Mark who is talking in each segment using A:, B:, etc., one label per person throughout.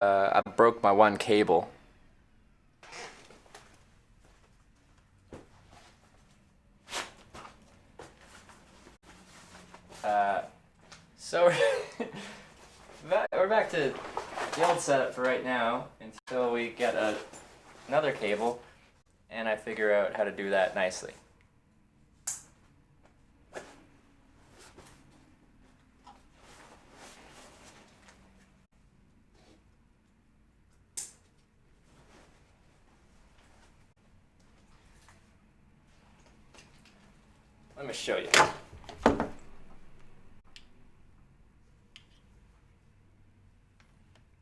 A: I broke my one cable. So we're back to the old setup for right now until we get another cable and I figure out how to do that nicely. Let me show you.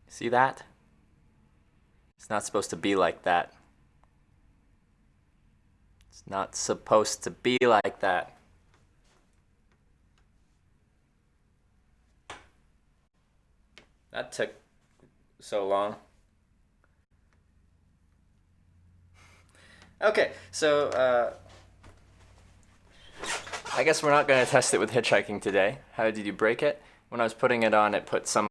A: See that? It's not supposed to be like that. It's not supposed to be like that. That took so long. Okay, so I guess we're not going to test it with hitchhiking today. How did you break it? When I was putting it on, it put some...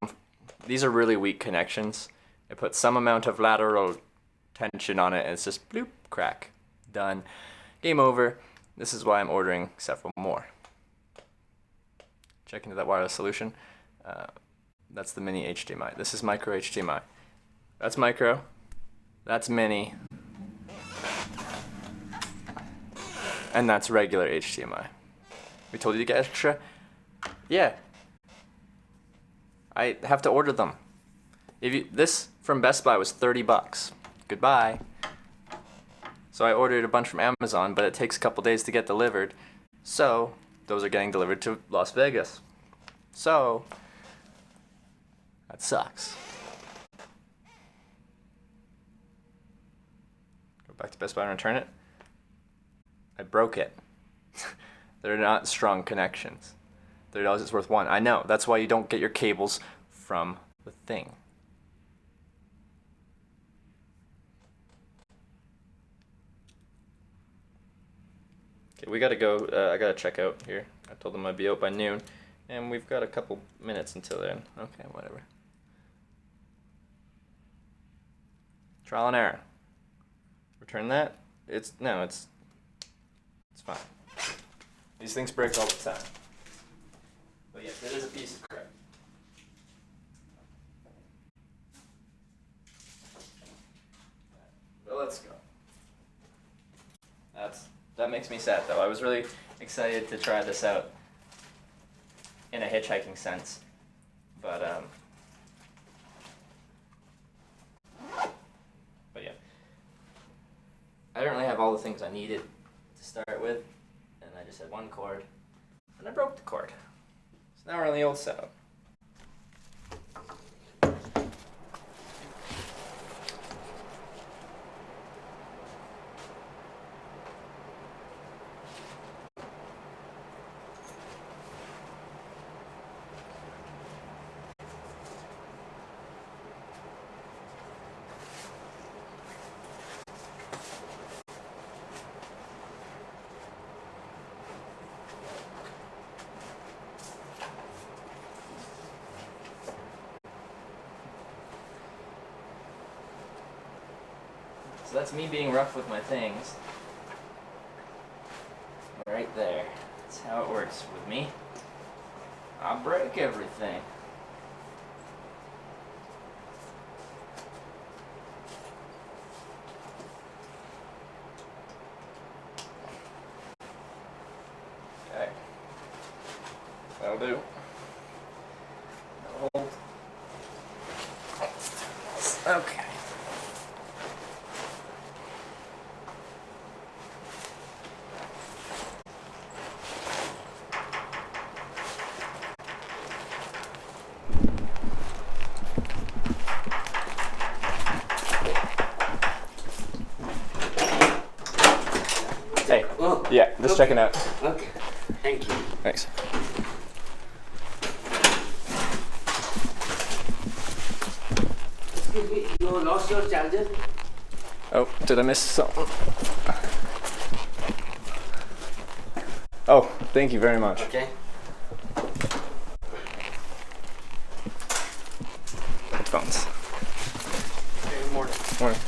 A: These are really weak connections. It put some amount of lateral tension on it, and it's just bloop, crack, done. Game over. This is why I'm ordering several more. Check into that wireless solution. That's the mini HDMI. This is micro HDMI. That's micro. That's mini. And that's regular HDMI. We told you to get extra? Yeah. I have to order them. This from Best Buy was 30 bucks. Goodbye. So I ordered a bunch from Amazon, but it takes a couple days to get delivered. So those are getting delivered to Las Vegas. So that sucks. Go back to Best Buy and return it. I broke it. They're not strong connections. $30 is worth one. I know. That's why you don't get your cables from the thing. Okay, we gotta go. I gotta check out here. I told them I'd be out by noon, and we've got a couple minutes until then. Okay, whatever. Trial and error. Return that. It's fine. These things break all the time. But yes, it is a piece of crap. But let's go. That makes me sad though. I was really excited to try this out in a hitchhiking sense. But yeah. I didn't really have all the things I needed to start with, and I just had one cord, and I broke the cord. So now we're on the old setup. So that's me being rough with my things. Right there. That's how it works with me. I break everything. Okay. That'll do. That'll hold. Okay. Hey.
B: Oh,
A: Yeah, just
B: okay.
A: checking out.
B: Okay, thank you.
A: Thanks.
B: Excuse me, you lost your charger?
A: Oh, did I miss something? Oh, thank you very much.
B: Okay.
A: Headphones. Morning.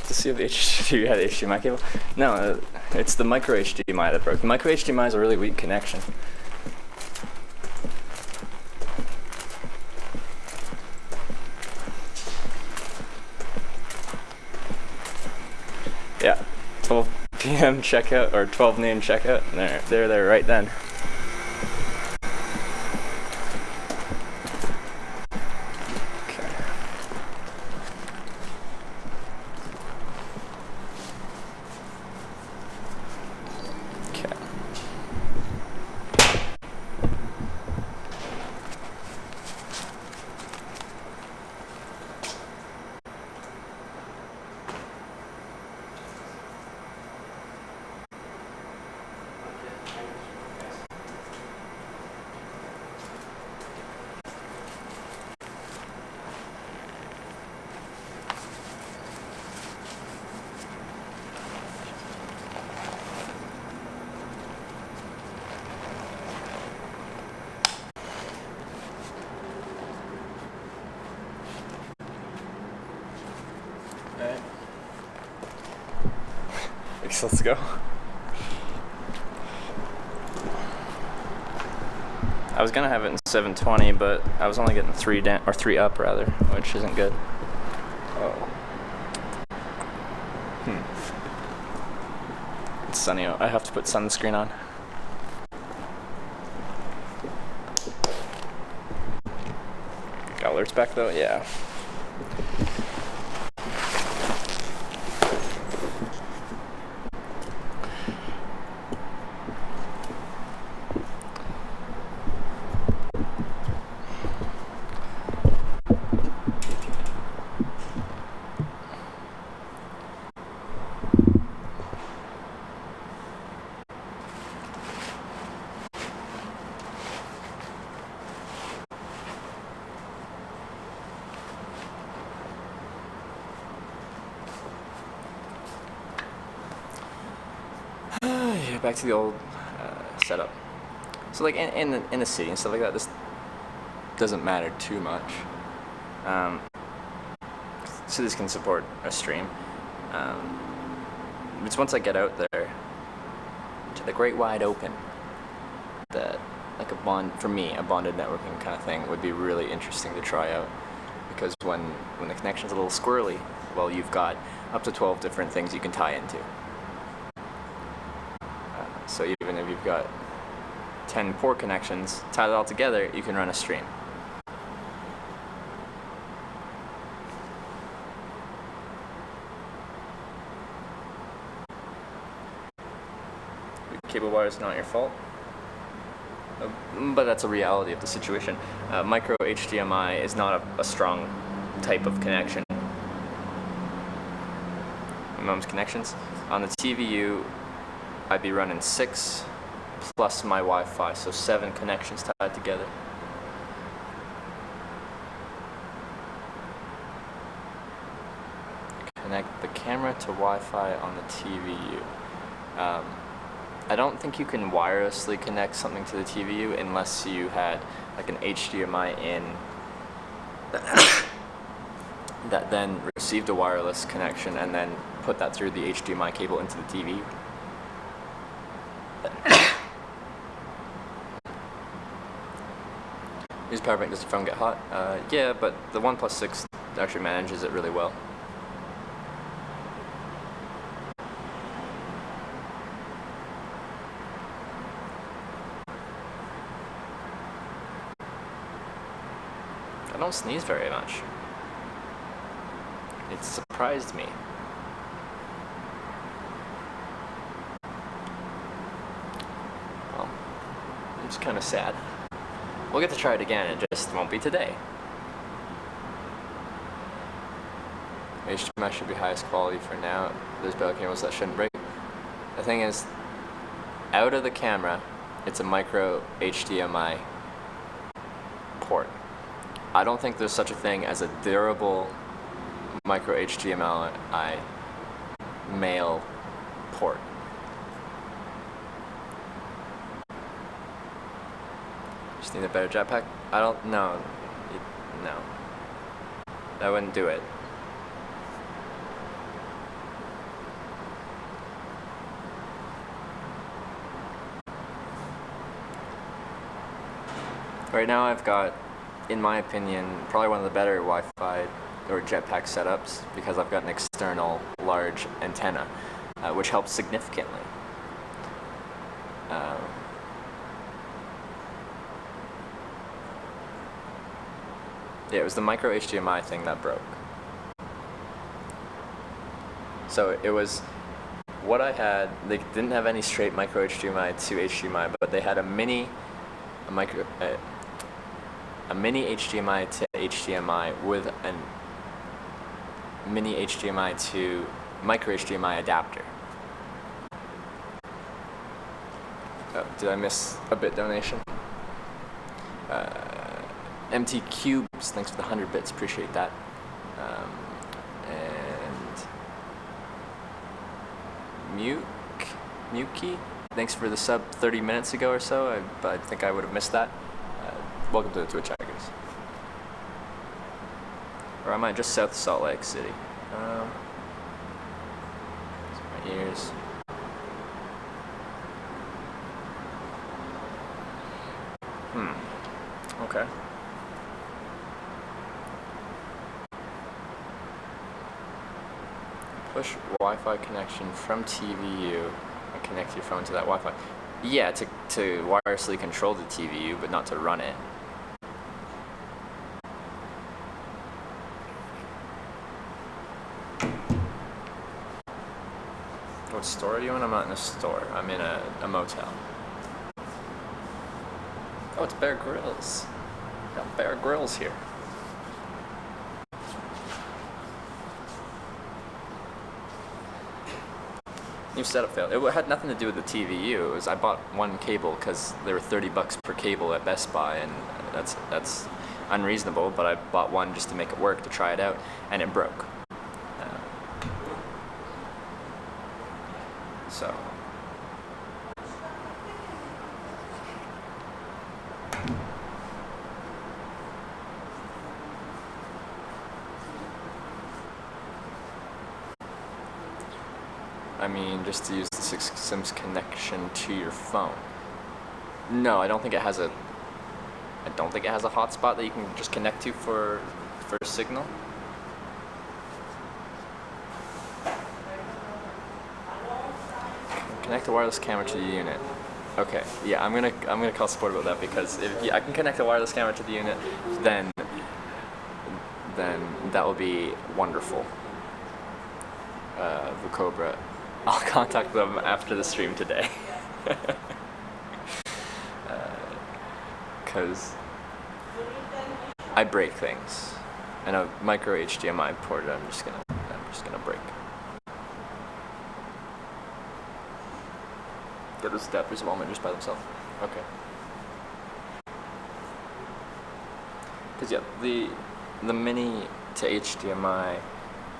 A: To see if the HDMI had HDMI cable. No, it's the micro HDMI that broke. The micro HDMI is a really weak connection. Yeah, 12 p.m. checkout or 12 noon checkout. And they're there right then. Let's go. I was gonna have it in 720, but I was only getting 3 down or 3 up rather, which isn't good. Oh. It's sunny out. I have to put sunscreen on. Got alerts back though? Yeah. Back to the old setup. So like in the city and stuff like that, this doesn't matter too much. So this can support a stream. It's once I get out there to the great wide open that like a bonded networking kind of thing would be really interesting to try out, because when the connection's a little squirrely, well, you've got up to 12 different things you can tie into. So even if you've got 10 port connections, tie it all together, you can run a stream. Cable wire is not your fault, but that's a reality of the situation. Micro HDMI is not a strong type of connection. My mom's connections. On the TVU, I'd be running 6 plus my Wi-Fi, so 7 connections tied together. Connect the camera to Wi-Fi on the TVU. I don't think you can wirelessly connect something to the TVU unless you had like an HDMI in that then received a wireless connection and then put that through the HDMI cable into the TV. Use power bank, does your phone get hot? Yeah, but the OnePlus 6 actually manages it really well. I don't sneeze very much. It surprised me. Well, I'm just kind of sad. We'll get to try it again, it just won't be today. HDMI should be highest quality for now. There's bell cables that shouldn't break. The thing is, out of the camera, it's a micro HDMI port. I don't think there's such a thing as a durable micro HDMI male port. Just need a better jetpack? I don't know. No. That wouldn't do it. Right now I've got, in my opinion, probably one of the better Wi-Fi or jetpack setups because I've got an external large antenna, which helps significantly. Yeah, it was the micro HDMI thing that broke. So it was what I had. They didn't have any straight micro HDMI to HDMI, but they had a mini HDMI to HDMI with a mini HDMI to micro HDMI adapter. Oh, did I miss a bit donation? MT Cubes, thanks for the 100 bits, appreciate that. And Muki, thanks for the sub 30 minutes ago or so. I think I would have missed that. Welcome to the Twitch Hackers. Or am I just south of Salt Lake City? My ears. Okay. Push Wi-Fi connection from TVU and connect your phone to that Wi-Fi. Yeah, to wirelessly control the TVU, but not to run it. What store are you in? I'm not in a store. I'm in a motel. Oh, it's Bear Grylls. Got Bear Grylls here. New setup failed. It had nothing to do with the TVU. It was I bought one cable because they were $30 per cable at Best Buy, and that's unreasonable. But I bought one just to make it work, to try it out, and it broke. So. I mean, just to use the Sims connection to your phone. No, I don't think it has a hotspot that you can just connect to for a signal. Connect the wireless camera to the unit. Okay, yeah, I'm gonna call support about that, because if I can connect the wireless camera to the unit, then that will be wonderful. The Cobra. I'll contact them after the stream today. Because I break things, and a micro HDMI port I'm just gonna break. Get those adapters of Walmart just by themselves. Okay. Because yeah, the mini to HDMI,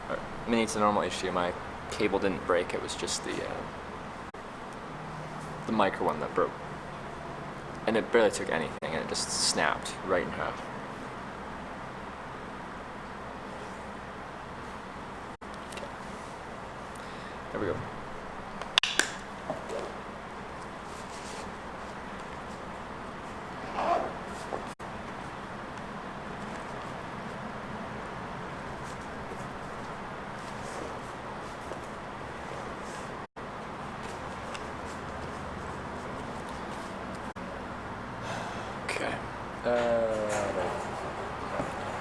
A: or mini to normal HDMI cable didn't break. It was just the micro one that broke, and it barely took anything, and it just snapped right in half. Okay. There we go.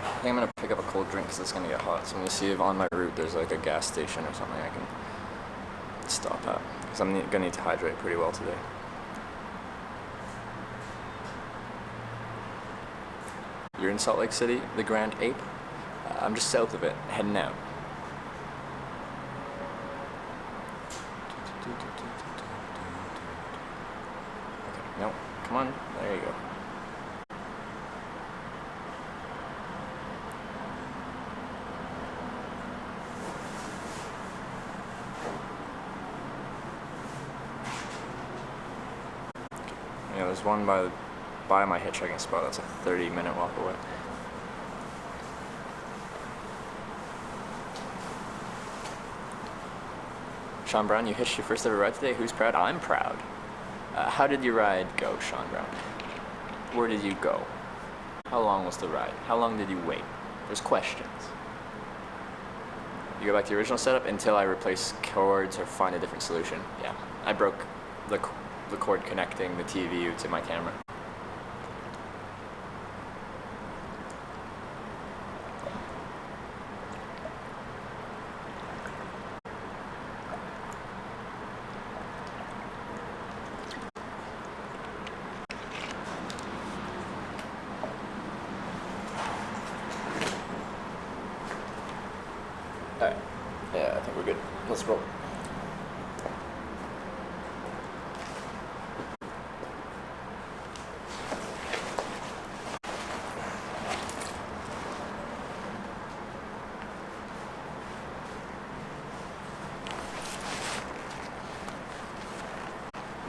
A: I think I'm gonna pick up a cold drink because it's gonna get hot. So I'm gonna see if on my route there's like a gas station or something I can stop at, because I'm gonna need to hydrate pretty well today. You're in Salt Lake City, the Grand Ape? I'm just south of it, heading out. Okay, no, come on, there you go. Yeah, there's one by by my hitchhiking spot. That's a 30-minute walk away. Sean Brown, you hitched your first ever ride today. Who's proud? I'm proud. How did your ride go, Sean Brown? Where did you go? How long was the ride? How long did you wait? There's questions. You go back to the original setup until I replace cords or find a different solution. Yeah, I broke the cord connecting the TVU to my camera. Alright, yeah, I think we're good. Let's roll.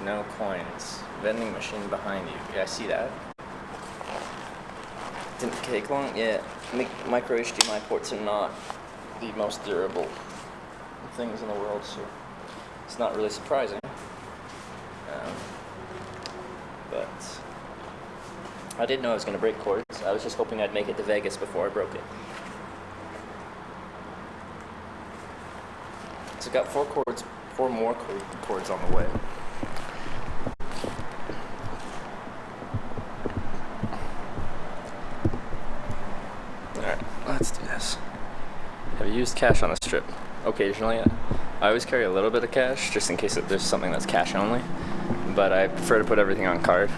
A: No coins. Vending machine behind you. Yeah, I see that. Didn't take long. Yeah, micro HDMI ports are not the most durable things in the world, so it's not really surprising. But I didn't know I was going to break cords. I was just hoping I'd make it to Vegas before I broke it. So I got four more cords on the way. Alright, let's do this. Have you used cash on this trip? Occasionally. I always carry a little bit of cash, just in case there's something that's cash only. But I prefer to put everything on card.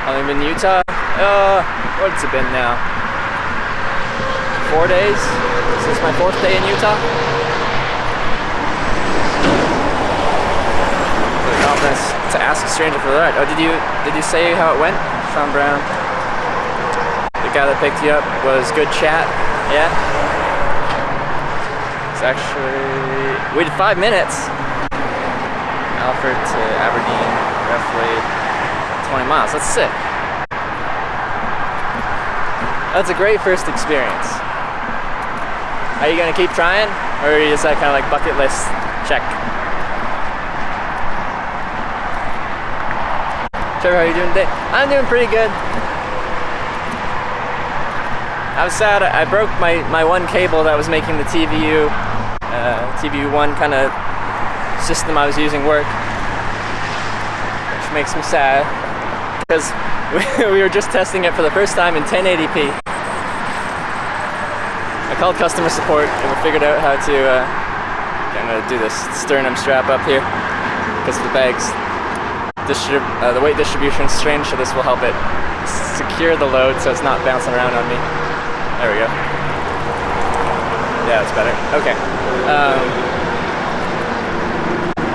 A: I'm in Utah. What's it been now? 4 days? Is this my 4th day in Utah? The confidence to ask a stranger for the ride. Oh, did you say how it went, Sean Brown? The guy that picked you up was good chat. Yeah. It's actually we did 5 minutes. Alfred to Aberdeen, roughly 20 miles. That's sick. That's a great first experience. Are you gonna keep trying, or is that kind of like bucket list check? Trevor, how are you doing today? I'm doing pretty good. I was sad I broke my one cable that was making the TVU TVU1 kind of system I was using work, which makes me sad because we were just testing it for the first time in 1080p. I called customer support and we figured out how to I'm gonna do this sternum strap up here because the bags the weight distribution is strange, so this will help it secure the load so it's not bouncing around on me. There we go. Yeah, that's better. Okay.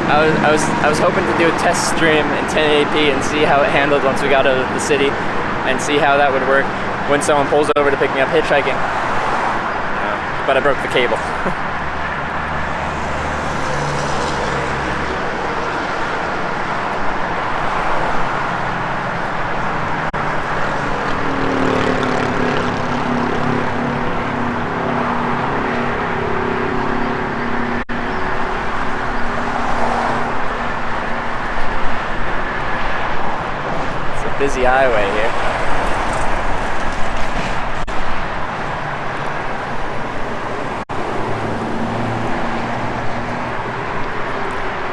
A: I was hoping to do a test stream in 1080p and see how it handled once we got out of the city, and see how that would work when someone pulls over to pick me up hitchhiking. But I broke the cable. Busy highway here.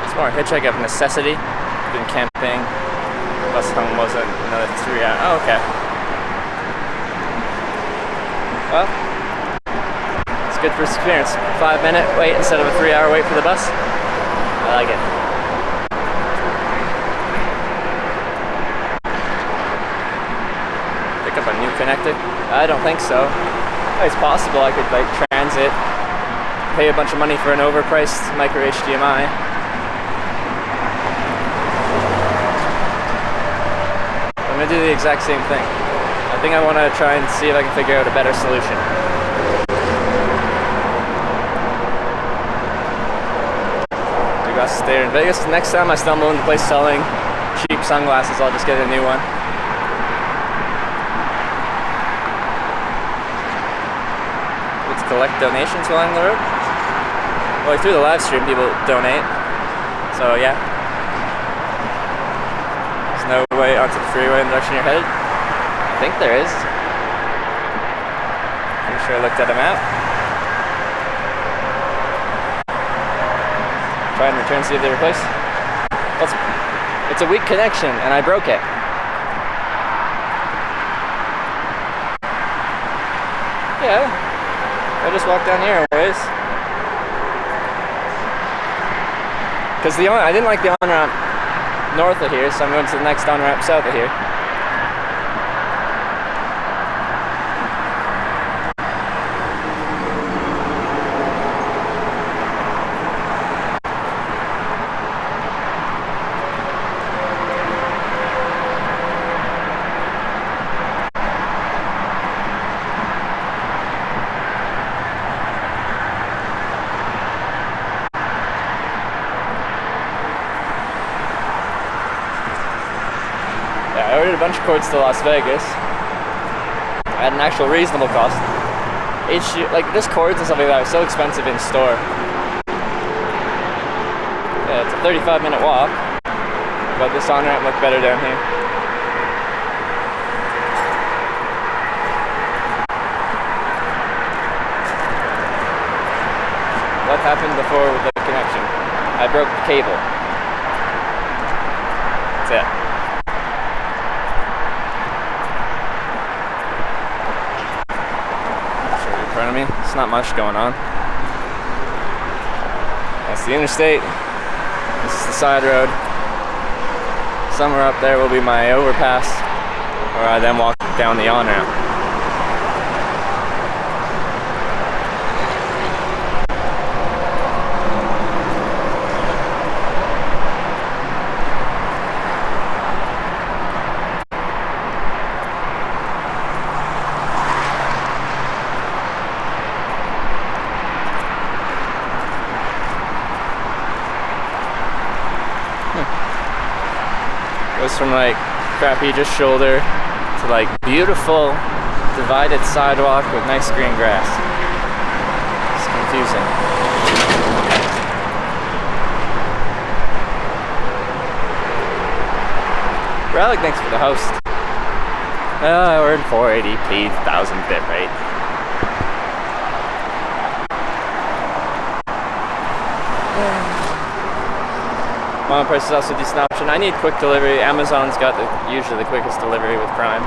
A: It's more a hitchhike of necessity. Been camping. Bus home wasn't another 3 hours. Oh, okay. Well, it's good for experience. 5-minute wait instead of a 3-hour wait for the bus. I like it. Up a new connector? I don't think so. It's possible I could like transit pay a bunch of money for an overpriced micro HDMI. I'm gonna do the exact same thing. I think I want to try and see if I can figure out a better solution. We got to stay in Vegas. Next time I stumble into a place selling cheap sunglasses, I'll just get a new one. Let's collect donations while I'm on the road. Well, through the live stream, people donate. So yeah. There's no way onto the freeway in the direction you're headed. I think there is. Pretty sure I looked at a map. Try and return, see if they replace. Well, it's a weak connection, and I broke it. Yeah, I just walked down here a ways. Because I didn't like the on-ramp north of here, so I'm going to the next on-ramp south of here. I ordered a bunch of cords to Las Vegas at an actual reasonable cost. Like this cords and stuff like that are so expensive in store. Yeah, it's a 35-minute walk, but this on-ramp looked better down here. What happened before with the connection? I broke the cable. That's it. In front of me, it's not much going on. That's the interstate. This is the side road. Somewhere up there will be my overpass, where I then walk down the on-ramp. Goes from like crappy just shoulder to like beautiful divided sidewalk with nice green grass. It's confusing. Relic, thanks for the host. I ordered 480p 1000 bit rate. Mom price is also a decent option. I need quick delivery. Amazon's got usually the quickest delivery with Prime.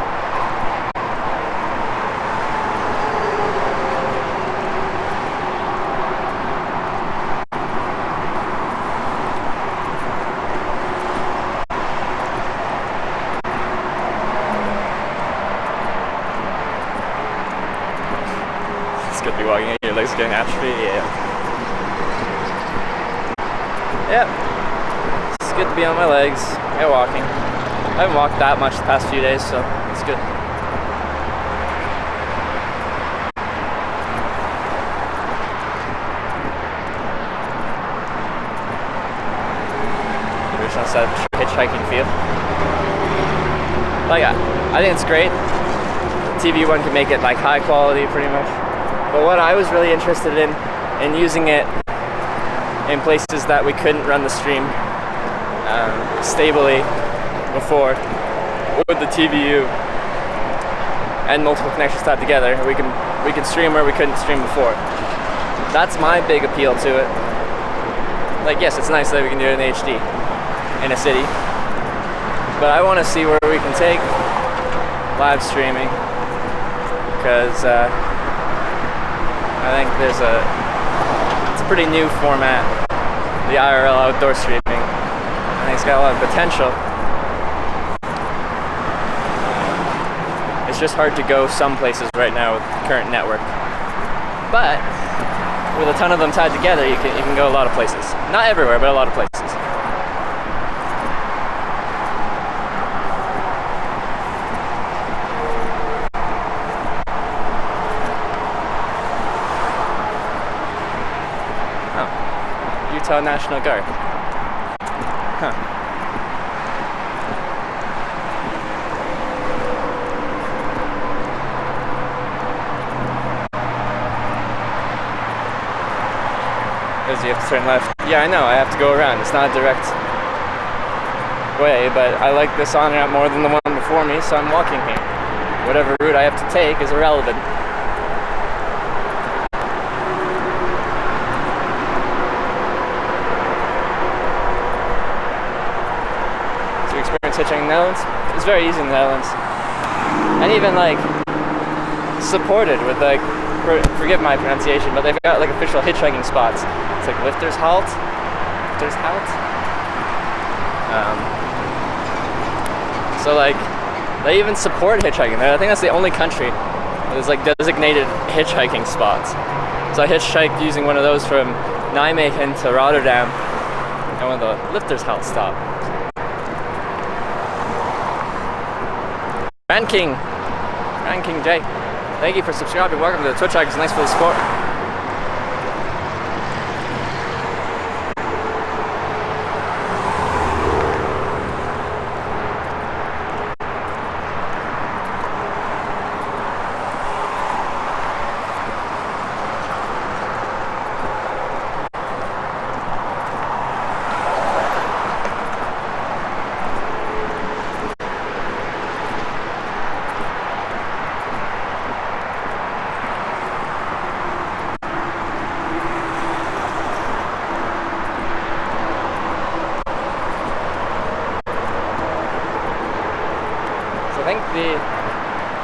A: It's good to be walking in. Your legs getting atrophy. Yeah. Yep. It's good to be on my legs and walking. I haven't walked that much the past few days, so it's good. Maybe we should set up a hitchhiking field. Like, I think it's great. TV One can make it like high quality pretty much. But what I was really interested in using it in places that we couldn't run the stream stably before with the TVU and multiple connections tied together. We can stream where we couldn't stream before. That's my big appeal to it. Like, yes, it's nice that we can do it in HD in a city, but I want to see where we can take live streaming, because I think it's a pretty new format, the IRL outdoor streaming. I think it's got a lot of potential. It's just hard to go some places right now with the current network. But with a ton of them tied together, you can go a lot of places. Not everywhere, but a lot of places. Oh, Utah National Guard. Huh. You have to turn left. Yeah, I know, I have to go around. It's not a direct way, but I like this on ramp more than the one before me, so I'm walking here. Whatever route I have to take is irrelevant. To experience hitchhiking in the Netherlands, it's very easy in the Netherlands. And even like supported with like, forgive my pronunciation, but they've got like official hitchhiking spots. It's like Lifters Halt. So like, they even support hitchhiking there. I think that's the only country that has like designated hitchhiking spots. So I hitchhiked using one of those from Nijmegen to Rotterdam, and one of the Lifters Halt stop. Ranking J. Thank you for subscribing. Welcome to the Twitch Hikers. Thanks for the support.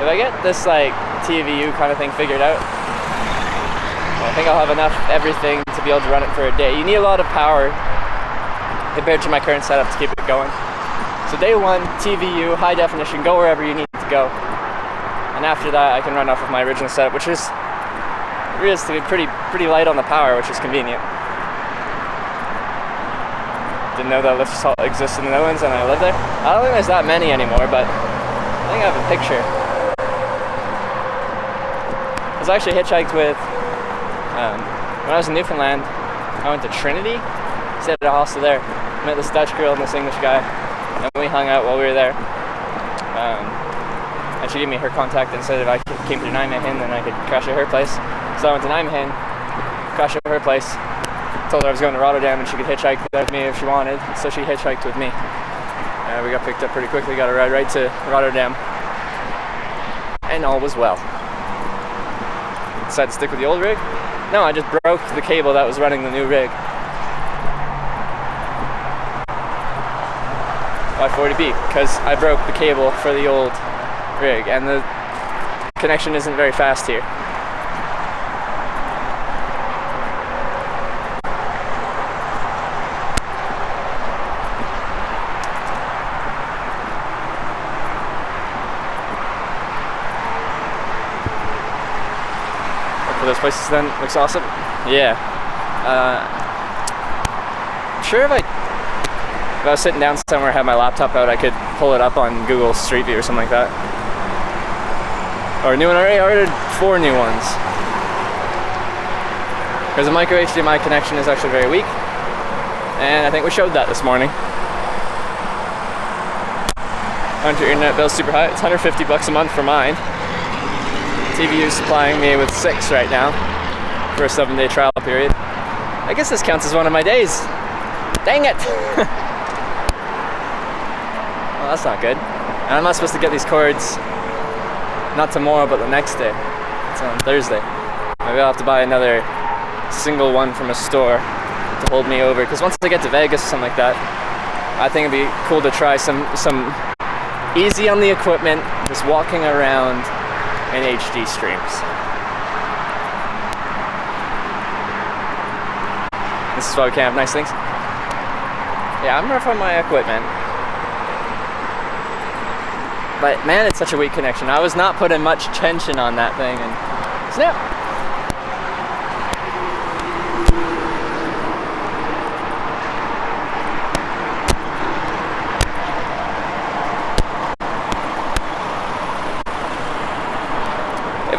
A: If I get this like TVU kind of thing figured out, I think I'll have enough everything to be able to run it for a day. You need a lot of power compared to my current setup to keep it going. So day one, TVU, high definition, go wherever you need to go. And after that, I can run off of my original setup, which is realistically pretty light on the power, which is convenient. Didn't know that Lifters Halt exists in the Netherlands and I live there. I don't think there's that many anymore, but I think I have a picture. I was actually hitchhiked with, when I was in Newfoundland, I went to Trinity, stayed at a hostel there, met this Dutch girl and this English guy, and we hung out while we were there. And she gave me her contact and said if I came to Nijmegen, then I could crash at her place. So I went to Nijmegen, crashed at her place, told her I was going to Rotterdam and she could hitchhike with me if she wanted, so she hitchhiked with me. We got picked up pretty quickly, got a ride right to Rotterdam, and all was well. Decided to stick with the old rig? No, I just broke the cable that was running the new rig. By 40B, because I broke the cable for the old rig, and the connection isn't very fast here. Those places then looks awesome. Yeah. I'm sure if I was sitting down somewhere, had my laptop out, I could pull it up on Google Street View or something like that. Or a new one. I already ordered 4 new ones. Because the micro HDMI connection is actually very weak, and I think we showed that this morning. Your internet bill's super high. It's $150 a month for mine. TVU is supplying me with 6 right now for a 7-day trial period. I guess this counts as one of my days. Dang it! Well, that's not good. And I'm not supposed to get these cords not tomorrow, but the next day. It's on Thursday. Maybe I'll have to buy another single one from a store to hold me over. Because once I get to Vegas or something like that, I think it'd be cool to try some easy on the equipment, just walking around in HD streams. This is why we can't have nice things. Yeah, I'm rough on my equipment. But man, it's such a weak connection. I was not putting much tension on that thing, and snap!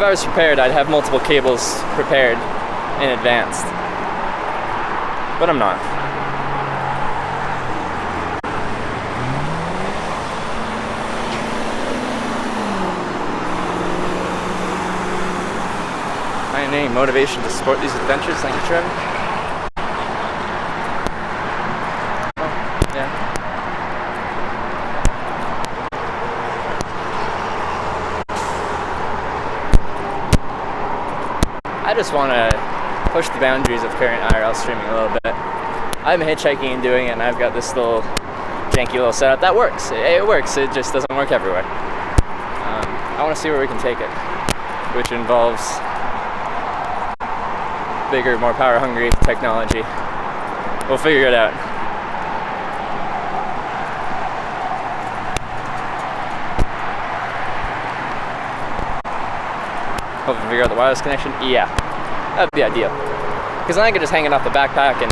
A: if I was prepared, I'd have multiple cables prepared in advance. But I'm not. Any motivation to support these adventures? Thank you, Trevor. Oh, yeah. I just want to push the boundaries of current IRL streaming a little bit. I'm hitchhiking and doing it, and I've got this little janky little setup that works. It works. It just doesn't work everywhere. I want to see where we can take it, which involves bigger, more power-hungry technology. We'll figure it out. Hopefully figure out the wireless connection. Yeah, that'd be ideal. Because then I could just hang it off the backpack and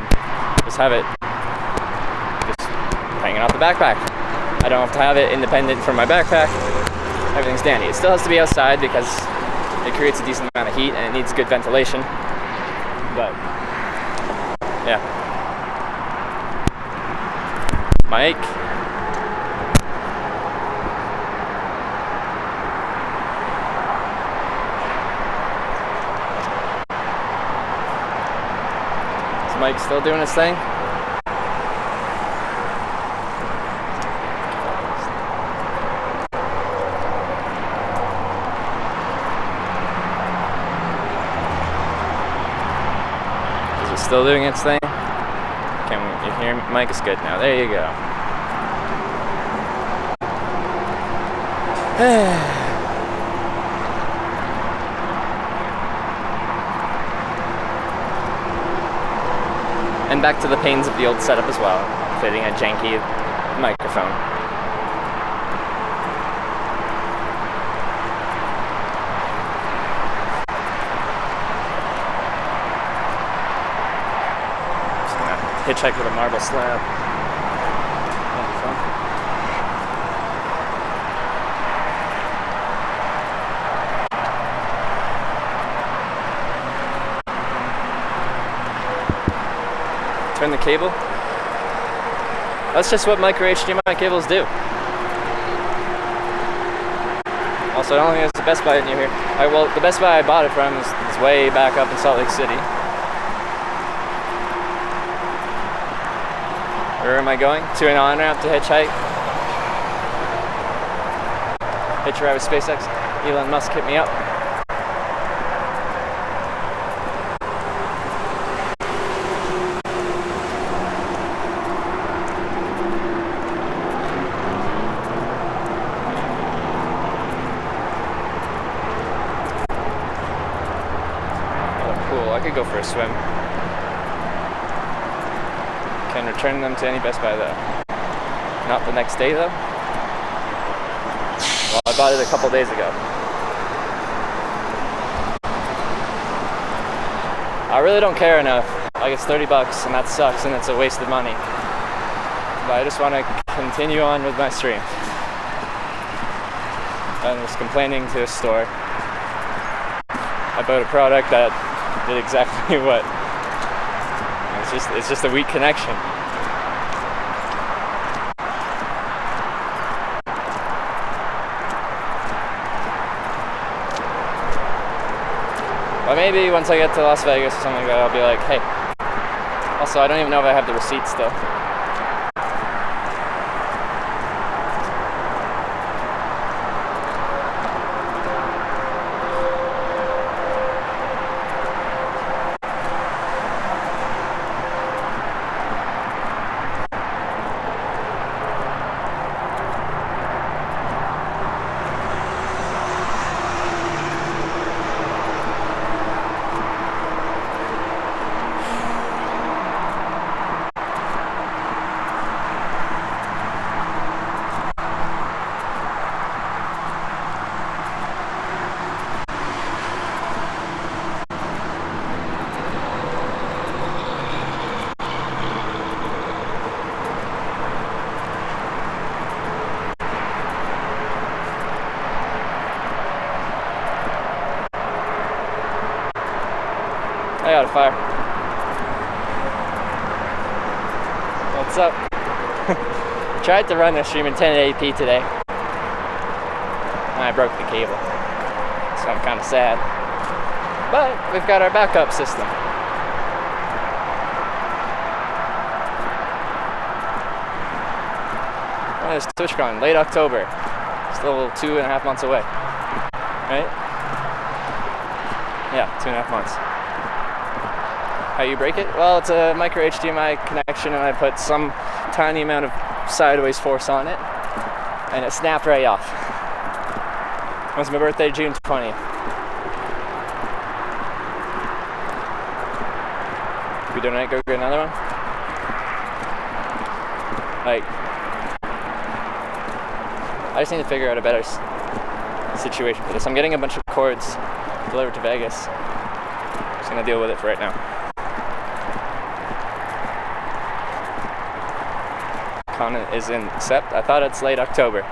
A: just have it just hanging off the backpack. I don't have to have it independent from my backpack. Everything's dandy. It still has to be outside because it creates a decent amount of heat and it needs good ventilation. But yeah, Mike. Is Mike still doing his thing? Still doing its thing? Can you hear me? Mike is good now. There you go. And back to the pains of the old setup as well, fitting a janky microphone. Hitchhike with a marble slab. Turn the cable. That's just what micro HDMI cables do. Also, I don't think there's a Best Buy near here. Well, the Best Buy I bought it from is way back up in Salt Lake City. Where am I going? To an on-ramp to hitchhike. Hitch a ride with SpaceX. Elon Musk hit me up. Oh, cool. I could go for a swim. Can return them to any Best Buy though. Not the next day though. Well, I bought it a couple days ago. I really don't care enough. Like, it's $30 and that sucks and it's a waste of money. But I just want to continue on with my stream. I was complaining to a store about a product that did exactly what. It's just a weak connection. But maybe once I get to Las Vegas or something like that, I'll be like, hey. Also, I don't even know if I have the receipt still. got a fire. What's up? Tried to run the stream in 1080p today. And I broke the cable. So I'm kind of sad. But we've got our backup system. When is TwitchCon? Late October. Still 2.5 months away. Right? Yeah, 2.5 months. How you break it? Well, it's a micro HDMI connection and I put some tiny amount of sideways force on it and it snapped right off. It was my birthday, June 20th. If we donate, go get another one. Like, I just need to figure out a better situation for this. I'm getting a bunch of cords delivered to Vegas. Just gonna deal with it for right now. Con is in Sept. I thought it's late October.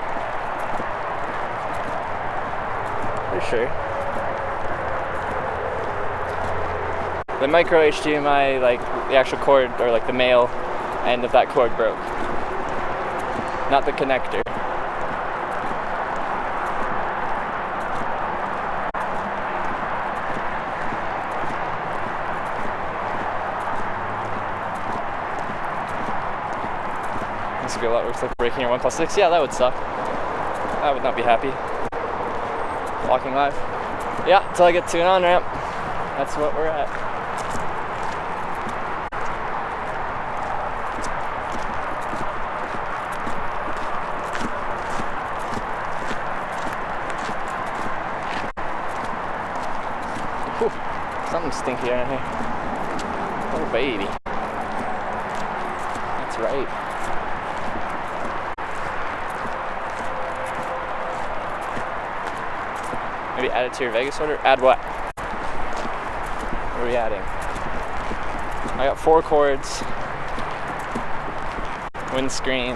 A: For sure. The micro HDMI, like the actual cord or like the male end of that cord broke. Not the connector. This would be a lot worse, like breaking your 1+6. Yeah, that would suck. I would not be happy. Walking live. Yeah, until I get to an on-ramp. That's what we're at. Whew, something stinky around here. Oh baby. That's right. Maybe add it to your Vegas order? Add what? What are we adding? I got 4 cords, windscreen,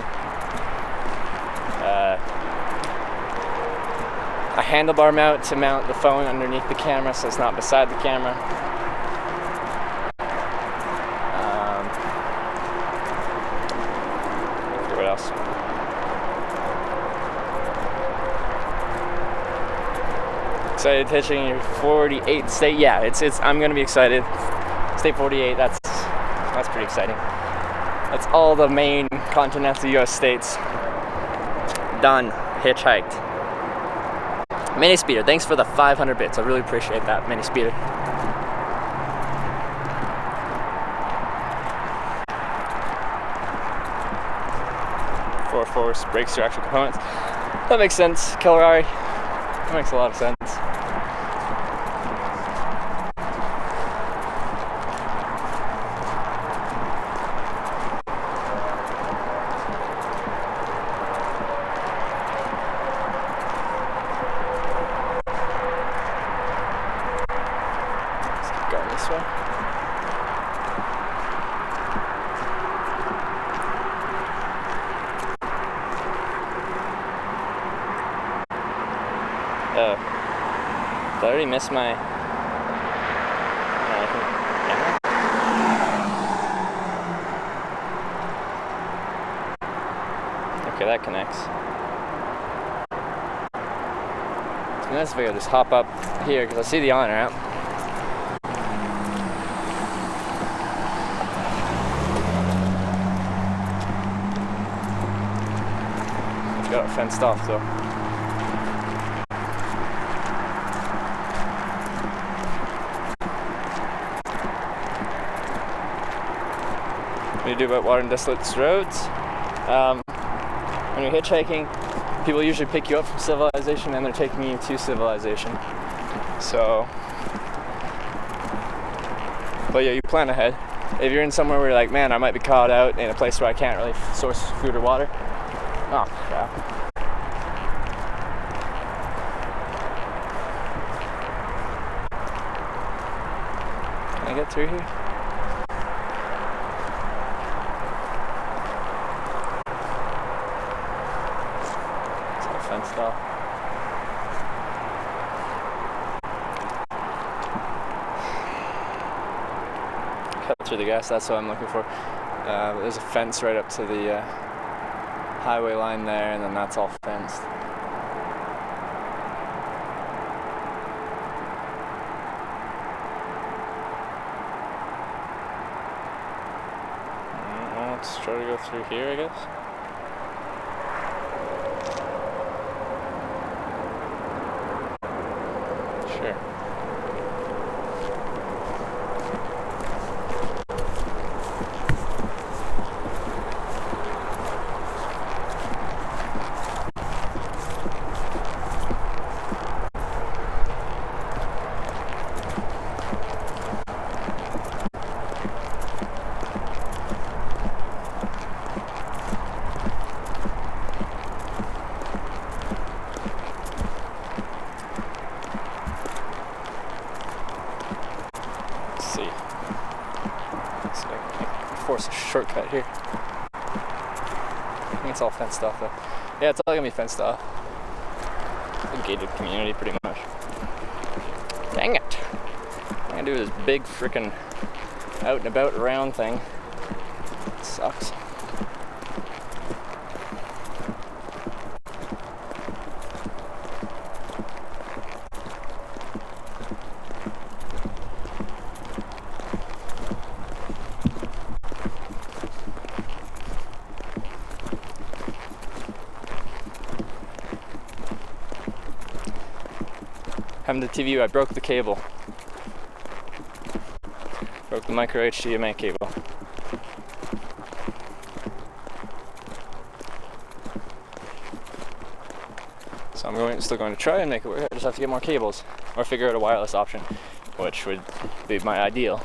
A: a handlebar mount to mount the phone underneath the camera so it's not beside the camera. What else? Excited hitching your 48th state? Yeah, it's. I'm gonna be excited. State 48. That's pretty exciting. That's all the main continental U.S. states done. Hitchhiked. Mini Speeder, thanks for the 500 bits. I really appreciate that, Mini Speeder. Force breaks your actual components. That makes sense, Kilrari. That makes a lot of sense. Oh. Did I already miss my... Okay, that connects. So let's figure just hop up here because I see the on-ramp. Got it fenced off though. What do you do about water and desolate roads? When you're hitchhiking, people usually pick you up from civilization and they're taking you to civilization. So, but yeah, you plan ahead. If you're in somewhere where you're like, man, I might be caught out in a place where I can't really source food or water. Oh, crap. Can I get through here? It's all fenced off. mustard, I guess. That's what I'm looking for. There's a fence right up to the highway line there, and then that's all fenced. Let's try to go through here, I guess. Sure. See. So I can force a shortcut here. I think it's all fenced off though. Yeah, it's all gonna be fenced off. It's a gated community pretty much. Dang it! I'm gonna do this big frickin' out and about around thing. It sucks. Having the TV, I broke the cable. Broke the micro HDMI cable. So I'm still going to try and make it work. I just have to get more cables or figure out a wireless option, which would be my ideal.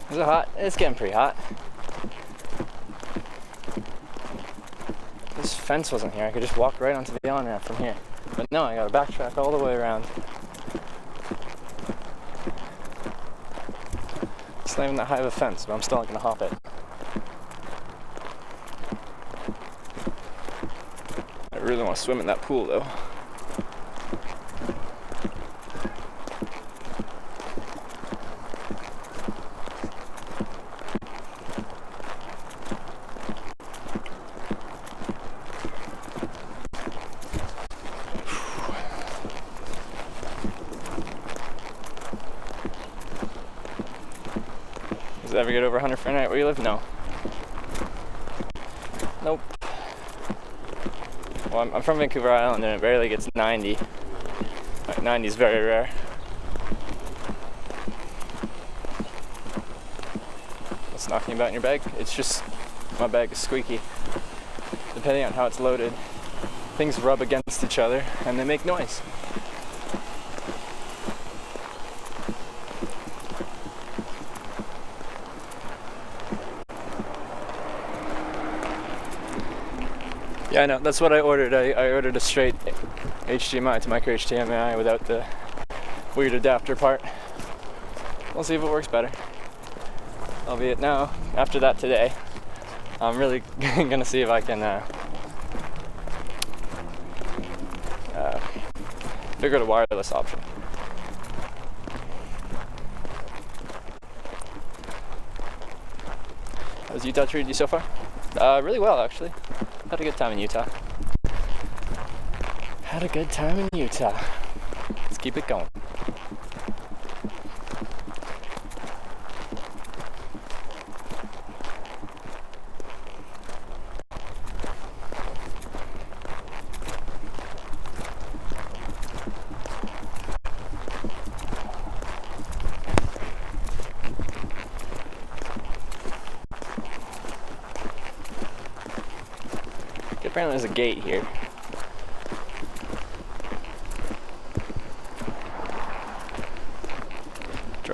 A: Is it hot? It's getting pretty hot. This fence wasn't here. I could just walk right onto the on-ramp from here. But no, I gotta backtrack all the way around. It's not even that high of a fence, but I'm still not gonna hop it. I really want to swim in that pool though. Does it ever get over 100 Fahrenheit where you live? No. Nope. Well, I'm from Vancouver Island and it barely gets 90. Like 90 is very rare. What's knocking about in your bag? It's just, my bag is squeaky. Depending on how it's loaded, things rub against each other and they make noise. Yeah, I know, that's what I ordered. I ordered a straight HDMI to micro HDMI without the weird adapter part. We'll see if it works better. Albeit now, after that today, I'm really gonna see if I can figure out a wireless option. How's Utah treated you so far? Really well, actually. Had a good time in Utah. Had a good time in Utah. Let's keep it going. Apparently there's a gate here.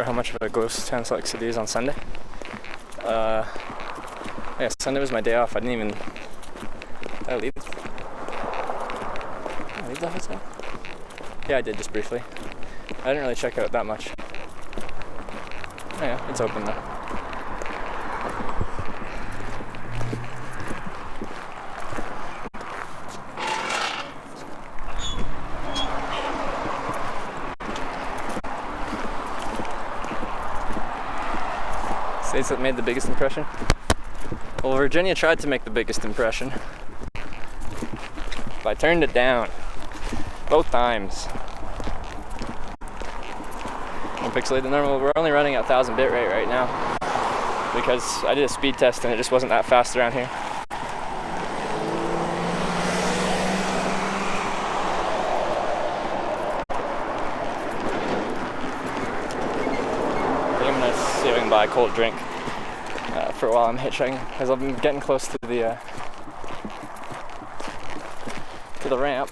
A: How much of a ghost town Salt Lake City is on Sunday. Yeah, Sunday was my day off. I didn't even. Did I leave? Did I leave the hotel? Yeah, I did just briefly. I didn't really check out that much. Oh yeah, it's open though. States that made the biggest impression? Well, Virginia tried to make the biggest impression, but I turned it down both times. On Pixelated Normal, we're only running at 1000 bit rate right now because I did a speed test and it just wasn't that fast around here. See if I can buy a cold drink for a while I'm hitchhiking, because I'm getting close to the ramp.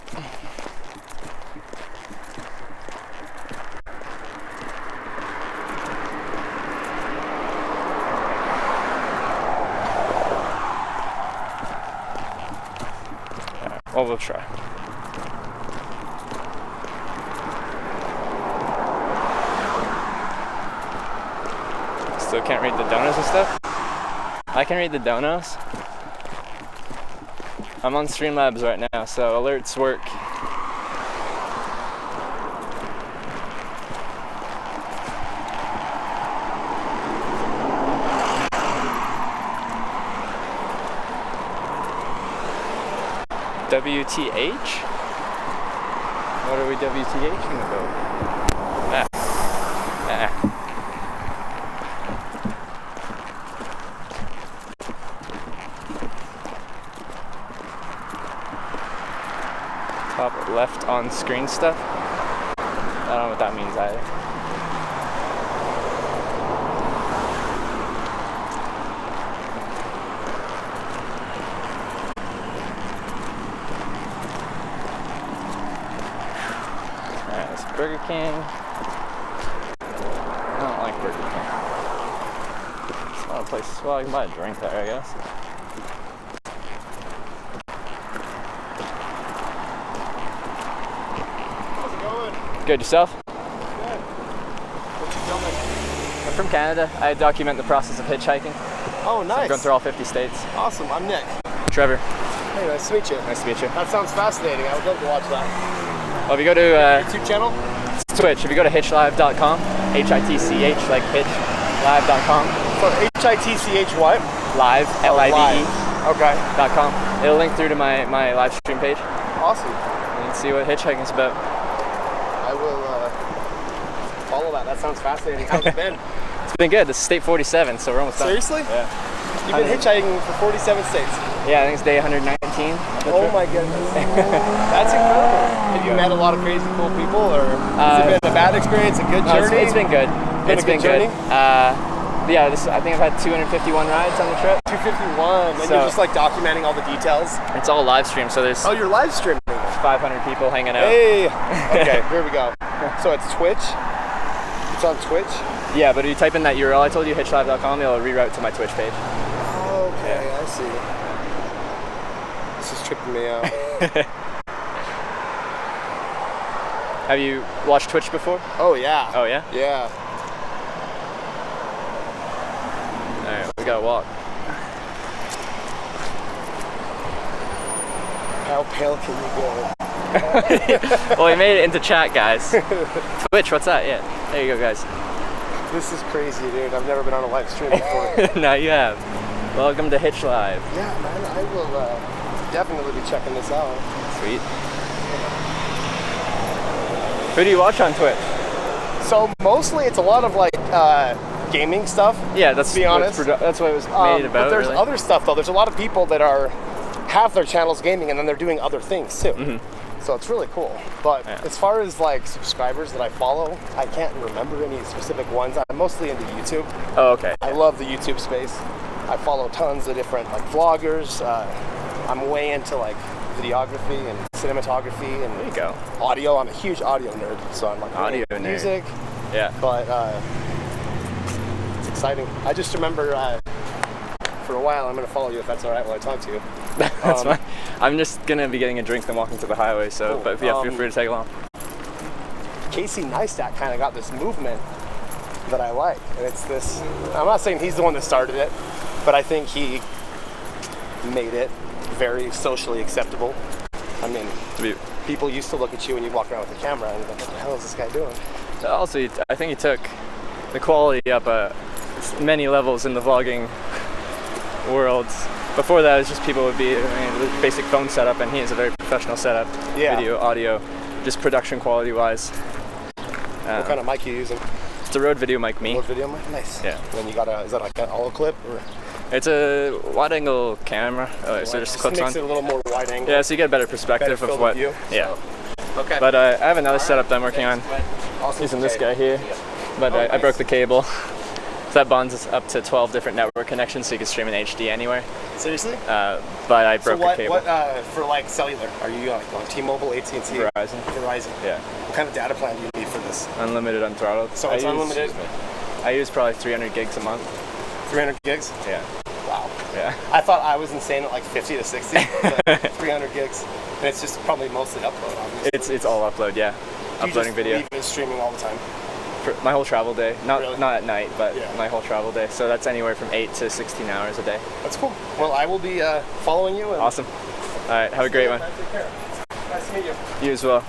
A: Well, we'll try. Still can't read the donos and stuff? I can read the donos. I'm on Streamlabs right now, so alerts work. WTH? What are we WTHing about? Top left on screen stuff. I don't know what that means either. Alright, it's Burger King. I don't like Burger King. It's not a place. Well, I can buy a drink there, I guess. Good, yourself?
C: Good. What you filming?
A: I'm from Canada. I document the process of hitchhiking.
C: Oh, nice.
A: So I've gone through all 50 states.
C: Awesome. I'm Nick.
A: Trevor.
C: Hey, nice to meet you.
A: Nice to meet you.
C: That sounds fascinating. I would love to watch that.
A: Well, if you go to
C: YouTube channel?
A: Twitch, if you go to hitchlive.com, H-I-T-C-H, like hitch, live.com.
C: So H-I-T-C-H what?
A: Live, L-I-V-E.
C: Okay.
A: .com. It'll link through to my live stream page.
C: Awesome.
A: And you can see what hitchhiking's about.
C: I will follow that. That sounds fascinating. How's it been?
A: It's been good. This is state 47, so we're almost done.
C: Seriously?
A: Yeah.
C: You've been hitchhiking for 47 states?
A: Yeah, I think it's day 119.
C: Oh my goodness. That's incredible. Have you met a lot of crazy cool people, or has it been a bad experience, a good journey?
A: It's been good. It's been good. Yeah, I think I've had 251 rides on the trip.
C: 251. And you're just like documenting all the details?
A: It's all live stream, so there's
C: Oh, you're live streaming.
A: 500 people hanging out.
C: Hey! Okay, here we go. So it's Twitch? It's on Twitch?
A: Yeah, but if you type in that URL I told you, hitchlive.com, it'll reroute to my Twitch page.
C: Okay, I see. This is tripping me out.
A: Have you watched Twitch before?
C: Oh, yeah.
A: Oh, yeah?
C: Yeah.
A: Alright, we gotta walk.
C: How pale can you go?
A: Well, we made it into chat, guys. Twitch, what's that? Yeah, there you go, guys.
C: This is crazy, dude. I've never been on a live stream before.
A: Now you have. Welcome to Hitch Live.
C: Yeah, man, I will definitely be checking this out.
A: Sweet. Who do you watch on Twitch?
C: So mostly it's a lot of like gaming stuff.
A: Yeah, that's
C: to be honest.
A: That's what it was made about.
C: But there's
A: really.
C: other stuff though. There's a lot of people that have their channels gaming and then they're doing other things too.
A: Mm-hmm.
C: So it's really cool. But as far as like subscribers that I follow, I can't remember any specific ones. I'm mostly into YouTube.
A: Oh, okay.
C: I love the YouTube space. I follow tons of different like vloggers. I'm way into like videography and cinematography and
A: There you go.
C: audio. I'm a huge audio nerd, so I'm like
A: Audio
C: really into
A: nerd.
C: music.
A: Yeah.
C: But it's exciting. I just remember for a while I'm gonna follow you if that's all right while I talk to you.
A: That's fine. I'm just gonna be getting a drink and walking to the highway, so
C: Cool.
A: but yeah, feel free to tag along.
C: Casey Neistat kind of got this movement that I like, and it's this. I'm not saying he's the one that started it, but I think he made it very socially acceptable. I mean, people used to look at you when you walk around with a camera and go, what the hell is this guy doing?
A: Also, I think he took the quality up many levels in the vlogging world. Before that, it was just people would be the basic phone setup, and he has a very professional setup, video, audio, just production quality wise.
C: What kind of mic are you using?
A: It's a Rode Video Mic Me.
C: Rode Video mic? Nice.
A: Yeah.
C: And you got is that like an hollow clip? Or?
A: It's a wide angle camera, so it just clips
C: makes
A: on.
C: it a little more wide angle.
A: Yeah, so you get a better perspective
C: Better
A: of what.
C: field of view.
A: Yeah.
B: Okay.
A: But I have another setup that I'm working on
C: Awesome.
A: using this guy here, but I broke the cable. So that bonds us up to 12 different network connections, so you can stream in HD anywhere.
C: Seriously?
A: But I broke the cable.
C: What for like cellular? Are you like on T-Mobile, AT&T?
A: Verizon.
C: Verizon.
A: Yeah.
C: What kind of data plan do you need for this?
A: Unlimited, unthrottled.
C: So it's unlimited?
A: I use probably 300 gigs a month.
C: 300 gigs?
A: Yeah.
C: Wow.
A: Yeah.
C: I thought I was insane at like 50 to 60, but 300 gigs. And it's just probably mostly upload, obviously.
A: It's all upload, yeah.
C: Do you
A: Uploading
C: just
A: video.
C: leave it streaming all the time?
A: For my whole travel day. Not at night, but
C: Yeah.
A: my whole travel day. So that's anywhere from 8 to 16 hours a day.
C: That's cool. Well, I will be following you. And
A: Awesome. All right, have a great one.
C: Take care. Nice to meet you.
A: You as well.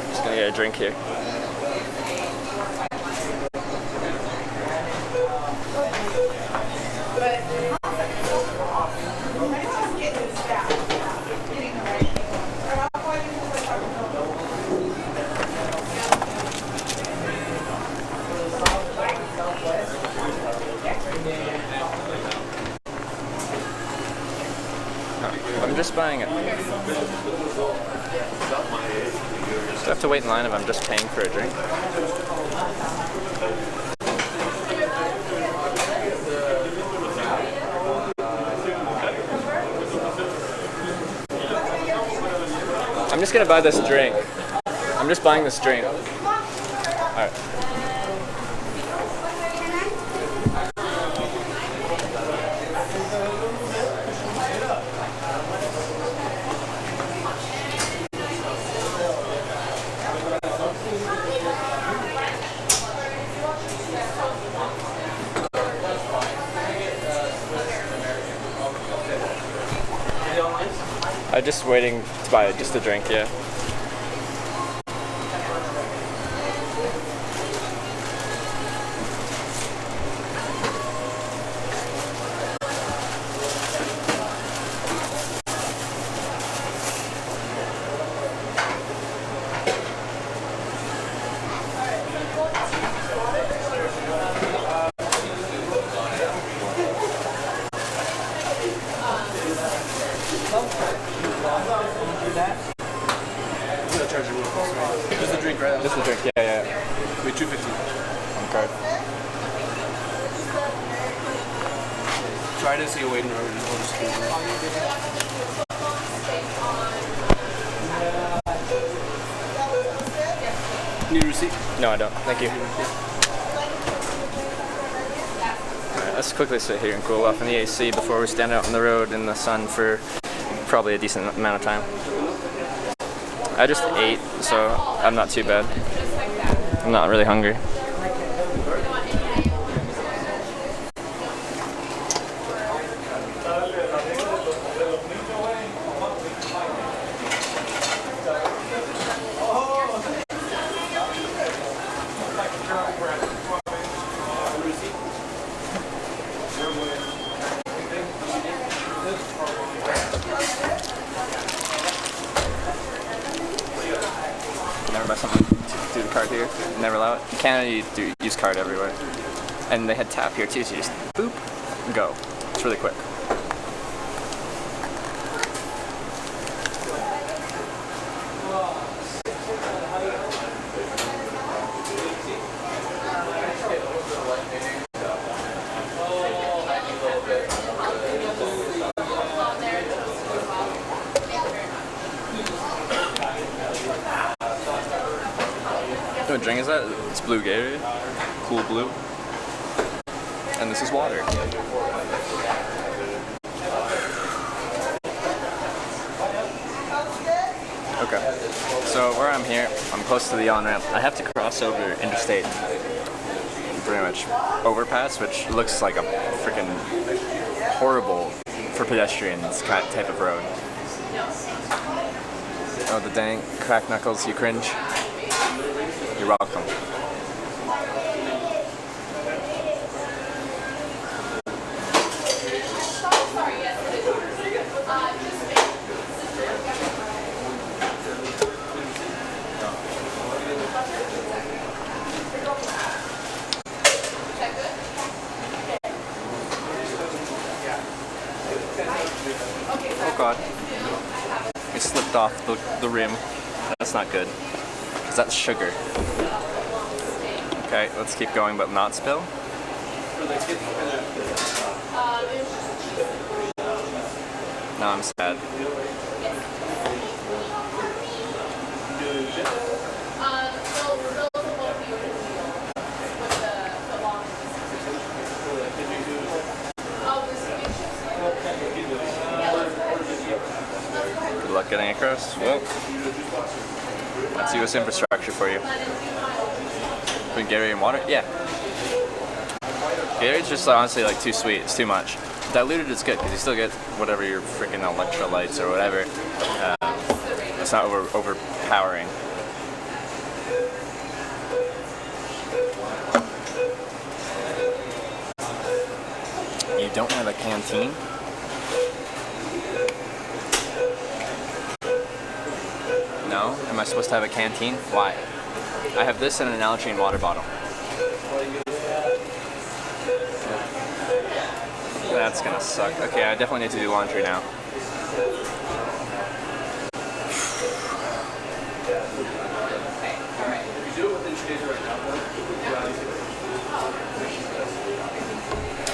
A: Just gonna get a drink here. I'm just buying it. Do I have to wait in line if I'm just paying for a drink? I'm just gonna buy this drink. I'm just buying this drink. Alright. I'm just waiting to buy just a drink, yeah.
C: Just a drink, right?
A: Just a drink, yeah.
C: Wait, 250.
A: On card.
C: Try to see you waiting or we'll just keep it. Need a receipt?
A: No, I don't. Thank you. Alright, let's quickly sit here and cool off in the AC before we stand out on the road in the sun for probably a decent amount of time. I just ate, so I'm not too bad. I'm not really hungry. here. Never allow it. In Canada, you do use card everywhere. And they had tap here too, so you just boop, and go. It's really quick. What drink is that? It's Blue Gatorade. Cool Blue. And this is water. Okay. So where I'm here, I'm close to the on-ramp. I have to cross over interstate. Pretty much overpass, which looks like a freaking horrible for pedestrians type of road. Oh, the dang crack knuckles, you cringe. You're welcome. Oh god. It slipped off the rim. That's not good. Because that's sugar. Okay, let's keep going but not spill. No, I'm sad. Good luck getting across. Well, that's US infrastructure for you. Between Gatorade and water? Yeah. Gatorade's just honestly like too sweet. It's too much. Diluted is good because you still get whatever your freaking electrolytes or whatever. It's not overpowering. You don't have a canteen? No? Am I supposed to have a canteen? Why? I have this and an Algene water bottle. That's gonna suck. Okay, I definitely need to do laundry now.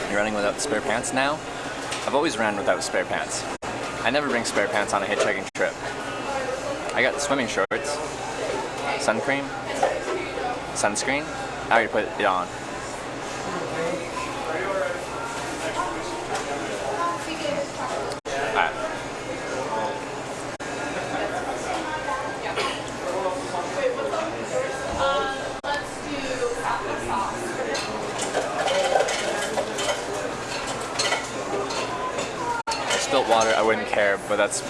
A: You're running without spare pants now? I've always ran without spare pants. I never bring spare pants on a hitchhiking trip. I got swimming shorts, sun cream, sunscreen. I already put it on. Alright. If I spilt water, I wouldn't care, but that's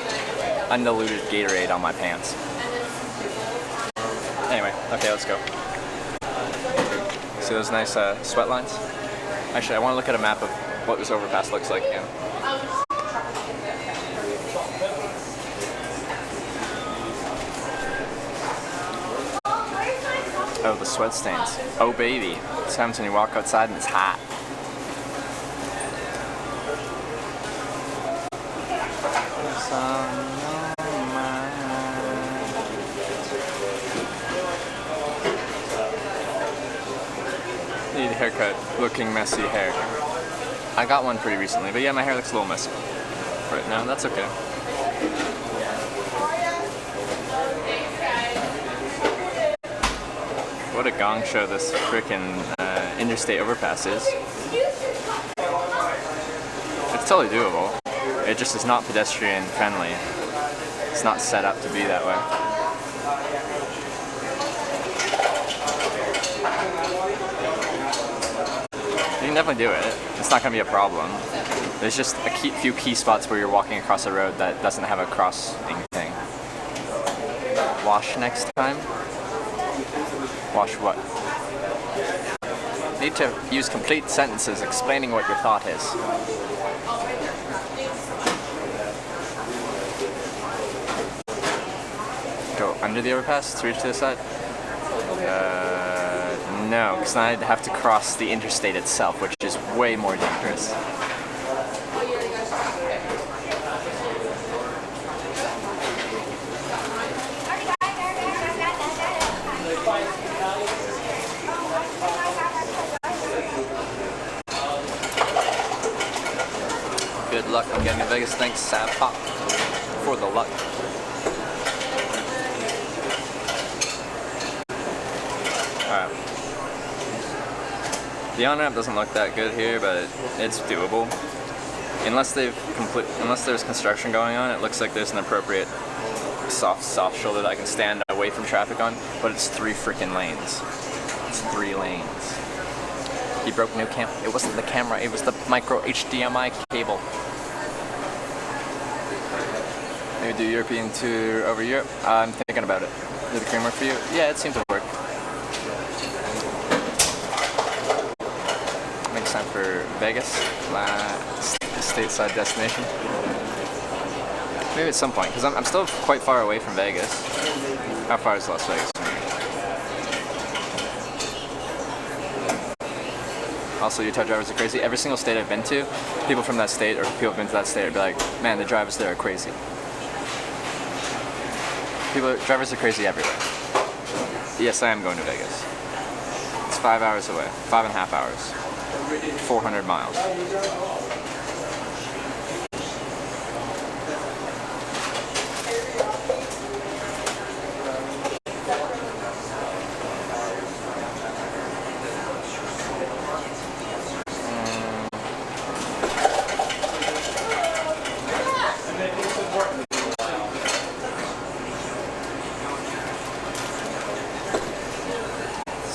A: undiluted Gatorade on my pants. Anyway, okay, let's go. See those nice sweat lines? Actually, I want to look at a map of what this overpass looks like again. Oh, the sweat stains. Oh, baby. This happens when you walk outside and it's hot. Need a haircut. Looking messy hair. I got one pretty recently, but yeah, my hair looks a little messy right now. That's okay. What a gong show this frickin' interstate overpass is. It's totally doable. It just is not pedestrian friendly. It's not set up to be that way. You can definitely do it. It's not going to be a problem. There's just a few key spots where you're walking across a road that doesn't have a crossing thing. Wash next time? Wash what? Need to use complete sentences explaining what your thought is. Go under the overpass to reach to the side. No, because then I'd have to cross the interstate itself, which is way more dangerous. Good luck on getting to Vegas. Thanks, Sav Pop, for the luck. Alright. The on-ramp doesn't look that good here, but it's doable. Unless there's construction going on, it looks like there's an appropriate soft shoulder that I can stand away from traffic on, but it's 3 freaking lanes. It's 3 lanes. He broke new cam. It wasn't the camera, it was the micro HDMI cable. Maybe do European tour over Europe? I'm thinking about it. Did the cream work for you? Yeah, it seemed to work. Makes time for Vegas, last stateside destination. Maybe at some point, because I'm still quite far away from Vegas. How far is Las Vegas from me? Also, Utah drivers are crazy. Every single state I've been to, people from that state or people who've been to that state would be like, man, the drivers there are crazy. Drivers are crazy everywhere. Yes, I am going to Vegas. It's 5 hours away. 5.5 hours. 400 miles.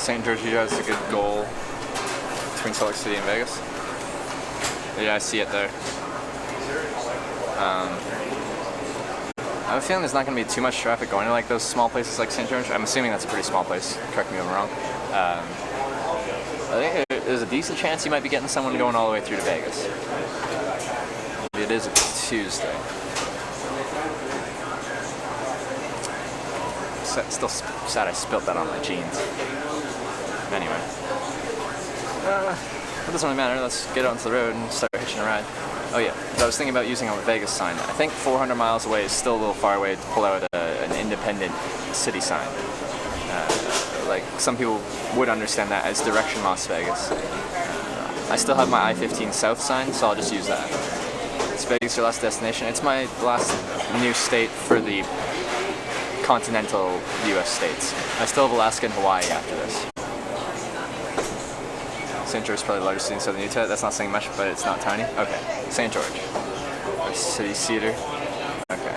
A: St. George, Utah is a good goal between Salt Lake City and Vegas. Yeah, I see it there. I have a feeling there's not going to be too much traffic going to like those small places like St. George. I'm assuming that's a pretty small place. Correct me if I'm wrong. I think there's a decent chance you might be getting someone going all the way through to Vegas. It is a Tuesday. Still sad I spilt that on my jeans. Anyway. It doesn't really matter. Let's get out onto the road and start hitching a ride. Oh yeah, I was thinking about using a Vegas sign. I think 400 miles away is still a little far away to pull out an independent city sign. Like some people would understand that as direction Las Vegas. I still have my I-15 South sign, so I'll just use that. Is Vegas your last destination? It's my last new state for the continental U.S. states. I still have Alaska and Hawaii after this. St. George is probably the largest city in southern Utah. That's not saying much, but it's not tiny. Okay, St. George. City Cedar. Okay.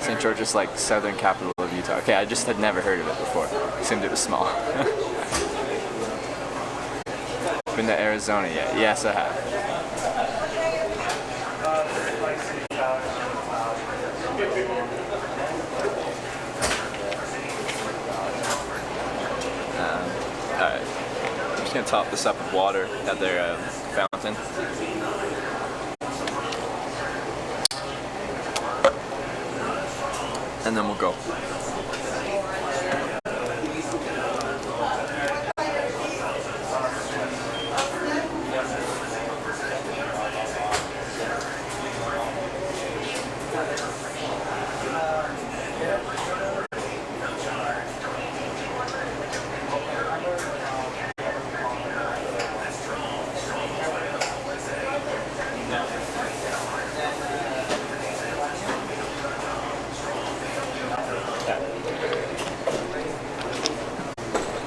A: St. George is like southern capital of Utah. Okay, I just had never heard of it before. Assumed it was small. Been to Arizona yet? Yes, I have. Alright, I'm just going to top this up with water at their fountain. And then we'll go.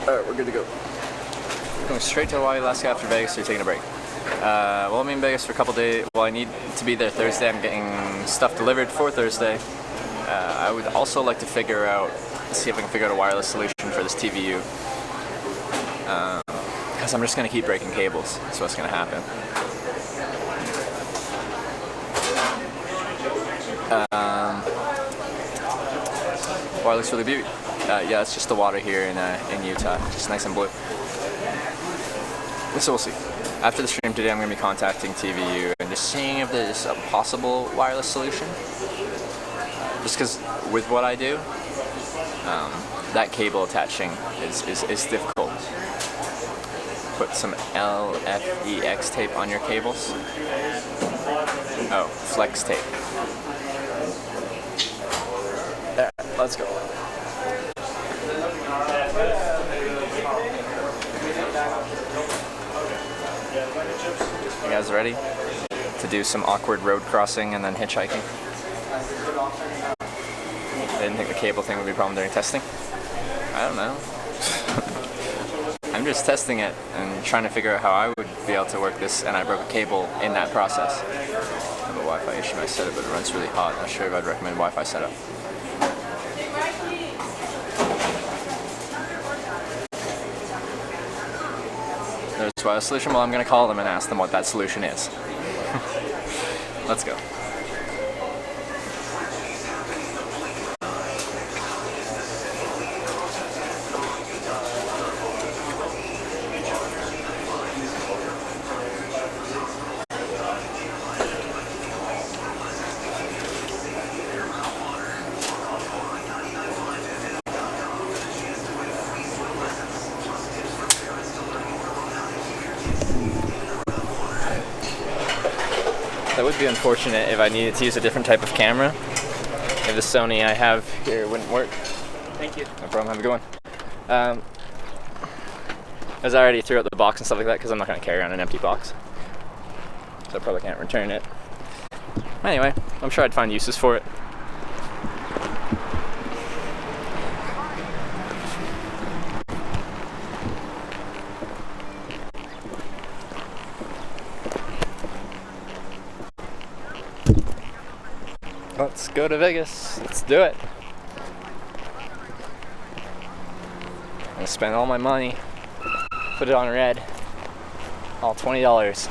A: Alright, we're good to go. Going straight to Hawaii, Alaska after Vegas, so you're taking a break. Well, I'm in Vegas for a couple days. Well, I need to be there Thursday. I'm getting stuff delivered for Thursday. I would also like to see if I can figure out a wireless solution for this TVU. Because I'm just going to keep breaking cables. That's what's going to happen. Water looks really beautiful. Yeah, it's just the water here in Utah, just nice and blue. So we'll see. After the stream today, I'm going to be contacting TVU and just seeing if there's a possible wireless solution. Just because with what I do, that cable attaching is difficult. Put some LFEX tape on your cables. Oh, flex tape. There, let's go. You guys ready to do some awkward road crossing and then hitchhiking? I didn't think the cable thing would be a problem during testing. I don't know. I'm just testing it and trying to figure out how I would be able to work this, and I broke a cable in that process. I have a Wi-Fi issue in my setup, but it runs really hot. Not sure if I'd recommend Wi-Fi setup. There's a solution. Well, I'm going to call them and ask them what that solution is. Let's go. That would be unfortunate if I needed to use a different type of camera. If the Sony I have here wouldn't work. Thank you. No problem, have a good one. As I already threw out the box and stuff like that because I'm not going to carry around an empty box. So I probably can't return it. Anyway, I'm sure I'd find uses for it. Let's go to Vegas. Let's do it. I'm gonna spend all my money, put it on red, all $20.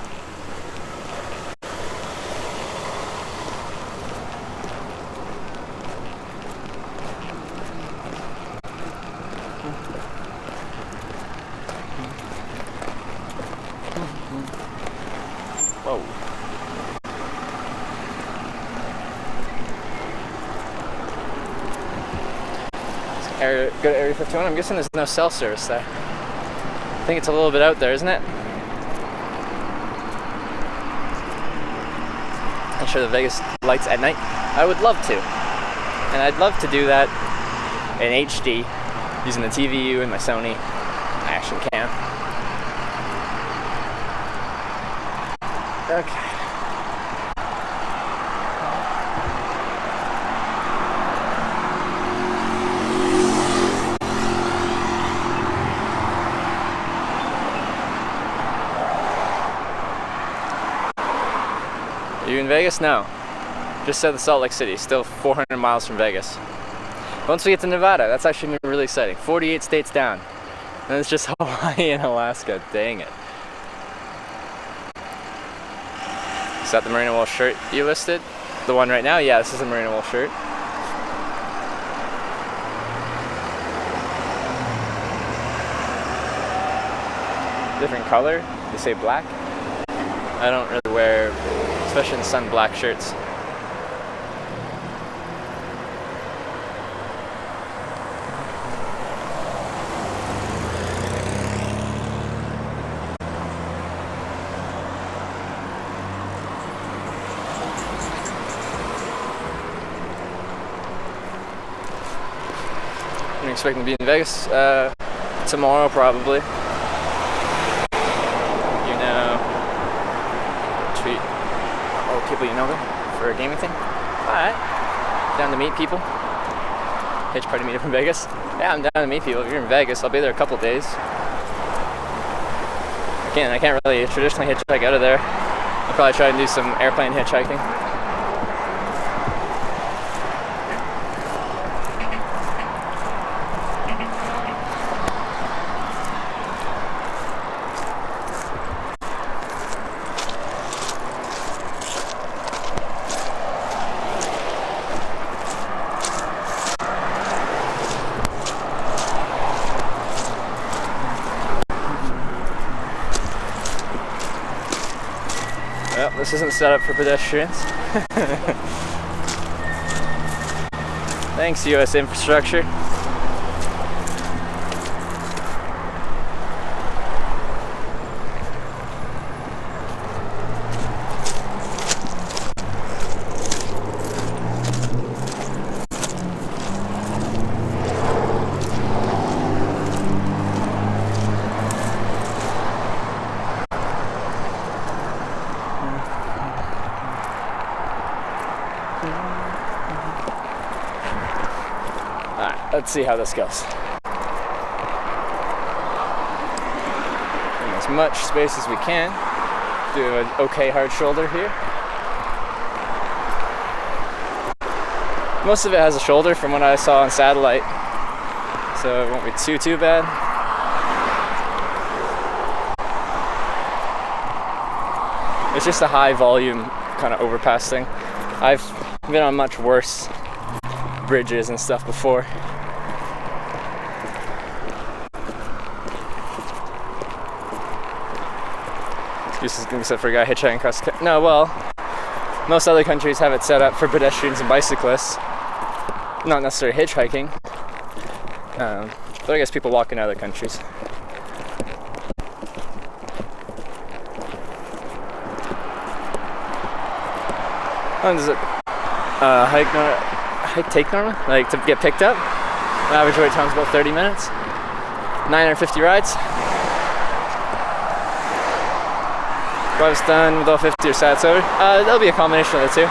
A: Whoa. Go to Area 51. I'm guessing there's no cell service there. I think it's a little bit out there, isn't it? And show the Vegas lights at night. I would love to. And I'd love to do that in HD using the TVU and my Sony. I actually can. Okay. Are you in Vegas? No. Just said the Salt Lake City, still 400 miles from Vegas. Once we get to Nevada, that's actually going to be really exciting. 48 states down. And it's just Hawaii and Alaska. Dang it. Is that the Marina Walsh shirt you listed? The one right now? Yeah, this is a Marina Walsh shirt. Different color? They say black? I don't really wear, especially in the sun, black shirts. I'm expecting to be in Vegas tomorrow, probably. People you know for a gaming thing. Alright. Down to meet people. Hitch party meet up in Vegas. Yeah, I'm down to meet people. If you're in Vegas, I'll be there a couple days. Again, I can't really traditionally hitchhike out of there. I'll probably try and do some airplane hitchhiking. Well, this isn't set up for pedestrians. Thanks, U.S. infrastructure. Alright, let's see how this goes. Getting as much space as we can. Do an okay hard shoulder here. Most of it has a shoulder from what I saw on satellite, so it won't be too bad. It's just a high volume kind of overpass thing. I've been on much worse bridges and stuff before. Excuses except for a guy hitchhiking across the No, well, most other countries have it set up for pedestrians and bicyclists, not necessarily hitchhiking. But I guess people walk in other countries. How long does it hike take normally? Like to get picked up? The average wait time's about 30 minutes. 950 rides. Drive's done with all 50 or sad sober. That'll be a combination of the two.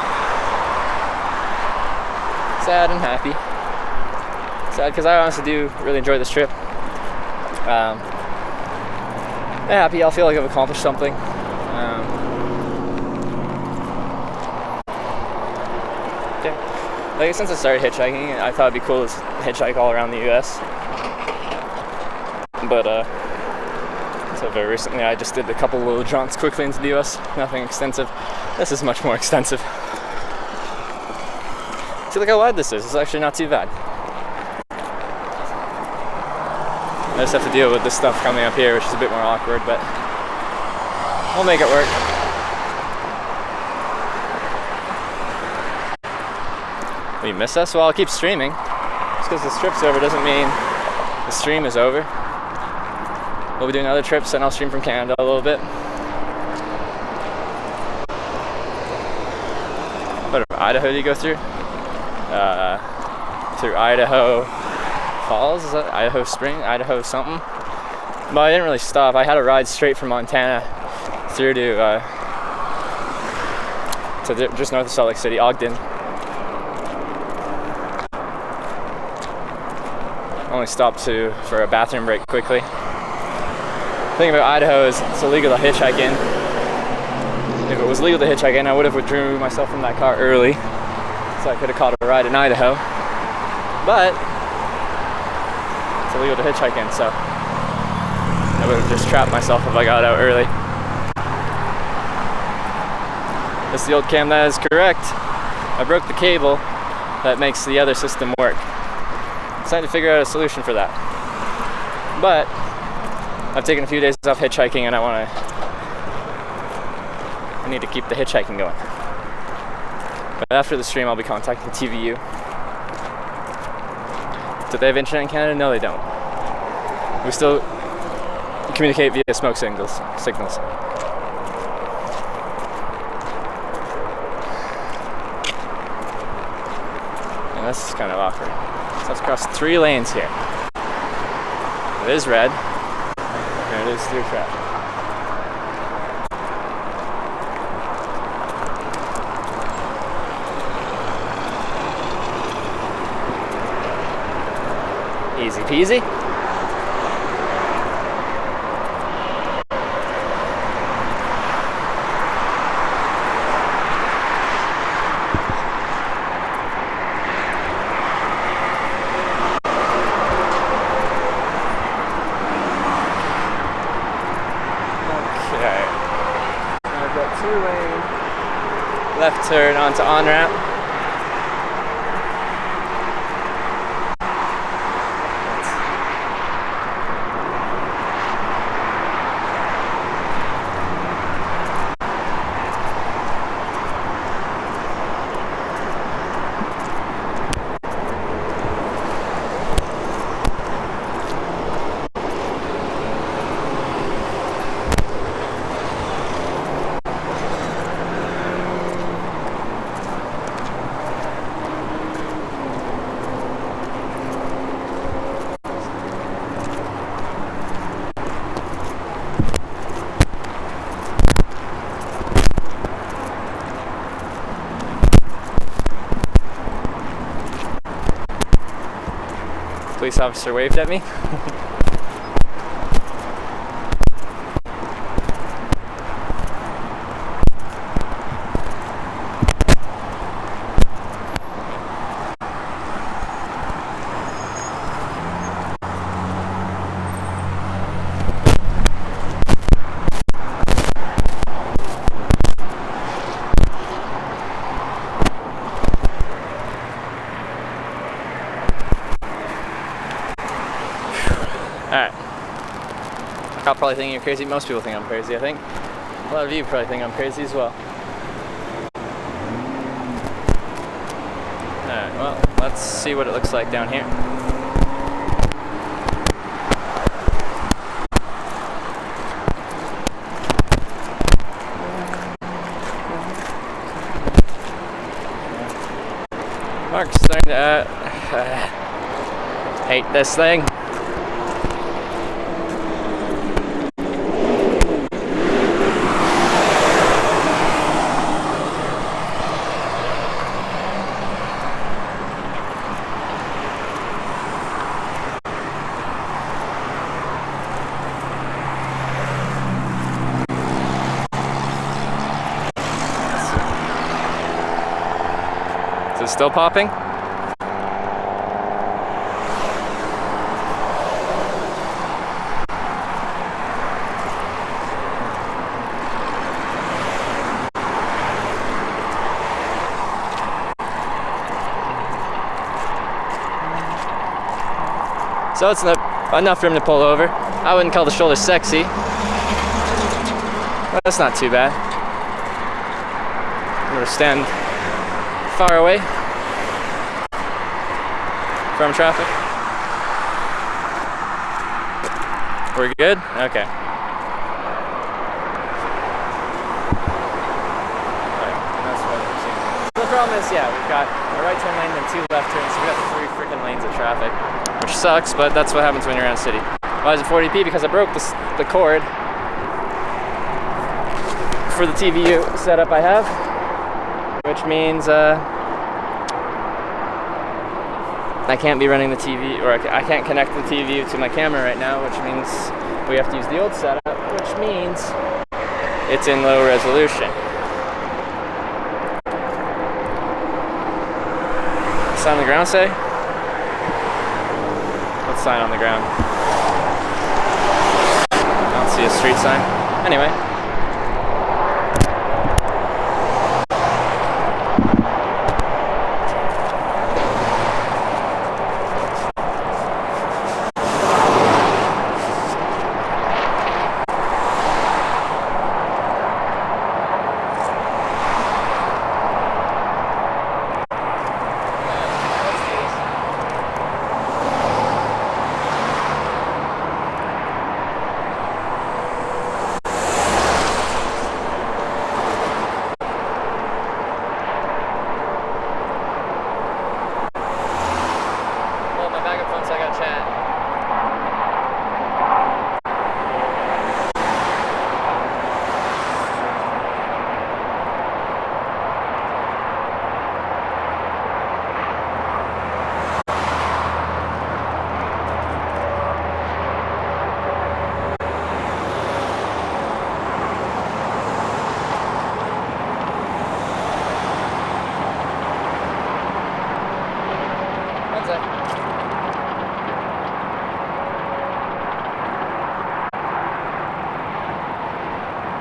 A: Sad and happy. Sad because I honestly do really enjoy this trip. Happy, I'll feel like I've accomplished something. Like since I started hitchhiking, I thought it'd be cool to hitchhike all around the US. But so very recently I just did a couple little jaunts quickly into the US. Nothing extensive. This is much more extensive. See, look how wide this is. It's actually not too bad. I just have to deal with this stuff coming up here, which is a bit more awkward, but we'll make it work. Will you miss us? Well, I'll keep streaming. Just because the trip's over doesn't mean the stream is over. We'll be doing other trips, and I'll stream from Canada a little bit. What about Idaho do you go through? Through Idaho Falls? Is that Idaho Spring? Idaho something? But I didn't really stop. I had a ride straight from Montana through to just north of Salt Lake City, Ogden. Only stopped for a bathroom break quickly. The thing about Idaho is it's illegal to hitchhike in. If it was legal to hitchhike in, I would have withdrew myself from that car early, so I could have caught a ride in Idaho. But it's illegal to hitchhike in, so I would have just trapped myself if I got out early. That's the old cam, that is correct. I broke the cable that makes the other system work. It's time to figure out a solution for that. But I've taken a few days off hitchhiking and I need to keep the hitchhiking going. But after the stream I'll be contacting TVU. Do they have internet in Canada? No, they don't. We still communicate via smoke signals. And this is kind of awkward. So let's cross 3 lanes here. It is red, and it is through traffic. Easy peasy. Left turn onto on-ramp. police officer waved at me. Alright. I'll probably think you're crazy. Most people think I'm crazy, I think. A lot of you probably think I'm crazy as well. Alright, well, let's see what it looks like down here. Mark's starting to hate this thing. Is it still popping? So it's enough for him to pull over. I wouldn't call the shoulder sexy, but that's not too bad. I'm gonna stand far away from traffic. We're good? Okay. Alright, that's what we're seeing. The problem is, yeah, we've got a right turn lane and 2 left turns, so we got 3 freaking lanes of traffic, which sucks, but that's what happens when you're in a city. Why is it 40p? Because I broke the cord for the TVU setup I have, which means I can't be running the TV, or I can't connect the TV to my camera right now, which means we have to use the old setup, which means it's in low resolution. Sign on the ground say? What sign on the ground? I don't see a street sign. Anyway.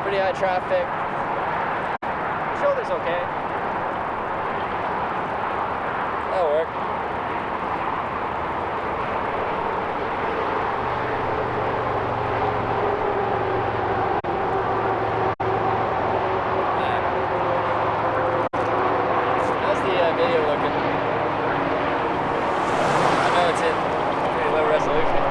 A: Pretty high traffic. The shoulder's okay. That'll work. How's the video looking? I know it's in pretty low resolution.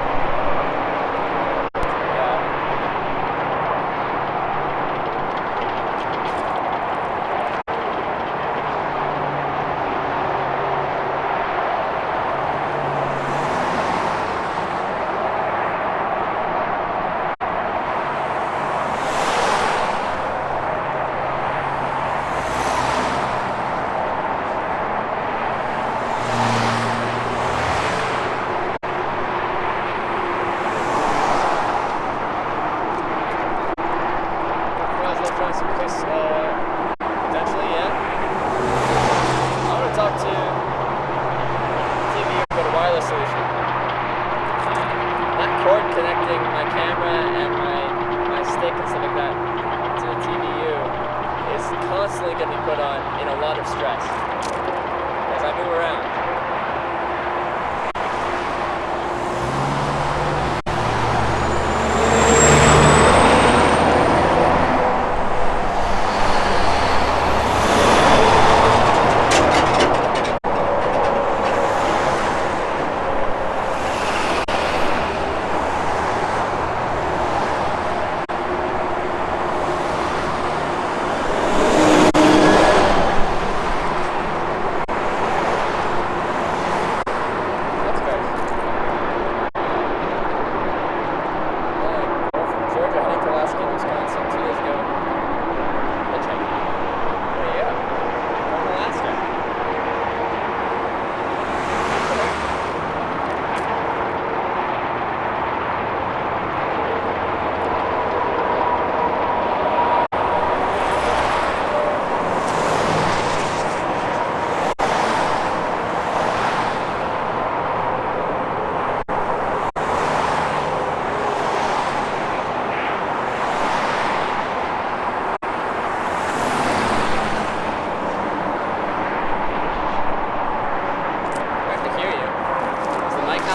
A: constantly get me put on in a lot of stress as I move around.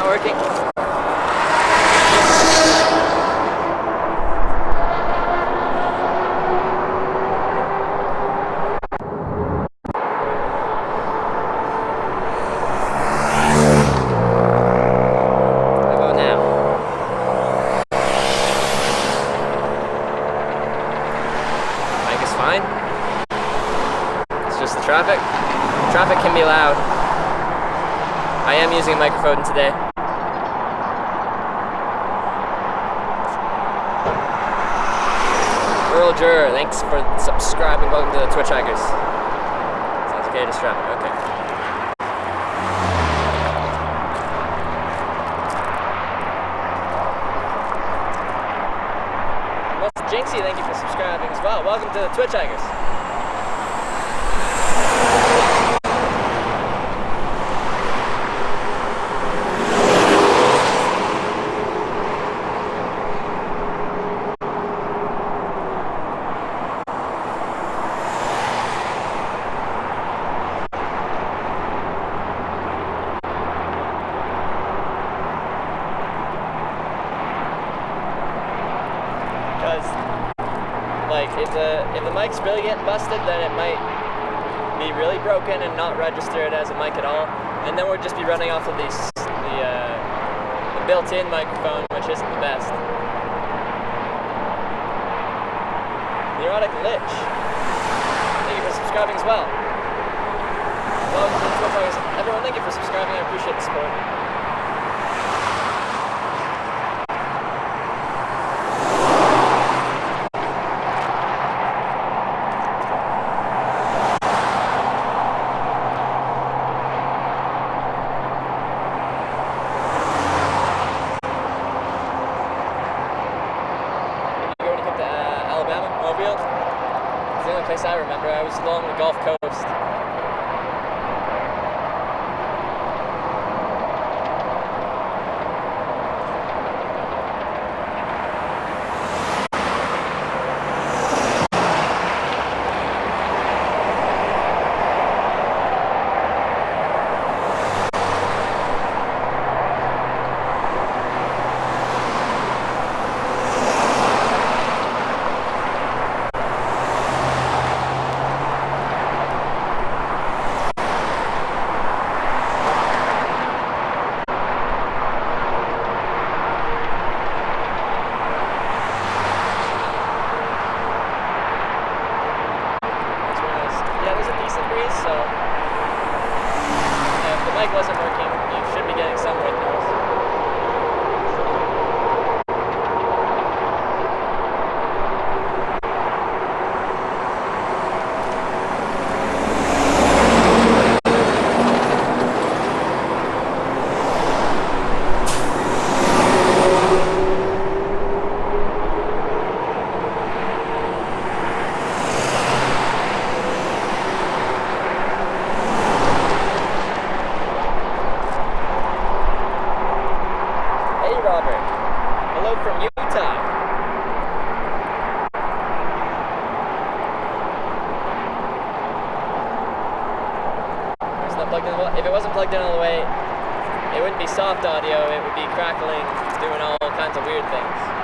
A: Working. Traffic. Traffic can be loud. I am using a microphone today. Earl Juror, thanks for subscribing. Welcome to the Twitch Hikers. Sounds okay, just traffic. Okay. Well, Jinxie, thank you for subscribing as well. Welcome to the Twitch Hikers. If the mic's really getting busted, then it might be really broken and not register it as a mic at all, and then we'll just be running off of the built-in microphone, which isn't the best. Neurotic Lich, thank you for subscribing as well. Welcome to the Twitch. Everyone, thank you for subscribing. I appreciate the support. I remember I was along the Gulf Coast. Wasn't working, you should be getting some wind noise.
D: if it wasn't plugged in all the way, it wouldn't be soft audio, it would be crackling, doing all kinds of weird things.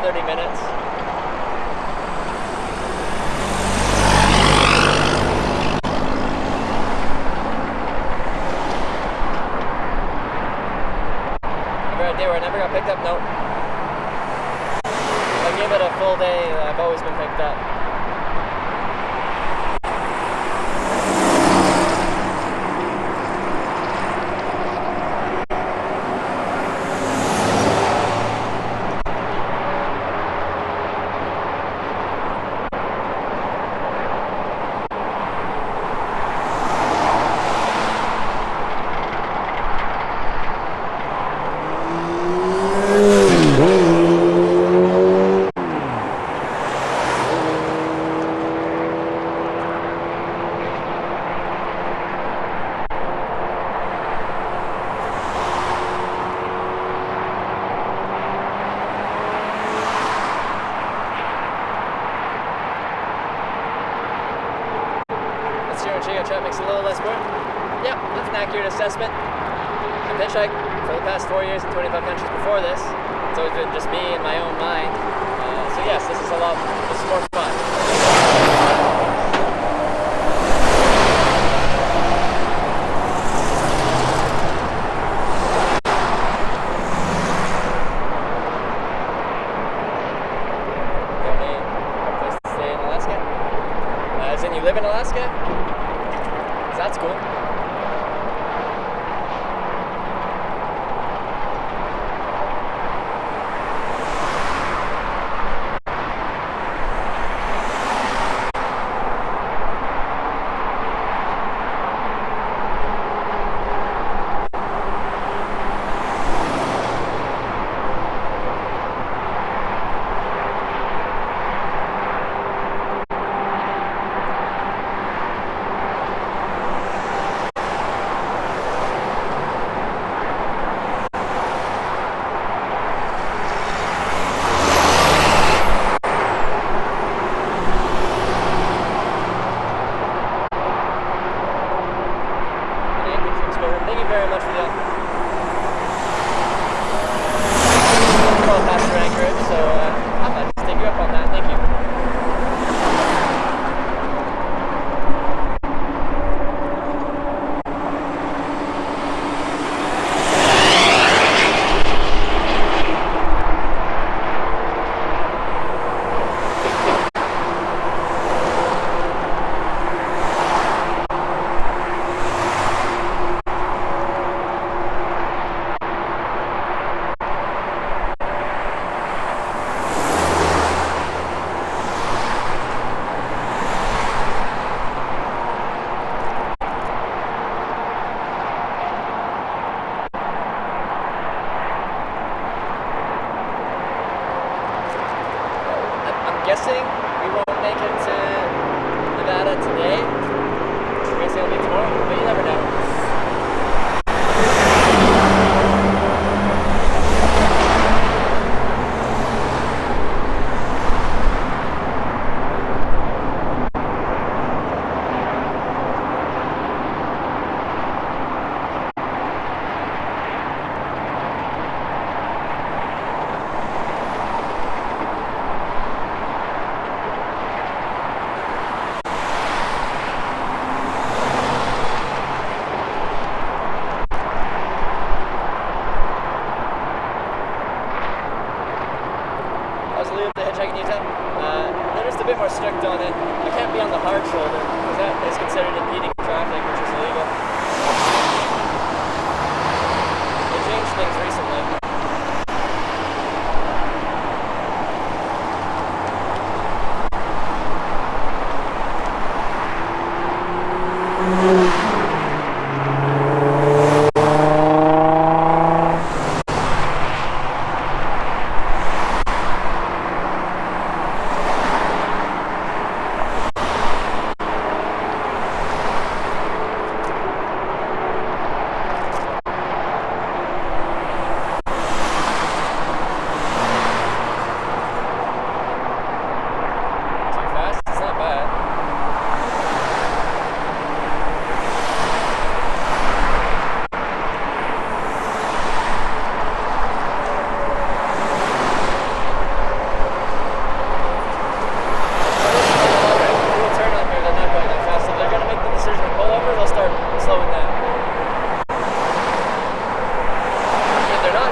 D: 30 minutes. Ever a day where I never got picked up? Nope. I give it a full day, I've always been picked up. Try to makes it a little less work. Yep, that's an accurate assessment. I've hitchhiked for the past 4 years in 25 countries before this. It's always been just me and my own mind. So yes, this is more fun. Got any place to stay in Alaska? As in you live in Alaska? That's cool. Thank you very much for the offer. Well, past your Anchorage, so I might just take you up on that. Thank you.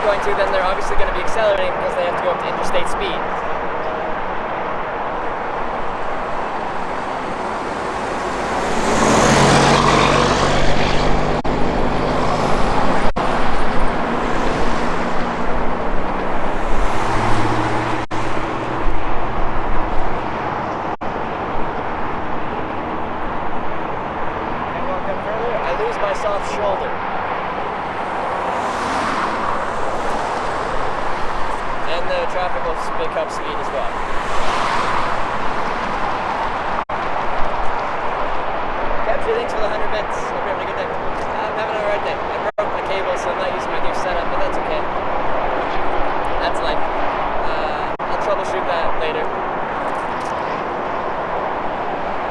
D: going to, then they're obviously going to be accelerating because they have to go up to interstate speed. Soft shoulder. And the traffic will pick up speed as well. Capture, thanks for the 100 bits. Hope you're having a good day. I'm having a alright day. I broke my cable, so I'm not using my new setup, but that's okay. That's life. I'll troubleshoot that later.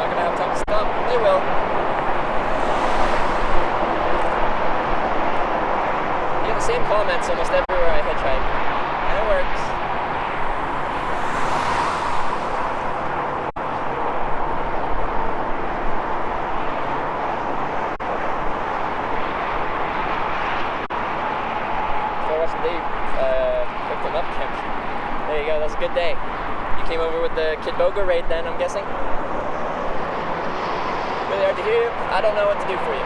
D: Not gonna have time to stop. They will. Same comments almost everywhere I hitchhike, and it works. So Russell Dave picked him up, Kim. There you go, that's a good day. You came over with the Kid Boga raid then, I'm guessing? Really hard to hear you. I don't know what to do for you.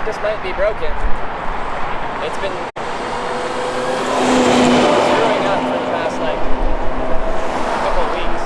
D: Just might be broken. It's been screwing up for the past couple of weeks.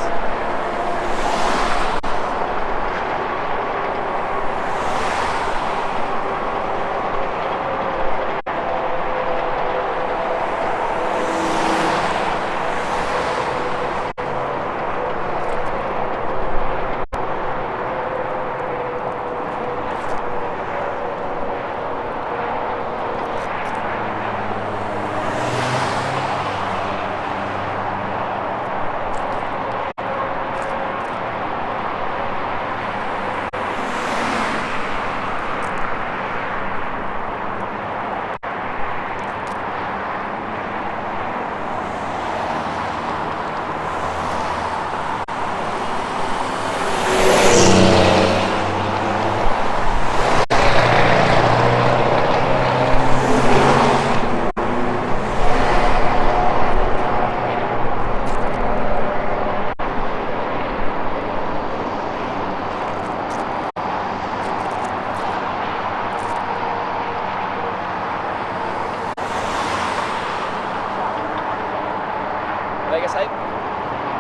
D: Vegas Hype,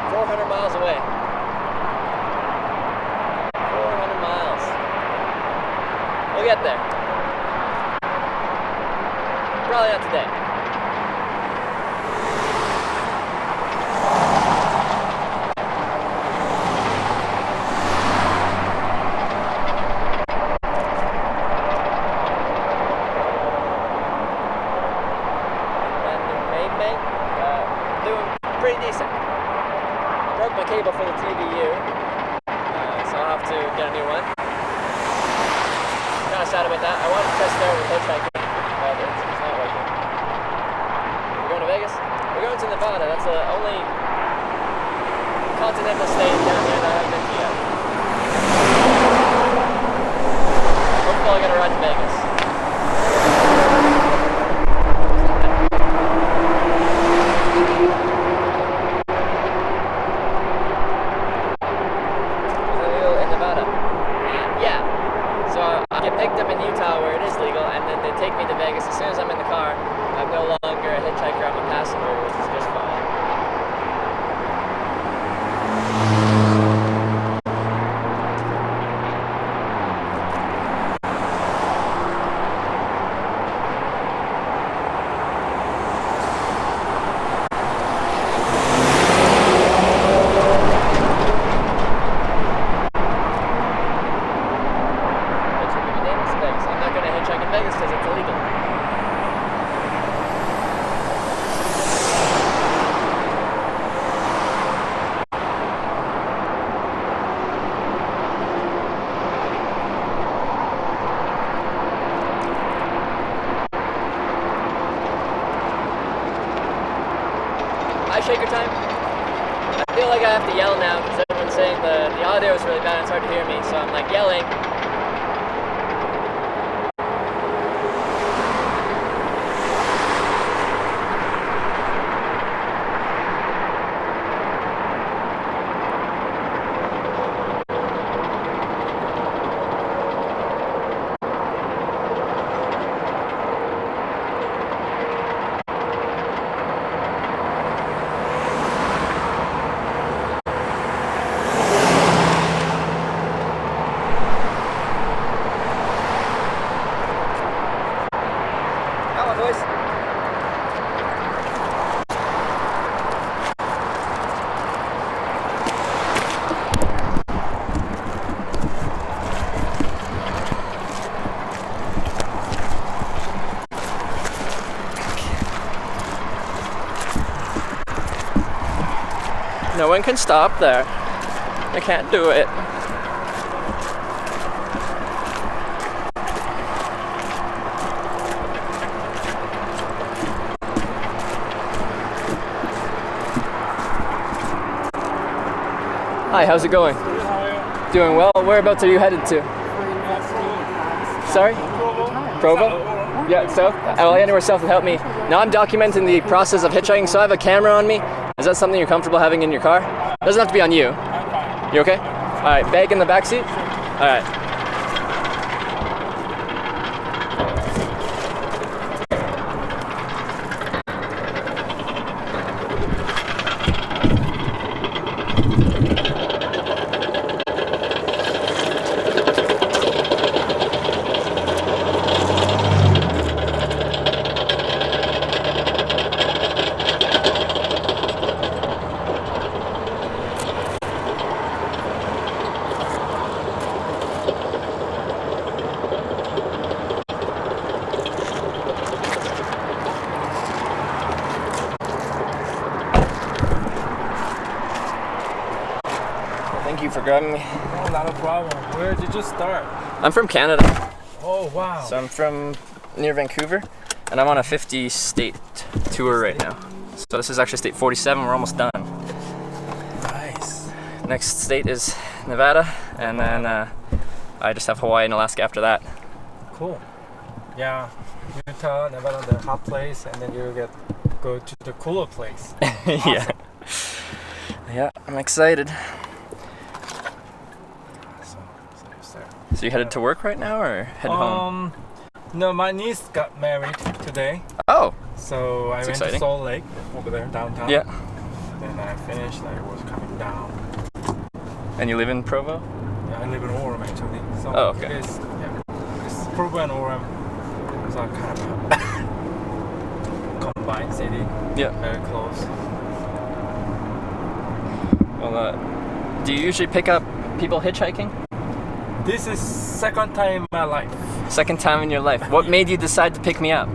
D: 400 miles away. 400 miles. We'll get there. Probably not today. Pretty decent. Broke my cable for the TVU, so I'll have to get a new one. Kind of sad about that. I wanted to test it out with hitchhiking, but it's not working. We're going to Vegas? We're going to Nevada. That's the only continental state down here that I haven't been to yet. Hopefully I'll get a ride to Vegas. Picked up in Utah where it is legal, and then they take me to Vegas. As soon as I'm in the car, I'm no longer a hitchhiker, I'm a passenger, which is just fine. Vegas because it's illegal. Hi, Shaker Time. I feel like I have to yell now because everyone's saying the audio is really bad and it's hard to hear me, so I'm like yelling. Come on, boys. No one can stop there. I can't do it. Hi, how's it going? Doing well. Whereabouts are you headed to? Sorry? Provo? Yeah, south? Oh, anywhere south would help me. Now I'm documenting the process of hitchhiking, so I have a camera on me. Is that something you're comfortable having in your car? Doesn't have to be on you. You okay? Alright, bag in the back seat? Alright. Thank you for grabbing me.
E: Oh, not a problem. Where did you start?
D: I'm from Canada.
E: Oh, wow.
D: So I'm from near Vancouver, and I'm on a 50-state tour right now. So this is actually state 47. We're almost done.
E: Nice.
D: Next state is Nevada, and then I just have Hawaii and Alaska after that.
E: Cool. Yeah. Utah, Nevada, the hot place, and then you go to the cooler place.
D: Yeah. Yeah, I'm excited. So you headed to work right now, or headed home?
E: No, my niece got married today,
D: Oh,
E: so I went
D: exciting.
E: to Salt Lake over there downtown.
D: yeah.
E: Then I finished. I was coming down.
D: And you live in Provo?
E: Yeah, I live in Orem actually. So
D: Oh, okay.
E: It's Provo and Orem. It's a kind of a combined city.
D: Yeah.
E: Very close.
D: Well, do you usually pick up people hitchhiking?
E: This is second time in my life.
D: Second time in your life. What made you decide to pick me up?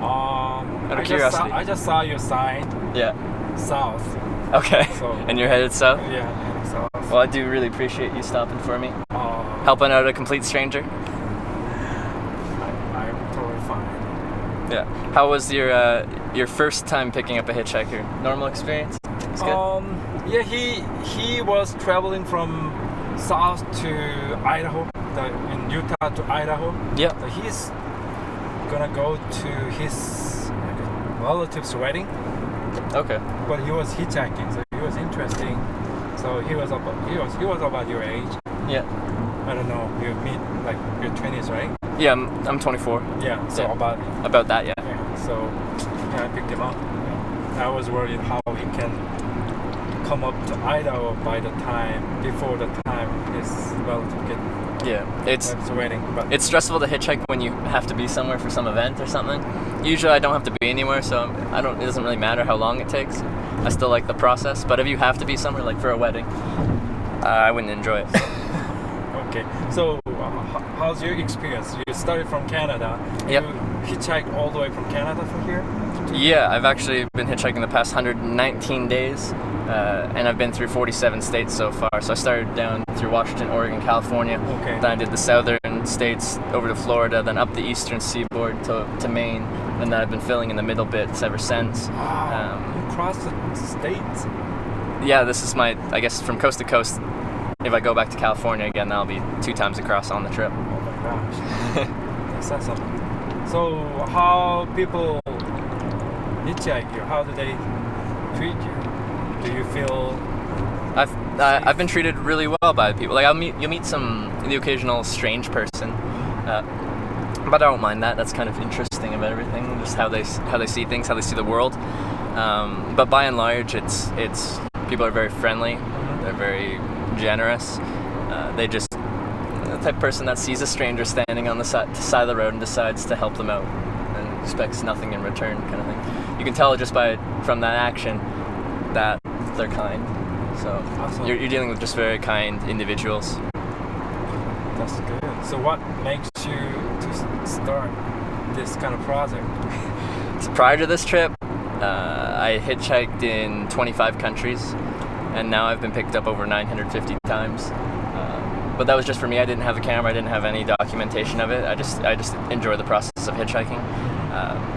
E: Out
D: of curiosity.
E: I just saw your sign
D: Yeah.
E: south.
D: Okay.
E: So
D: And you're headed south?
E: yeah, south.
D: Well, I do really appreciate you stopping for me.
E: Uh,
D: Helping out a complete stranger.
E: I'm totally fine.
D: Yeah. How was your first time picking up a hitchhiker? Normal experience? It's good?
E: Yeah, he was traveling from south to Idaho, in Utah to Idaho.
D: Yeah.
E: So he's gonna go to his relative's wedding,
D: Okay.
E: but he was hitchhiking, so he was interesting. So he was about your age.
D: Yeah.
E: I don't know. You meet like your 20s, right?
D: Yeah, I'm 24.
E: Yeah. So
D: Yeah.
E: about
D: About that, yeah.
E: yeah. So yeah, I picked him up. I was worried how he can come up to Idaho before the time his relative get
D: Yeah. It's
E: wedding. But
D: It's stressful to hitchhike when you have to be somewhere for some event or something. Usually I don't have to be anywhere, so it doesn't really matter how long it takes. I still like the process, but if you have to be somewhere, like for a wedding, I wouldn't enjoy it.
E: okay. So how's your experience? You started from Canada.
D: Yep.
E: You hitchhiked all the way from Canada from here?
D: Yeah, I've actually been hitchhiking the past 119 days, and I've been through 47 states so far. So I started down through Washington, Oregon, California.
E: Okay.
D: Then I did the southern states over to Florida, then up the eastern seaboard to Maine, and then I've been filling in the middle bits ever since.
E: Wow. You crossed the states.
A: yeah, this is my, I guess, from coast to coast. If I go back to California again, that'll be 2 times across on the trip.
E: Oh my gosh. That's awesome. So how people hitchhike you? How do they treat you? Do you feel
A: I've been treated really well by people. Like you'll meet the occasional strange person, but I don't mind that. That's kind of interesting about everything, just how they see things, how they see the world. But by and large, it's people are very friendly. They're very generous. They just the type of person that sees a stranger standing on the side of the road and decides to help them out and expects nothing in return, kind of thing. You can tell just from that action that they're kind. So
E: Awesome.
A: you're dealing with just very kind individuals.
E: That's good. So what makes you to start this kind of project?
A: So prior to this trip, I hitchhiked in 25 countries, and now I've been picked up over 950 times. But that was just for me. I didn't have a camera. I didn't have any documentation of it. I just enjoy the process of hitchhiking.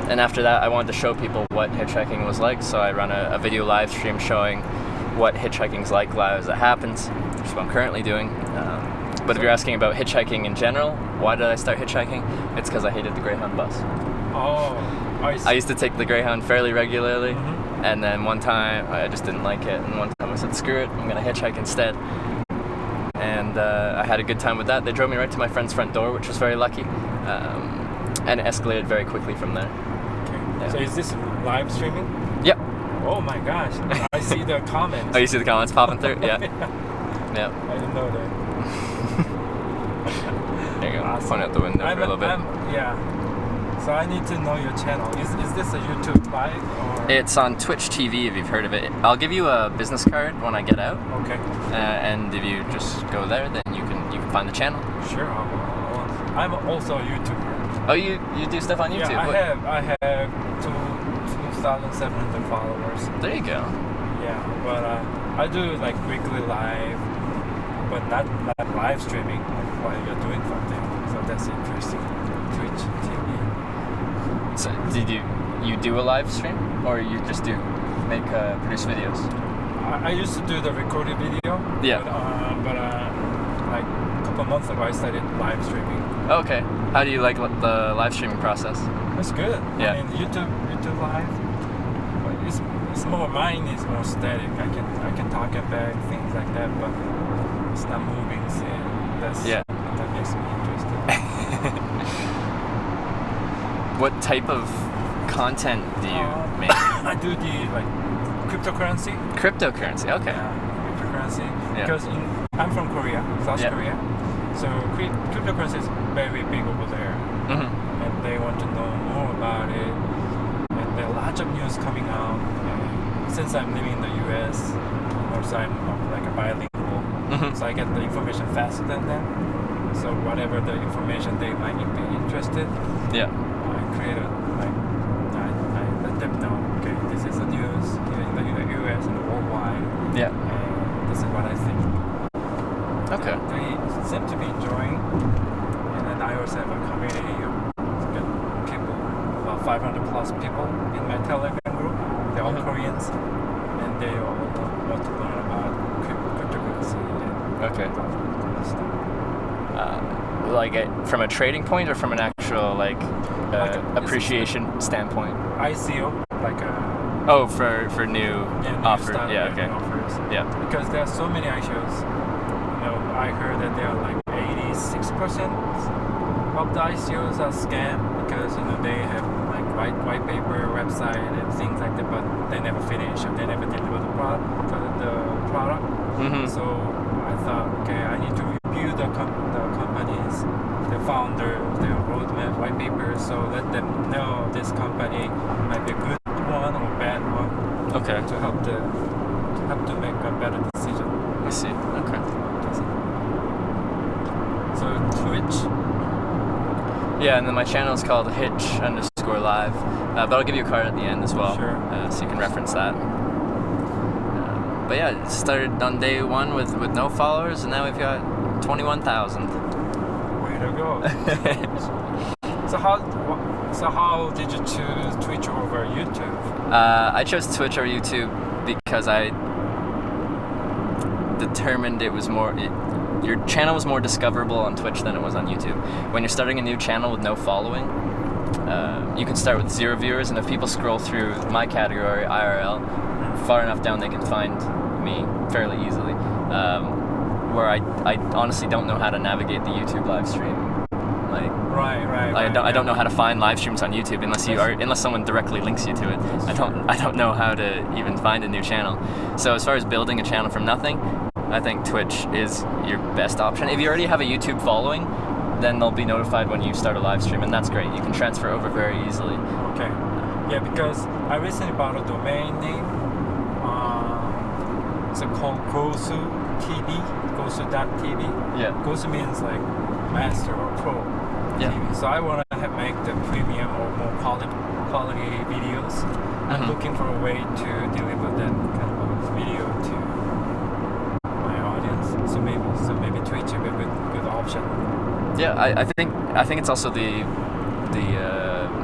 A: And after that, I wanted to show people what hitchhiking was like. So I run a video live stream showing what hitchhiking's like live as it happens, which is what I'm currently doing. But if you're asking about hitchhiking in general, why did I start hitchhiking? It's because I hated the Greyhound bus.
E: Oh,
A: I used to take the Greyhound fairly regularly, and then one time I just didn't like it, and one time I said, screw it, I'm gonna hitchhike instead. And I had a good time with that. They drove me right to my friend's front door, which was very lucky, and it escalated very quickly from there.
E: Okay.
A: Yeah.
E: So is this live streaming?
A: Yep.
E: Oh my gosh, I see the comments.
A: Oh, you see the comments popping through? Yeah. Yep.
E: I didn't know that.
A: There you go.
E: Awesome.
A: Point out the window for a little bit.
E: Yeah. So I need to know your channel. Is this a YouTube live or?
A: It's on Twitch TV, if you've heard of it. I'll give you a business card when I get out,
E: Okay.
A: and if you just go there, then you can find the channel.
E: Sure. I'm also a YouTuber.
A: Oh, you do stuff on YouTube?
E: Yeah,
A: What-
E: I have 2,700 followers.
A: There you go.
E: Yeah, but I do like weekly live, but not live streaming like while you're doing something. So that's interesting. Twitch TV.
A: So did you do a live stream, or you just produce videos?
E: I used to do the recorded video.
A: Yeah.
E: But like a couple months ago, I started live streaming.
A: Okay. How do you like the live streaming process?
E: That's good.
A: Yeah.
E: I mean, YouTube live. But it's more, mine is more static. I can talk about things like that, but it's not moving. So that makes me interested.
A: What type of content do you make?
E: I do the like cryptocurrency.
A: Cryptocurrency. Okay.
E: Cryptocurrency.
A: Yeah.
E: Because I'm from Korea, South
A: Yeah.
E: Korea. So cryptocurrency is very big over there,
A: Mhm.
E: and they want to know more about it. And there are lots of news coming out. And since I'm living in the U.S., also I'm like a bilingual,
A: Mhm.
E: so I get the information faster than them. So whatever the information they might be interested,
A: Yeah.
E: I create I let them know. Okay, this is the news here in the U.S. and worldwide.
A: Yeah.
E: And this is what I think.
A: Okay.
E: They seem to be enjoying. And then I also have a community of people, about 500 plus people in my Telegram group. They're all Koreans, and they all want to learn about cryptocurrency and
A: Okay.
E: all that stuff.
A: From a trading point, or from an actual
E: Like
A: appreciation standpoint?
E: ICO, like a
A: Oh, for new
E: new
A: offer.
E: stuff,
A: Yeah.
E: new
A: Okay.
E: offers.
A: Yeah.
E: Because there are so many ICOs. I heard that there are like 86% of the ICOs are scam because they have like white paper website and things like that, but they never finish and they never deliver the product.
A: Mhm.
E: So I thought, okay, I need to review the companies, the founders, their roadmap, white papers, so let them know this company might be a good one or bad one
A: Okay.
E: to help to make a better decision.
A: I see. Okay.
E: So Twitch,
A: Yeah, and then my channel is called Hitch_Live, but I'll give you a card at the end as well,
E: Sure.
A: So you can reference that. But yeah, it started on day one with no followers, and now we've got 21,000.
E: way to go. So how did you choose Twitch over YouTube?
A: I chose Twitch or YouTube because determined it was more. Your channel was more discoverable on Twitch than it was on YouTube. When you're starting a new channel with no following, you can start with 0 viewers, and if people scroll through my category, IRL, far enough down, they can find me fairly easily. Where I honestly don't know how to navigate the YouTube live stream. Like, I don't know how to find live streams on YouTube unless someone directly links you to it. I don't know how to even find a new channel. So as far as building a channel from nothing, I think Twitch is your best option. If you already have a YouTube following, then they'll be notified when you start a live stream, and that's great. You can transfer over very easily.
E: Okay. Yeah, because I recently bought a domain name. It's called Gosu TV, Gosu.tv.
A: Yeah.
E: Gosu means like master or pro.
A: Yeah.
E: TV. So I want to make the premium or more quality videos. I'm
A: Mhm.
E: looking for a way to deliver that kind of video to my audience. So maybe Twitch would be a good option.
A: Yeah, I think it's also the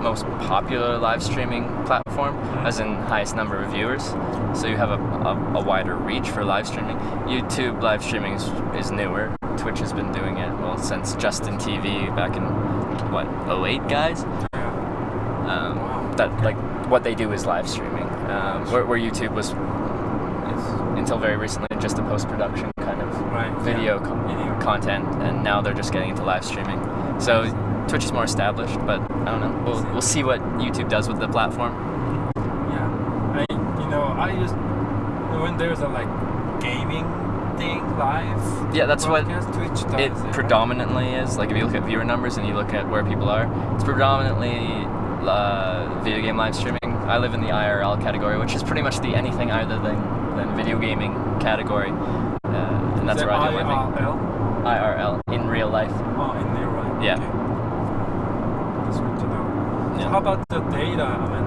A: most popular live streaming platform, as in highest number of viewers. So you have a wider reach for live streaming. YouTube live streaming is newer. Twitch has been doing it since Justin TV back in what 08, guys. That like what they do is live streaming. Where YouTube was until very recently just a post-production kind of video content, and now they're just getting into live streaming. So Twitch is more established, but I don't know. We'll see what YouTube does with the platform.
E: Yeah, I used when there's a like gaming thing live.
A: Yeah, that's what
E: Twitch does.
A: it predominantly is. Like if you look at viewer numbers and you look at where people are, it's predominantly video game live streaming. I live in the IRL category, which is pretty much the anything other than video gaming category, and that's where I do my thing. IRL, in real life.
E: Oh, in real life.
A: Yeah.
E: Okay. That's good to know.
A: Yeah.
E: So how about the data? I mean,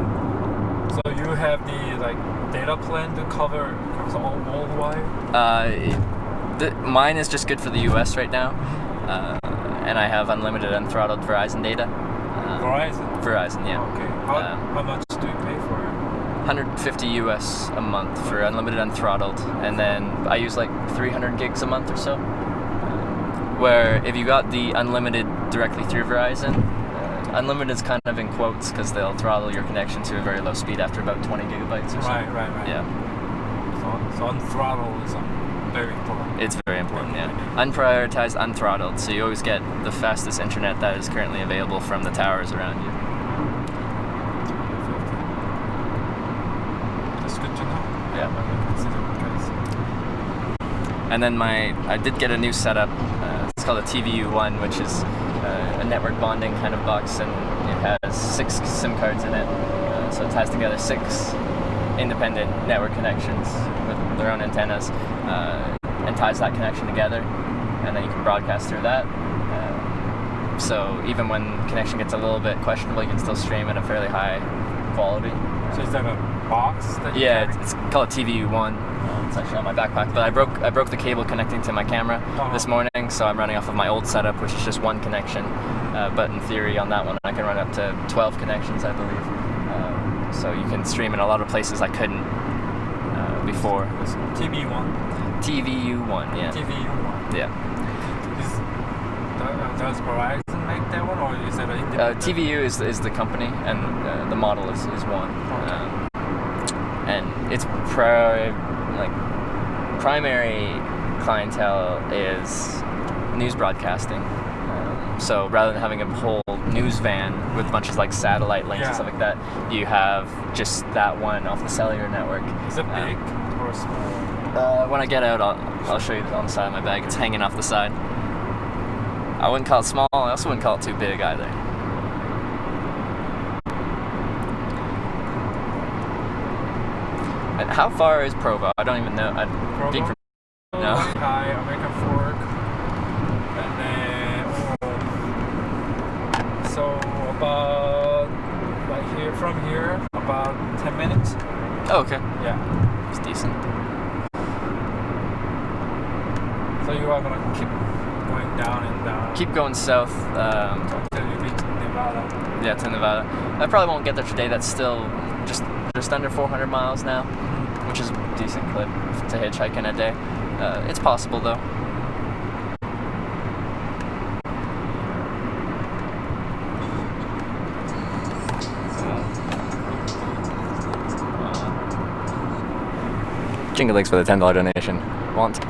E: so you have the like data plan to cover all worldwide?
A: Mine is just good for the US right now, and I have unlimited unthrottled Verizon data. Verizon, yeah.
E: Okay. How much do you pay for it?
A: 150 US a month for unlimited unthrottled, and then I use like 300 gigs a month or so. Where if you got the unlimited directly through Verizon, unlimited is kind of in quotes because they'll throttle your connection to a very low speed after about 20 gigabytes or so.
E: Right.
A: Yeah.
E: So unthrottled is very important.
A: It's very important, yeah. Unprioritized, unthrottled, so you always get the fastest internet that is currently available from the towers around you.
E: That's good to know.
A: Yeah.
E: I will consider it, guys.
A: And then I did get a new setup. It's called a TVU1, which is a network bonding kind of box, and it has 6 SIM cards in it. So it ties together 6 independent network connections with their own antennas, and ties that connection together, and then you can broadcast through that. So even when connection gets a little bit questionable, you can still stream at a fairly high quality.
E: So is that a box that you
A: Yeah,
E: carry?
A: it's called a TVU1. It's actually on my backpack, but I broke the cable connecting to my camera this morning, so I'm running off of my old setup, which is just 1 connection. But in theory, on that one, I can run up to 12 connections, I believe. So you can stream in a lot of places I couldn't before.
E: It's TV1.
A: TVU1, yeah.
E: TV1.
A: Yeah.
E: Does Verizon make that one, or is it an independent?
A: TVU is the company, and the model is one. And its primary clientele is news broadcasting. So rather than having a whole news van with a bunch of like satellite links and stuff like that, you have just that one off the cellular network.
E: Is it big or small?
A: When I get out, I'll show you on the side of my bag. It's hanging off the side. I wouldn't call it small. I also wouldn't call it too big either. And how far is Provo? I don't even know.
E: Provo?
A: No.
E: High, American Fork, and then so about like here from here about 10 minutes.
A: Oh, okay.
E: Yeah.
A: It's decent.
E: So you are gonna keep going down and down.
A: Keep going south.
E: Until you reach Nevada.
A: Yeah, to Nevada. I probably won't get there today. That's still just under 400 miles now, which is a decent clip to hitchhike in a day. It's possible though. Jingle for the $10 donation. Want?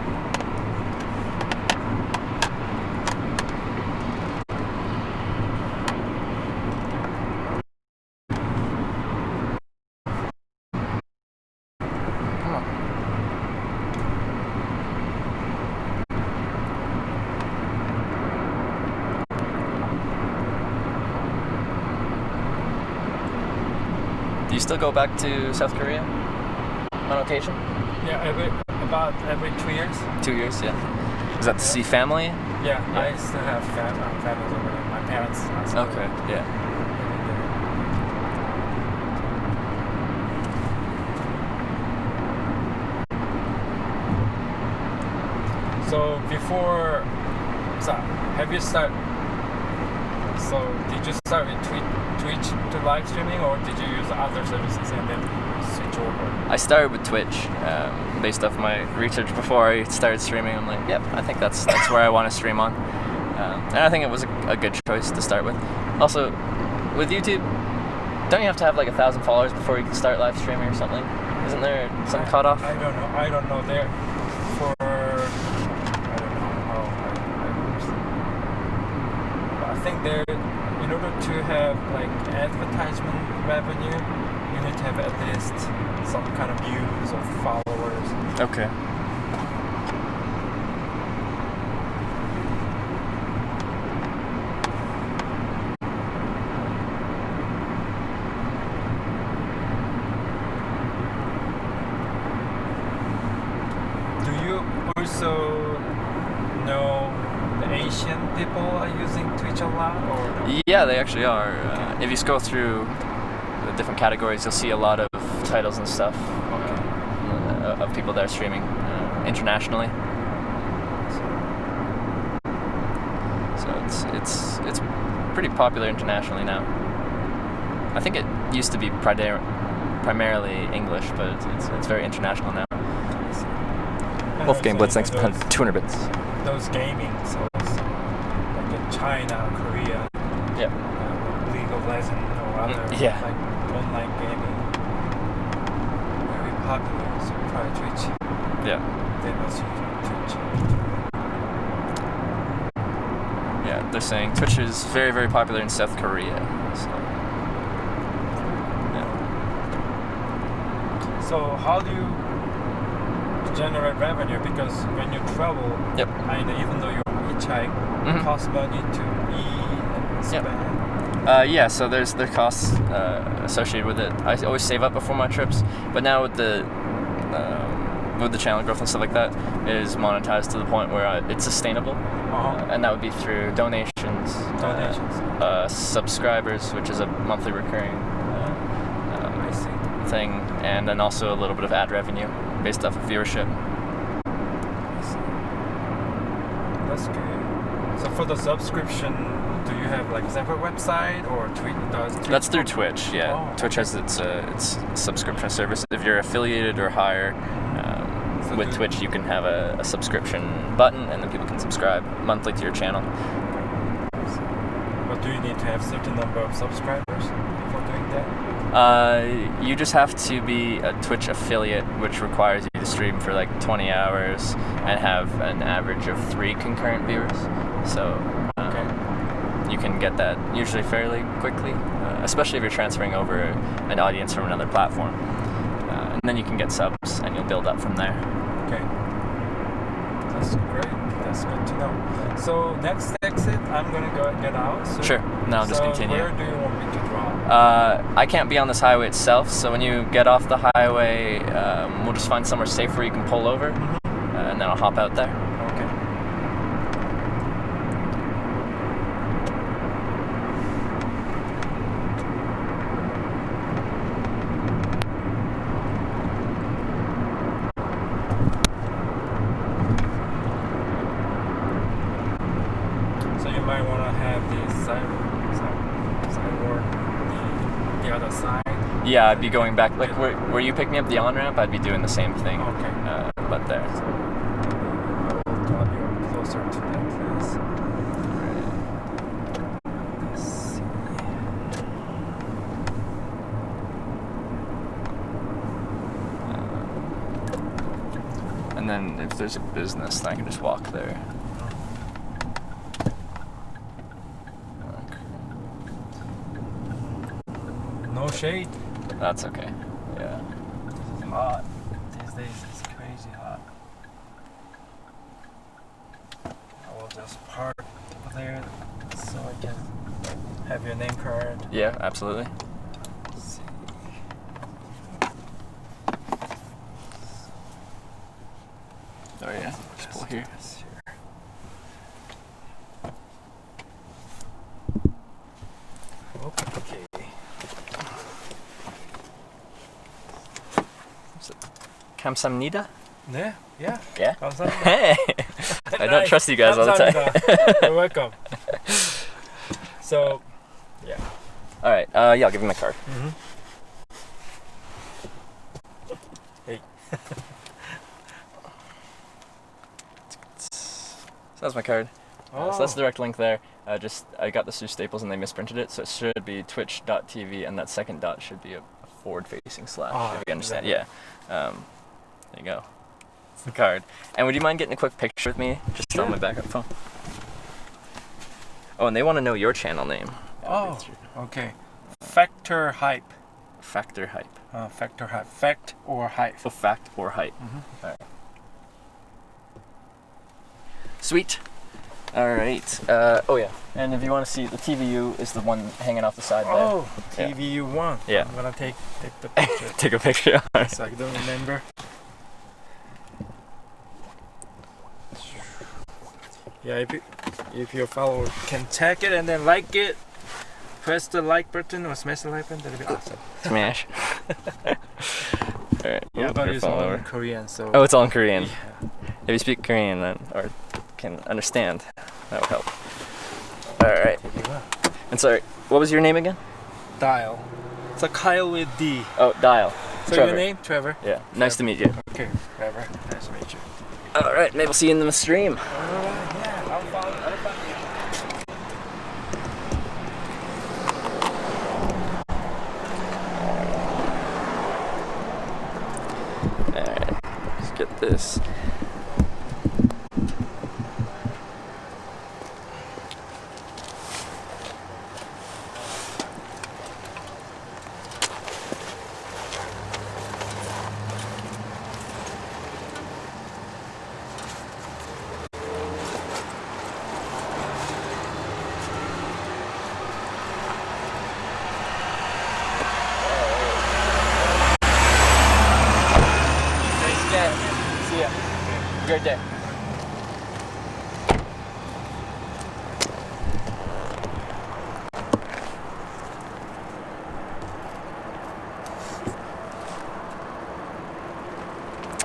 A: Do you still go back to South Korea on occasion?
E: Yeah, about every 2 years.
A: 2 years, yeah. Is that to see family?
E: Yeah, I still have family over there. My parents. are still
A: Okay, yeah.
E: So before, have you started? So did you start with Twitch to live streaming, or did you use other services and then switch over?
A: I started with Twitch, based off my research before I started streaming. I'm like, yep, I think that's where I want to stream on, and I think it was a good choice to start with. Also, with YouTube, don't you have to have like 1,000 followers before you can start live streaming or something? Isn't there some cutoff?
E: I don't know. I don't know. There for I don't know how I think there, in order to have like advertisement revenue, you need to have at least some kind of views or followers.
A: Okay.
E: Do you also know the Asian people are using Twitch a lot, or no?
A: Yeah, they actually are. If you scroll through the different categories, you'll see a lot of titles and stuff of people that are streaming internationally. So it's pretty popular internationally now. I think it used to be primarily English, but it's very international now. Wolfgang Blitz, thanks for 200 bits.
E: Those gaming, so it's like in China, Korea,
A: Yeah.
E: League of Legends or other
A: yeah.
E: like online gaming, very popular. So probably Twitch.
A: Yeah.
E: They must use Twitch.
A: Yeah, they're saying Twitch is very, very popular in South Korea. So, yeah.
E: So how do you generate revenue? Because when you travel,
A: Yep.
E: and even though you're hitchhike, it costs money to eat and
A: Yep.
E: spend.
A: Yeah, so there's the costs associated with it. I always save up before my trips, but now with the channel growth and stuff like that, it is monetized to the point where it's sustainable, and that would be through donations, subscribers, which is a monthly recurring
E: I see.
A: thing, and then also a little bit of ad revenue based off of viewership.
E: I see. That's good. So for the subscription, do you have like a separate website or Twitch?
A: That's through Twitch, yeah.
E: Oh.
A: Twitch has its subscription service. If you're affiliated or higher with Twitch, you can have a subscription button, and then people can subscribe monthly to your channel.
E: But do you need to have a certain number of subscribers before doing that?
A: You just have to be a Twitch affiliate, which requires you to stream for like 20 hours and have an average of 3 concurrent viewers. So you can get that usually fairly quickly, especially if you're transferring over an audience from another platform. And then you can get subs, and you'll build up from there.
E: Okay. That's great. That's good to know. So next exit, I'm gonna go get out. So,
A: Sure. No, I'll just continue.
E: Where do you want me to drop?
A: I can't be on this highway itself, so when you get off the highway, we'll just find somewhere safe where you can pull over, and then I'll hop out there.
E: Okay. So you might want to have the sidewalk, the other side.
A: Yeah, I'd be going back, like where you picked me up the on-ramp, I'd be doing the same thing,
E: Okay.
A: but there.
E: So
A: then if there's a business, then I can just walk there.
E: No shade.
A: That's okay. Yeah.
E: It's hot. These days it's crazy hot. I will just park over there so I can have your name card.
A: Yeah, absolutely.
E: Let's see.
A: Oh yeah. Just pull here.
E: Yes, here. Okay.
A: Kamsamnida?
E: Yeah, yeah.
A: Yeah.
E: 감사합니다.
A: Hey. I don't trust you guys all the time.
E: 감사합니다. You're welcome. So, yeah.
A: All right. Yeah, I'll give you my card.
E: Hey.
A: So that's my card.
E: Oh.
A: So that's the direct link there. I got the Sue Staples and they misprinted it, so it should be twitch.tv, and that second dot should be a forward-facing slash.
E: Ah,
A: if you understand.
E: exactly.
A: Yeah. There you go. It's the card. And would you mind getting a quick picture with me, just on my backup phone? Oh, and they want to know your channel name.
E: Oh, okay. Factor hype.
A: Factor Hype.
E: Factor hype. Fact or hype.
A: Oh, fact or hype. All right. Sweet. All right. Oh yeah. And if you want to see, the TVU is the one hanging off the side there.
E: Oh,
A: Yeah.
E: TVU1.
A: Yeah.
E: I'm gonna take the picture.
A: Take a picture.
E: So I don't remember. Yeah, if your follower can tag it and then like it, press the like button or smash the like button, that'd be awesome.
A: Smash. All right.
E: Yeah,
A: Ooh,
E: but
A: your
E: it's all
A: follower.
E: in Korean, so.
A: Oh, it's all in Korean.
E: Yeah.
A: If you speak Korean, then or can understand, that would help. All right. And sorry, what was your name again?
E: Dial. It's a Kyle with D.
A: Oh, Dial.
E: So
A: Trevor.
E: your name? Trevor.
A: Yeah. Nice to meet you.
E: Okay, Trevor. Nice to meet you.
A: All right. Maybe we'll see you in the stream.
E: Yeah, I'll follow you.
A: All right. Let's get this.
D: Thanks again. See ya. Have a great day.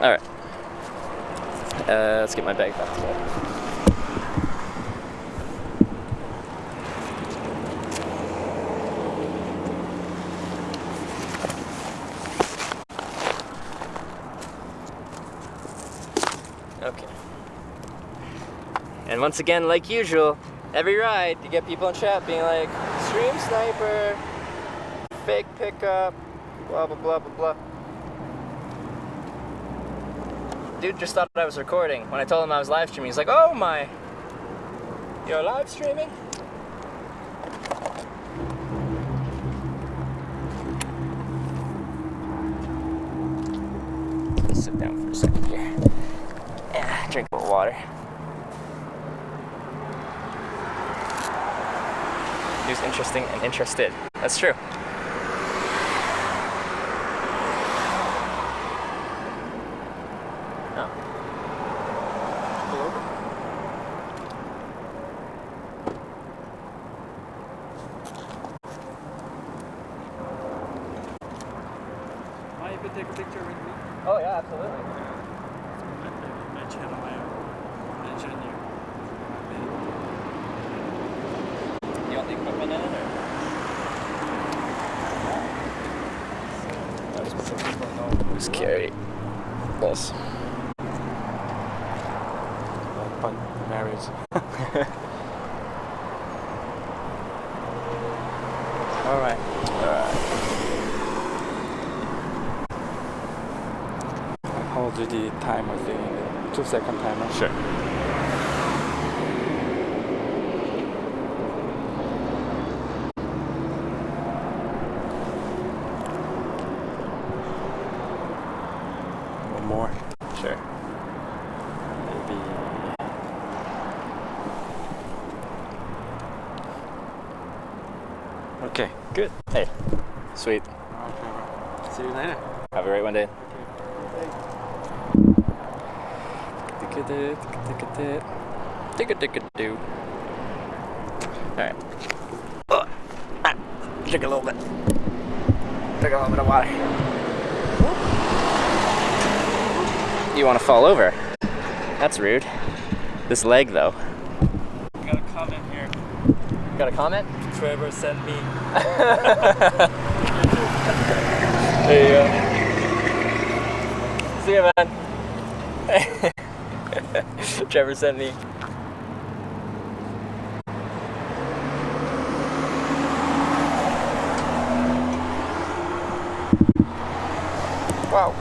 A: All right. Let's get my bag back together. Okay. And once again, like usual, every ride you get people in chat being like, stream sniper, fake pickup, blah blah blah blah blah. Dude just thought I was recording. When I told him I was live streaming, he's like, oh my, you're live streaming? Let's sit down for a second here. Yeah, drink a little water. He was interesting and interested. That's true. Oh. Pull over.
E: Hi, you could take a picture with me.
A: Oh yeah, absolutely.
E: My channel, I mention you.
A: You want the equipment in it, or? Just carry this.
E: Fun marriage. All right. I'll hold the timer thing. 2-second timer.
A: Sure.
E: One more.
A: Sure.
E: Maybe. Okay, good.
A: Hey. Sweet.
E: Okay, see you later.
A: Have a great one, Dave. Alright. Drink a little bit. Drink a little bit of water. You want to fall over? That's rude. This leg, though.
E: Got a comment here.
A: Got a comment?
E: Trevor sent me.
A: There you go. See you, man. Trevor sent me. Wow.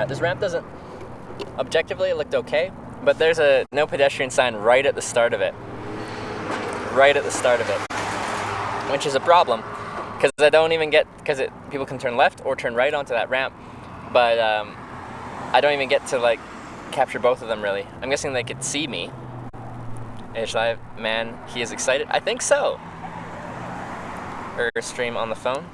A: This ramp doesn't. Objectively, it looked okay, but there's a no pedestrian sign right at the start of it. Right at the start of it, which is a problem, because I don't even get people can turn left or turn right onto that ramp, but I don't even get to like capture both of them really. I'm guessing they could see me. Edge Live, man, he is excited. I think so. Or stream on the phone.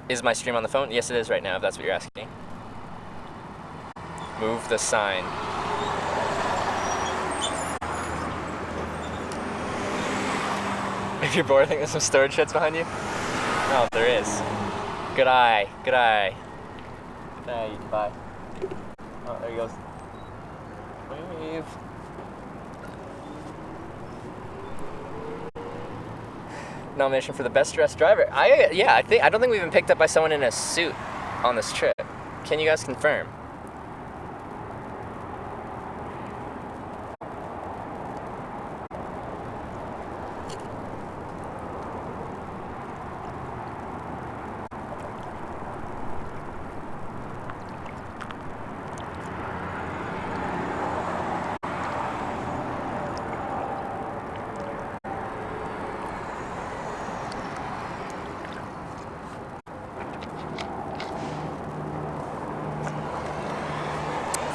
A: Is my stream on the phone? Yes, it is right now, if that's what you're asking. Move the sign. If you're bored, I think there's some storage sheds behind you. Oh, there is. Good eye, good eye. Now you can buy. Oh, there he goes. Wave. Nomination for the best dressed driver. I don't think we've been picked up by someone in a suit on this trip. Can you guys confirm?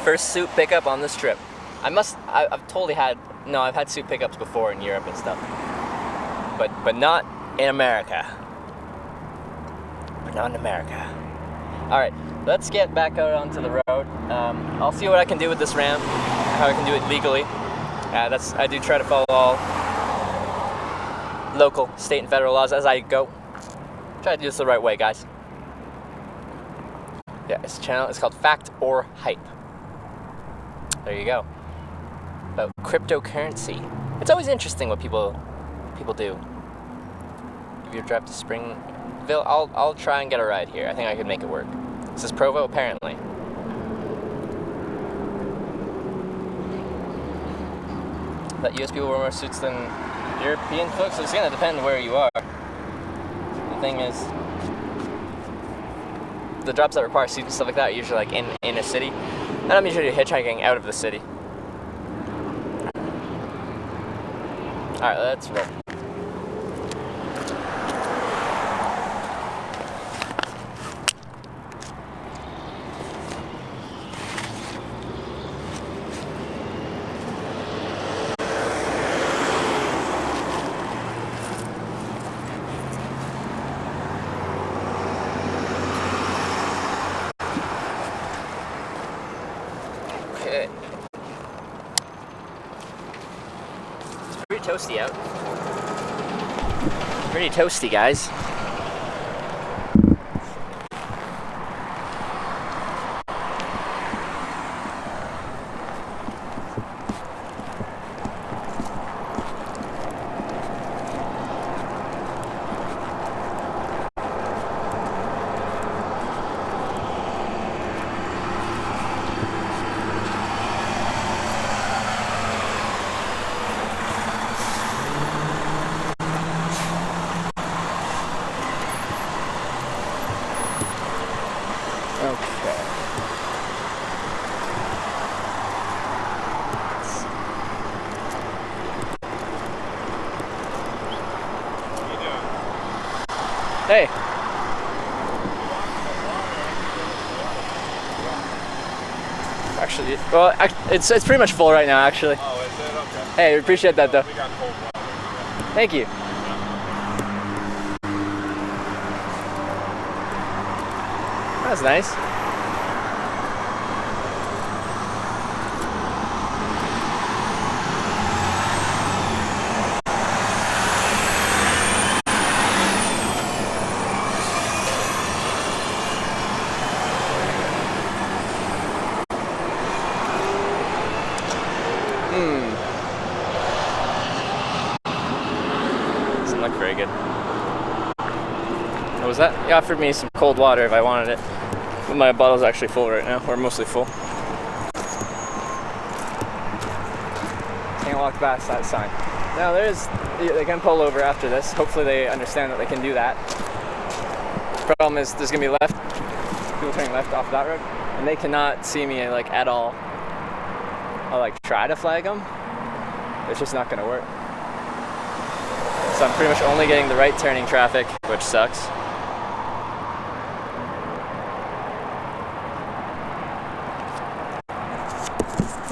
A: First suit pickup on this trip. I've totally had suit pickups before in Europe and stuff. But not in America. But not in America. Alright, let's get back out onto the road. I'll see what I can do with this ramp, how I can do it legally. I do try to follow all local, state, and federal laws as I go. Try to do this the right way, guys. Yeah, this channel is called Fact or Hype. There you go. About cryptocurrency. It's always interesting what people do. Give you a drive to Springville. I'll try and get a ride here. I think I could make it work. This is Provo, apparently. That US people wear more suits than European folks. So it's gonna depend where you are. The thing is, the jobs that require suits and stuff like that are usually like in a city. And I'm usually hitchhiking out of the city. Alright, let's roll. Toasty out. Pretty toasty, guys.
D: Hey. Actually, well, it's pretty much full right now, actually.
E: Oh, is it? Okay.
D: Hey, we appreciate that though.
E: We got cold water.
D: Thank you. That's nice. Doesn't look very good. What was that? He offered me some cold water if I wanted it. But my bottle's actually full right now, or mostly full. Can't walk past that sign. Now they can pull over after this. Hopefully they understand that they can do that. Problem is there's gonna be people turning left off that road, and they cannot see me like at all. I'll like try to flag them. It's just not gonna work. So I'm pretty much only getting the right turning traffic, which sucks.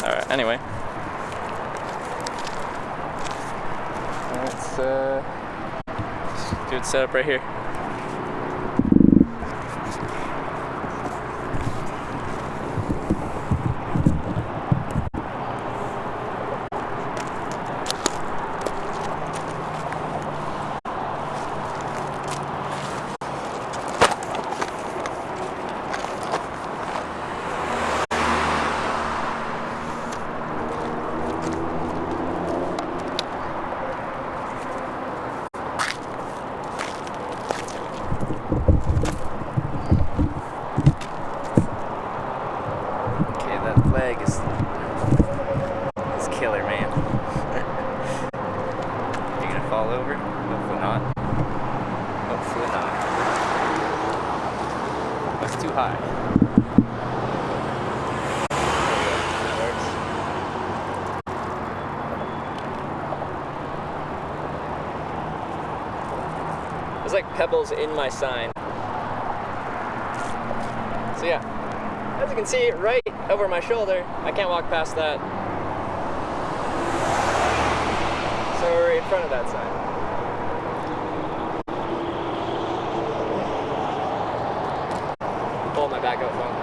D: Alright, anyway. Let's do it set up right here. Leg is killer, man. You gonna fall over? Hopefully not. Hopefully not. That's too high. That works. There's like pebbles in my sign. So yeah. As you can see, right over my shoulder, I can't walk past that. So we're in front of that sign. Pull my backup phone.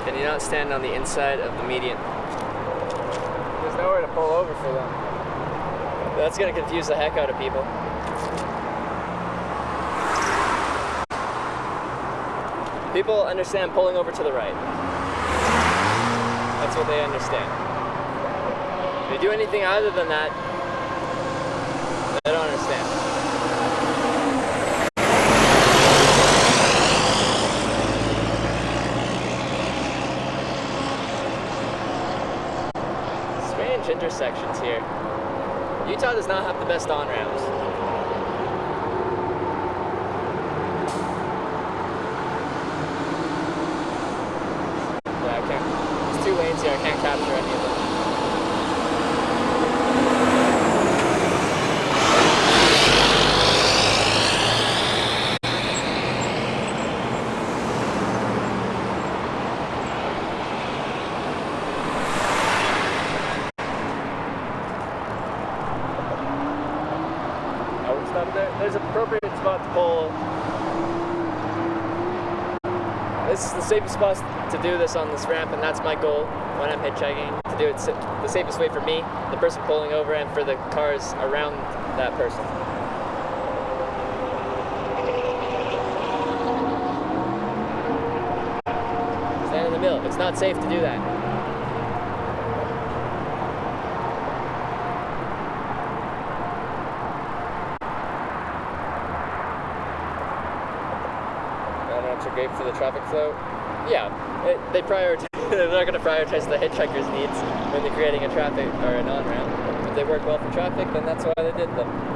D: Can you not stand on the inside of the median? There's nowhere to pull over for them. That's gonna confuse the heck out of people. People understand pulling over to the right. That's what they understand. If you do anything other than that, they don't understand. Intersections here. Utah does not have the best on-ramps. Yeah, I can't. There's 2 lanes here. I can't capture any of them. There's an appropriate spot to pull. This is the safest spot to do this on this ramp, and that's my goal when I'm hitchhiking, to do it the safest way for me, the person pulling over, and for the cars around that person. Stand in the middle. It's not safe to do that. on-ramps are great for the traffic flow. Yeah, they prioritize. They're not going to prioritize the hitchhiker's needs when they're creating a traffic or an on-ramp. If they work well for traffic, then that's why they did them.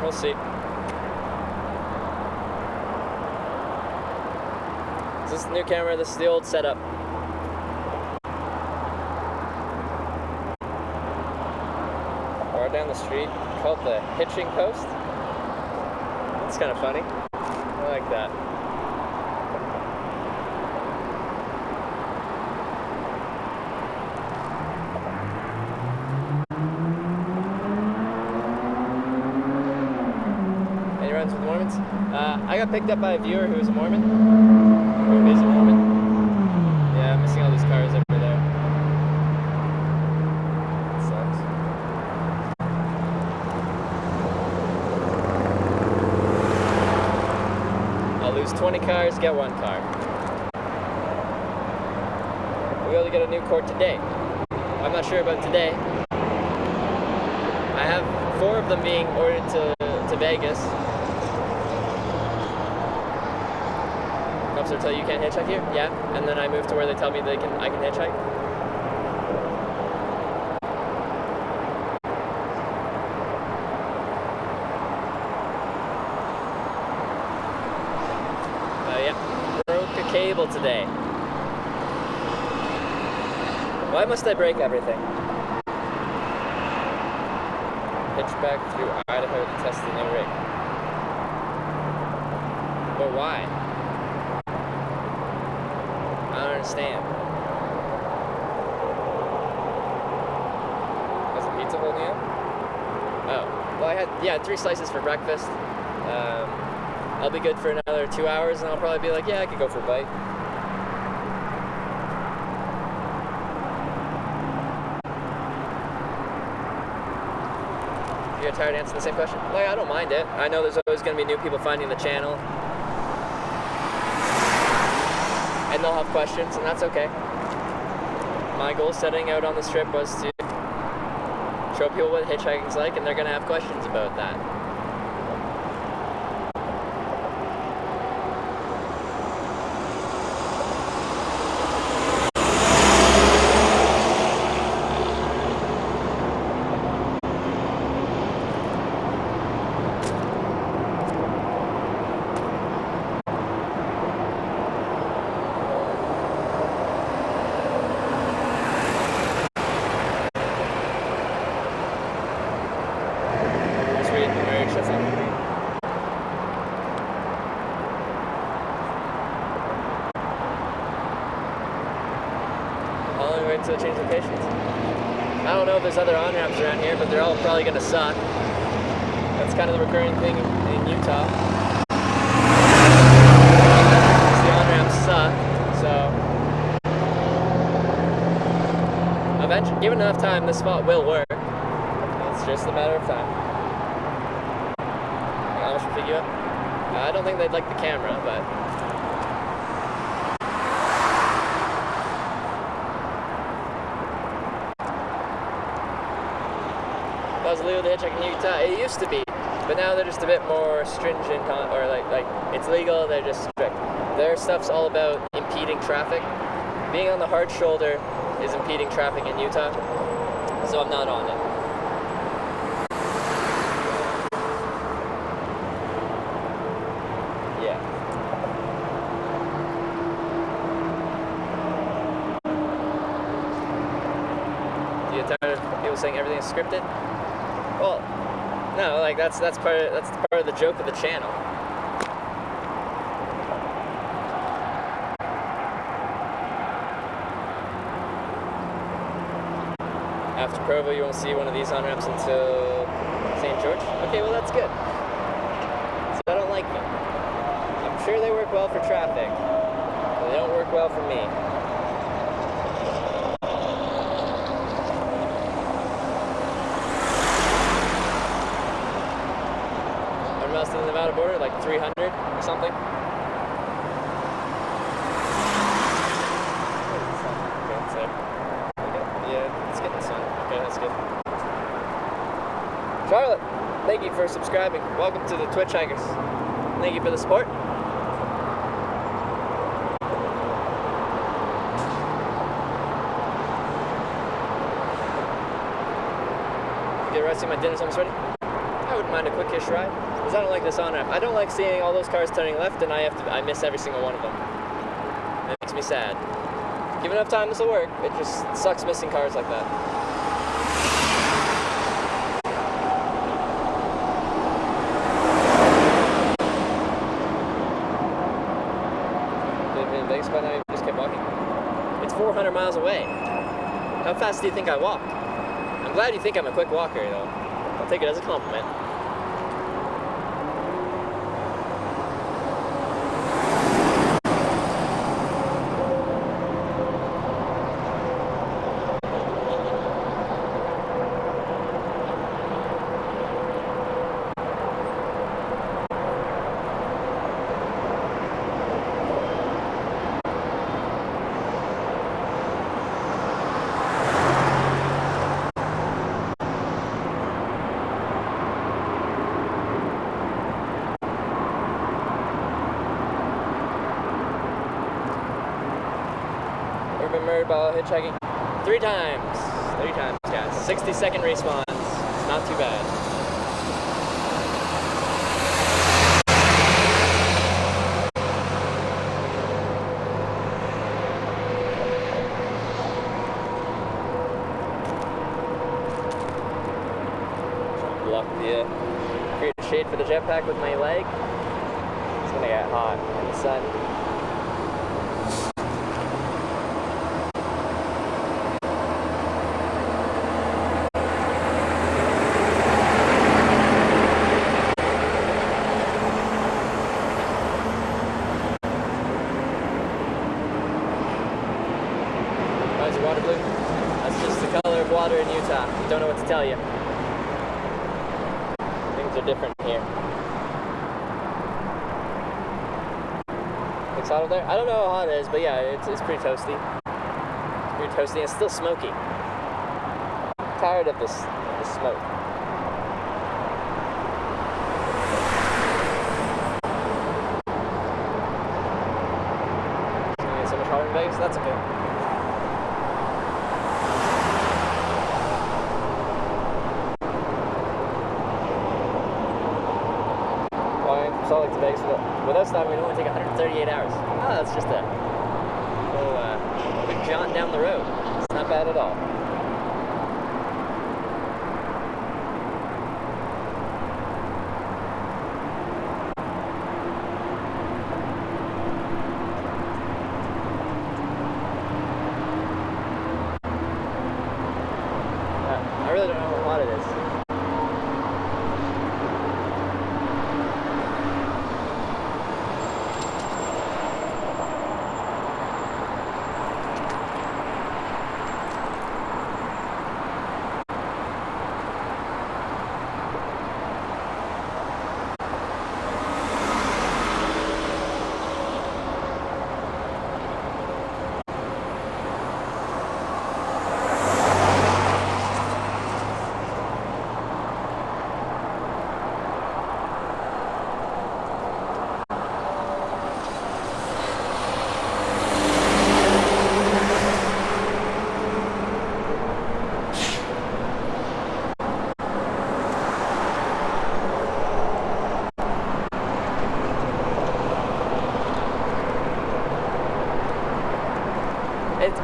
D: We'll see. Is this the new camera? This is the old setup. Or down the street, called the hitching post. That's kind of funny. I like that. Any runs with Mormons? I got picked up by a viewer who was a Mormon. Who is a Mormon. Yeah, I'm missing all these cars over there. It sucks. I'll lose 20 cars, get 1 car. We'll be able to get a new court today. I'm not sure about today. I have 4 of them being ordered to Vegas. Officer tell you can't hitchhike here? Yeah. And then I move to where they tell me I can hitchhike. Yeah. Broke a cable today. Why must I break everything? Hitch back through Idaho to test the new rig. But why? I don't understand. Has the pizza holding up? Oh. Well, I had 3 slices for breakfast. I'll be good for another 2 hours, and I'll probably be like, yeah, I could go for a bite. You get tired of answering the same question? Like, I don't mind it. I know there's always going to be new people finding the channel. And they'll have questions, and that's okay. My goal setting out on this trip was to show people what hitchhiking's like, and they're going to have questions about that. To change locations. I don't know if there's other on-ramps around here, but they're all probably going to suck. That's kind of the recurring thing in Utah. The on-ramps suck, so eventually, given enough time, this spot will work. It's just a matter of time. How much will pick you up? I don't think they'd like the camera, but that was illegal to hitchhike in Utah. It used to be, but now they're just a bit more stringent on, or like it's legal, they're just strict. Their stuff's all about impeding traffic. Being on the hard shoulder is impeding traffic in Utah, so I'm not on it. Yeah. Do you get tired of people saying everything is scripted? Well, no, like that's part of the joke of the channel. After Provo, you won't see one of these on-ramps until St. George. Okay, well that's good. So I don't like them. I'm sure they work well for traffic, but they don't work well for me. out of order, like 300 or something. Okay, that's it. Okay, yeah, it's getting the sun. Okay, that's good. Charlotte, thank you for subscribing. Welcome to the Twitch Hikers. Thank you for the support. Get resting, my dinner's almost ready. I wouldn't mind a quick-ish ride, because I don't like this on-ramp. I don't like seeing all those cars turning left, and I miss every single one of them. It makes me sad. Give enough time, this will work. It just sucks missing cars like that. You've been in Vegas by now, you just kept walking? It's 400 miles away. How fast do you think I walk? I'm glad you think I'm a quick walker, though. I'll take it as a compliment. Been murdered while hitchhiking? 3 times. 3 times, guys. 60-second respawns. It's not too bad. Block the create a shade for the jetpack with my leg. It's gonna get hot in the sun. Water blue? That's just the color of water in Utah. Don't know what to tell you. Things are different here. Looks hot over there? I don't know how hot it is, but yeah, it's pretty toasty. It's pretty toasty. It's still smoky. I'm tired of this smoke. It's gonna get so much hotter in Vegas. That's okay. Salt Lake to Vegas with us time, it would only take 138 hours. Oh, that's just a little quick jaunt down the road. It's not bad at all. I really don't know how hot it is.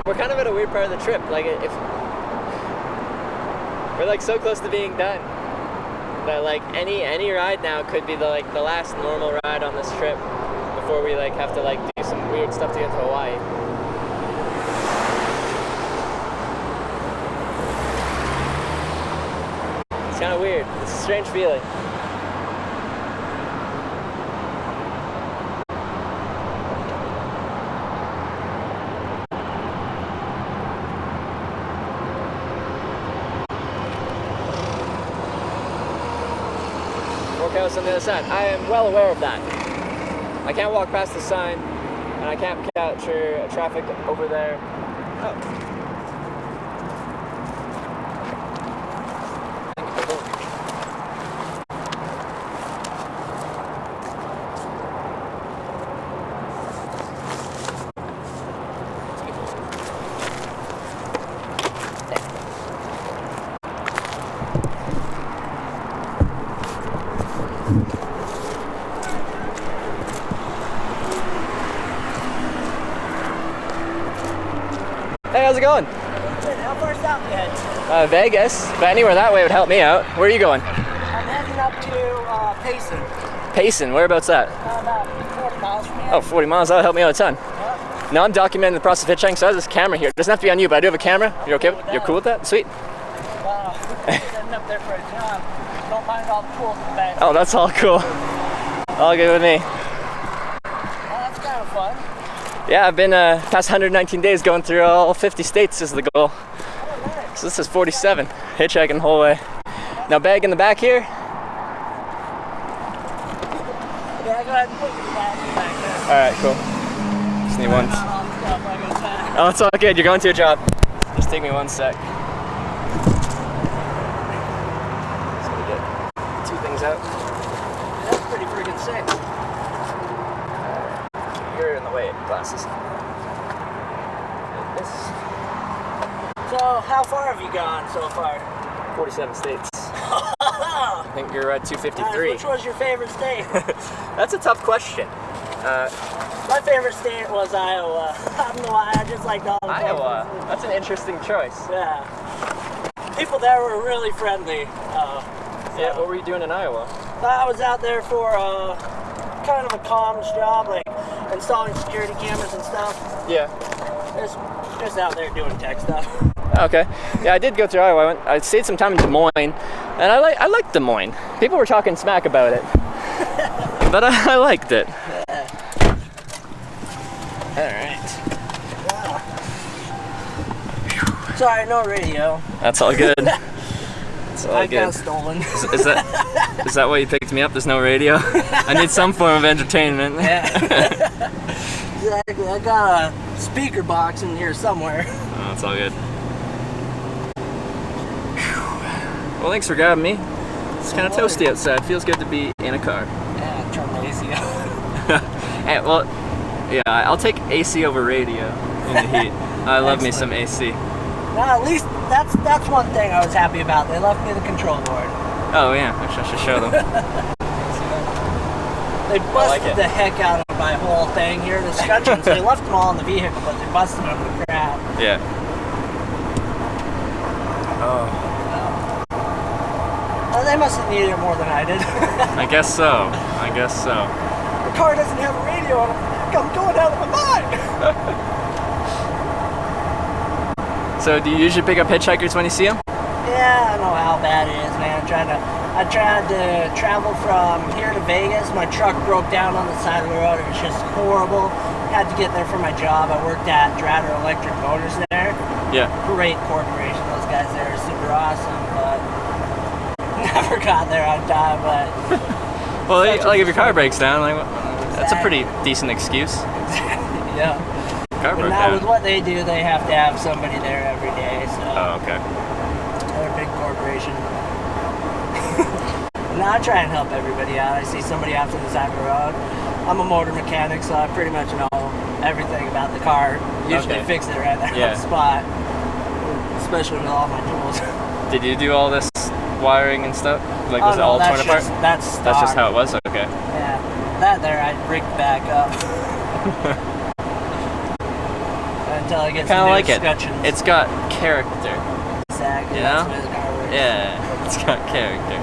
D: We're kind of at a weird part of the trip. Like, if we're like so close to being done that like any ride now could be the last normal ride on this trip before we like have to like do some weird stuff to get to Hawaii. It's kind of weird. It's a strange feeling. smokehouse on the other side. I am well aware of that. I can't walk past the sign, and I can't capture traffic over there. Oh. Hey, how's it going?
F: How far south you head?
D: Vegas, but anywhere that way would help me out. Where are you going?
F: I'm heading up to Payson,
D: Payson, whereabouts that?
F: about 40 miles from here.
D: Oh, 40 miles, that'll help me out a ton. Now I'm documenting the process of hitchhiking, so I have this camera here. It doesn't have to be on you, but I do have a camera. You're okay? You're cool with that? Sweet.
F: Wow, heading up there for a job. Don't mind all the tools in the back.
D: Oh, that's all cool. All good with me.
F: Oh, that's kind of fun.
D: Yeah, I've been past 119 days going through all 50 states is the goal.
F: Oh, nice.
D: So this is 47, hitchhiking the whole way. Now bag in the back here.
F: Yeah, go ahead and put your bag back there.
D: All right, cool. Just need one.
F: Not all the stuff I gotta pack.
D: Oh, it's all good. You're going to a job. Just take me one sec. Just gonna get 2 things out.
F: That's pretty freaking sick.
D: You're in the way. Glasses. This.
F: So, how far have you gone so far?
D: 47 states. I think you're at 253.
F: Which was your favorite state?
D: That's a tough question.
F: My favorite state was Iowa. I don't know why, I just liked all the
D: Iowa.
F: places.
D: That's an interesting choice.
F: Yeah. People there were really friendly.
D: Yeah. What were you doing in Iowa?
F: I was out there for kind of a comms job, like installing security cameras and stuff.
D: Yeah.
F: Just out there doing tech stuff.
D: Okay. Yeah, I did go through Iowa. I stayed some time in Des Moines, and I liked Des Moines. People were talking smack about it, but I liked it. All right.
F: Sorry, no radio.
D: That's all good. That's all
F: I
D: good.
F: got stolen.
D: Is that why you picked me up? There's no radio. I need some form of entertainment.
F: Yeah. Exactly. I got a speaker box in here somewhere.
D: Oh, that's all good. Well, thanks for grabbing me. It's kind of toasty outside. Feels good to be in a car.
F: Yeah, turn the AC on.
D: Hey, well, yeah, I'll take AC over radio in the heat. I love me some AC.
F: Well, at least that's one thing I was happy about. They left me the control board.
D: Oh yeah, I should show them.
F: They busted
D: it.
F: the heck out of my whole thing here. The scutcheons, they left them all in the vehicle, but they busted them to crap.
D: Yeah.
F: Well, they must have needed it more than I did.
D: I guess so.
F: The car doesn't have a radio on it. I'm going out of my mind.
D: So do you usually pick up hitchhikers when you see them?
F: Yeah, I know how bad it is, man. I tried to travel from here to Vegas. My truck broke down on the side of the road. It was just horrible. Had to get there for my job. I worked at Dratter Electric Motors there.
D: Yeah.
F: Great corporation. Those guys there are super awesome, but never got there on time. But
D: Well, like if your car breaks down, like that's a pretty decent excuse.
F: yeah.
D: Car
F: But
D: broke
F: now with
D: down.
F: what they do, they have to have somebody there every day. So
D: Oh, okay.
F: they're a big corporation. Now I try and help everybody out. I see somebody out to the side of the road. I'm a motor mechanic, so I pretty much know everything about the car. Usually
D: Okay.
F: fix it right there
D: Yeah.
F: on the spot. Especially with all my tools.
D: Did you do all this wiring and stuff? Like was it all torn apart?
F: That's
D: That's just how it was. Okay.
F: Yeah. That there, I rigged back up. Until I get
D: Kind
F: some
D: of
F: new
D: like it.
F: scutcheons.
D: It's got character.
F: Exactly.
D: You
F: That's
D: know?
F: the way the car works.
D: Yeah, it's got character.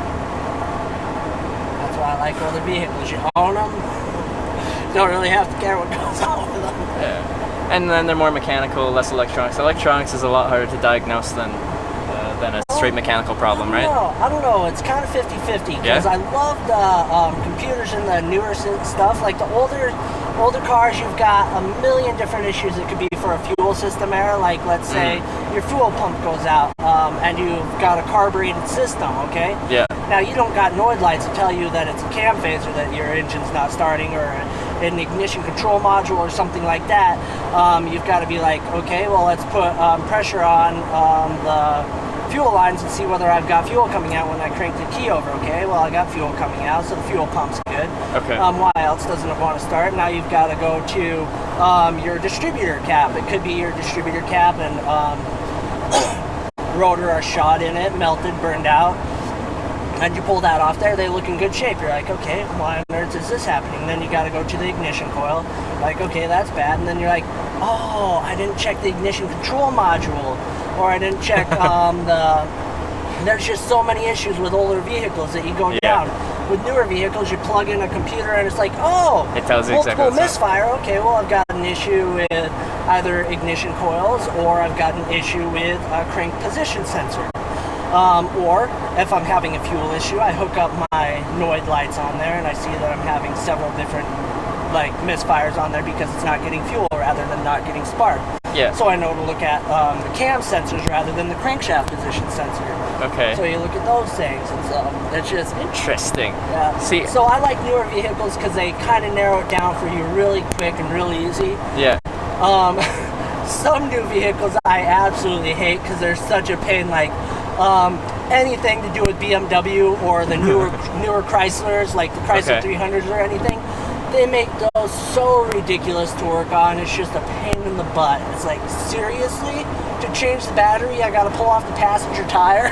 F: That's why I like older vehicles. You own them. Don't really have to care what goes on with them.
D: Yeah. And then they're more mechanical, less electronics. Electronics is a lot harder to diagnose than a straight mechanical problem, right?
F: I don't know. It's kind of 50-50 because
D: Yeah?
F: I love the computers and the newer stuff. Like the older cars, you've got a million different issues. It could be for a fuel system error. Like let's say your fuel pump goes out and you've got a carbureted system. Okay.
D: Yeah.
F: Now you don't got Noid lights to tell you that it's a cam phaser that your engine's not starting, or an ignition control module or something like that. You've got to be like, okay, well let's put pressure on the fuel lines and see whether I've got fuel coming out when I crank the key over. Okay, well I got fuel coming out, so the fuel pump's good.
A: Okay.
F: Why else doesn't it want to start? Now you've got to go to your distributor cap. It could be your distributor cap and rotor are shot in it, melted, burned out. And you pull that off there, they look in good shape. You're like, okay, why on earth is this happening? Then you got to go to the ignition coil. Like, okay, that's bad. And then you're like, oh, I didn't check the ignition control module, or I didn't check there's just so many issues with older vehicles that you go down. With newer vehicles, you plug in a computer and it's like, oh,
A: It tells you exactly
F: multiple
A: what's up.
F: misfire. Okay, well, I've got an issue with either ignition coils, or I've got an issue with a crank position sensor. Or if I'm having a fuel issue, I hook up my Noid lights on there and I see that I'm having several different like misfires on there because it's not getting fuel rather than not getting spark.
A: Yeah.
F: So I know to look at the cam sensors rather than the crankshaft position sensor.
A: Okay.
F: So you look at those things, and so it's just
A: Interesting.
F: yeah.
A: See-
F: So I like newer vehicles because they kind of narrow it down for you really quick and really easy.
A: Yeah.
F: Some new vehicles I absolutely hate because they're such a pain. Like anything to do with BMW or the newer Chryslers, like the Chrysler
A: Okay.
F: 300s or anything, they make those so ridiculous to work on. It's just a pain in the butt. It's like, seriously, to change the battery, I gotta pull off the passenger tire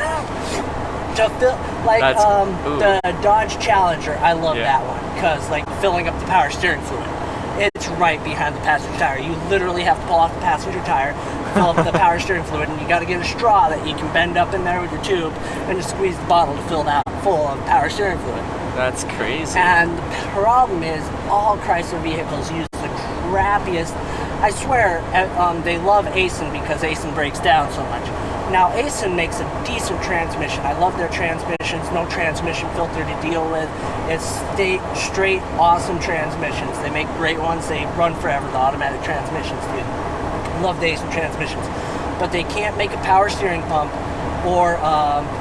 F: to fill. Like
A: That's- ooh.
F: the Dodge Challenger, I love
A: Yeah.
F: that one because like filling up the power steering fluid. It's right behind the passenger tire. You literally have to pull off the passenger tire, fill up the power steering fluid, and you got to get a straw that you can bend up in there with your tube and just squeeze the bottle to fill that full of power steering fluid.
A: That's crazy.
F: And the problem is, all Chrysler vehicles use the crappiest. I swear, they love Aisin because Aisin breaks down so much. Now, Aisin makes a decent transmission. I love their transmissions. No transmission filter to deal with. It's straight, awesome transmissions. They make great ones. They run forever, the automatic transmissions, dude. Love the Aisin transmissions. But they can't make a power steering pump or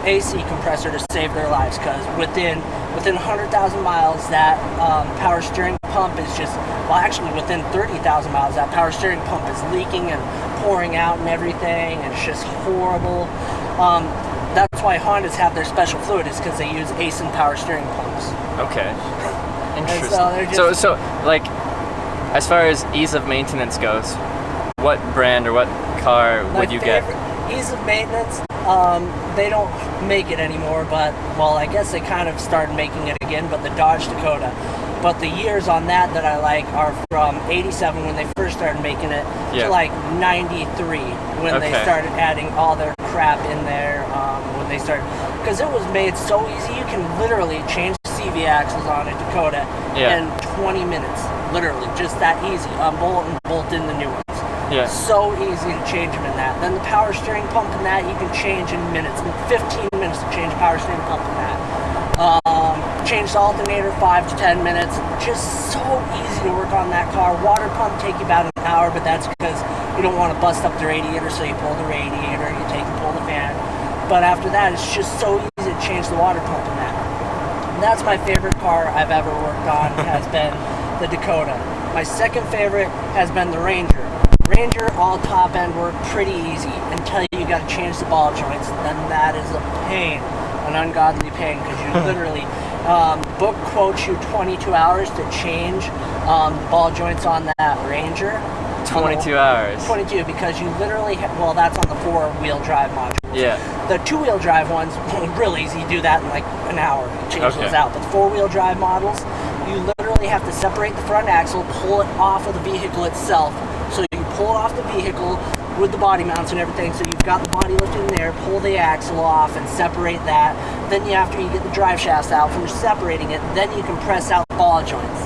F: AC compressor to save their lives, because within 100,000 miles, that power steering pump is just, well, actually within 30,000 miles, that power steering pump is leaking and pouring out and everything, and it's just horrible. That's why Hondas have their special fluid, is because they use Aisin power steering pumps.
A: Okay. Interesting.
F: so they're just-
A: So like, as far as ease of maintenance goes, what brand or what car would you get?
F: Ease of maintenance, they don't make it anymore, but, well, I guess they kind of started making it again, but the Dodge Dakota. But the years on that I like are from 87 when they first started making it
A: Yeah.
F: to like 93 when they
A: Okay.
F: started adding all their crap in there, when they started, because it was made so easy. You can literally change the CV axles on a Dakota
A: Yeah.
F: in 20 minutes, literally, just that easy. Unbolt and bolt in the new ones.
A: Yeah.
F: So easy to change them in that. Then the power steering pump in that you can change in minutes. In 15 minutes to change power steering pump in that. Change the alternator 5 to 10 minutes. Just so easy to work on that car. Water pump take you about an hour, but that's because you don't want to bust up the radiator, so you pull the radiator, you take and pull the fan. But after that, it's just so easy to change the water pump in that. And that's my favorite car I've ever worked on, has been the Dakota. My second favorite has been the Ranger. Ranger, all top end work pretty easy until you got to change the ball joints. Then that is a pain, an ungodly pain, because you literally, book quotes you 22 hours to change the ball joints on that Ranger.
A: 22 hours.
F: 22, because you literally, well, that's on the 4-wheel drive module.
A: Yeah.
F: The 2-wheel drive ones, real easy. You do that in like an hour. You change
A: Okay.
F: those out. But the 4-wheel drive models, you literally have to separate the front axle, pull it off of the vehicle itself. So you pull it off the vehicle with the body mounts and everything. So you've got the body lift in there, pull the axle off and separate that. Then after you get the drive shafts out from separating it, then you can press out the ball joints.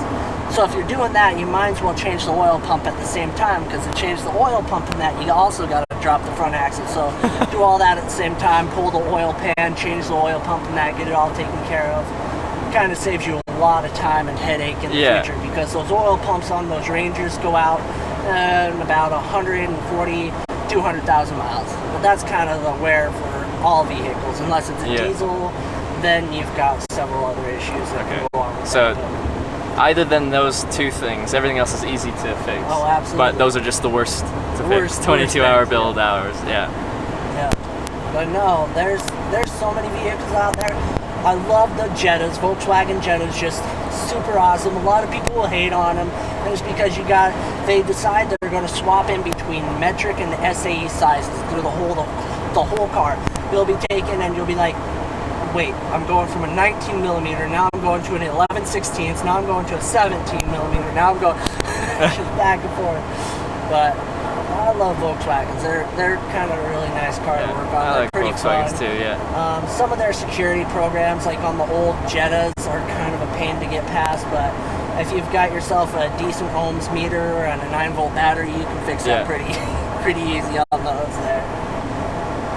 F: So if you're doing that, you might as well change the oil pump at the same time, because to change the oil pump in that, you also got to drop the front axle. So do all that at the same time, pull the oil pan, change the oil pump in that, get it all taken care of. Kind of saves you a lot of time and headache in the future, because those oil pumps on those Rangers go out in about 140, 200,000 miles. But that's kind of the wear for all vehicles, unless it's a diesel, then you've got several other issues that
A: Okay.
F: go along with
A: So-
F: that.
A: Either than those two things, everything else is easy to fix.
F: Oh, absolutely.
A: But those are just the worst to
F: Worst-
A: fix. 22-hour
F: worst things,
A: build hours. Yeah.
F: Yeah. But no, there's so many vehicles out there. I love the Jettas. Volkswagen Jetta's just super awesome. A lot of people will hate on them, and it's because they decide they're going to swap in between metric and SAE sizes through the whole car. You'll be taken and you'll be like, wait, I'm going from a 19 millimeter, now I'm going to an 11/16, now I'm going to a 17 millimeter, now I'm going just back and forth. But I love Volkswagens. They're kind of a really nice car to work on.
A: I
F: They're
A: like
F: pretty
A: Volkswagens
F: fun.
A: too. Yeah.
F: Some of their security programs, like on the old Jettas, are kind of a pain to get past, but if you've got yourself a decent ohms meter and a 9-volt battery, you can fix that pretty easy on those there.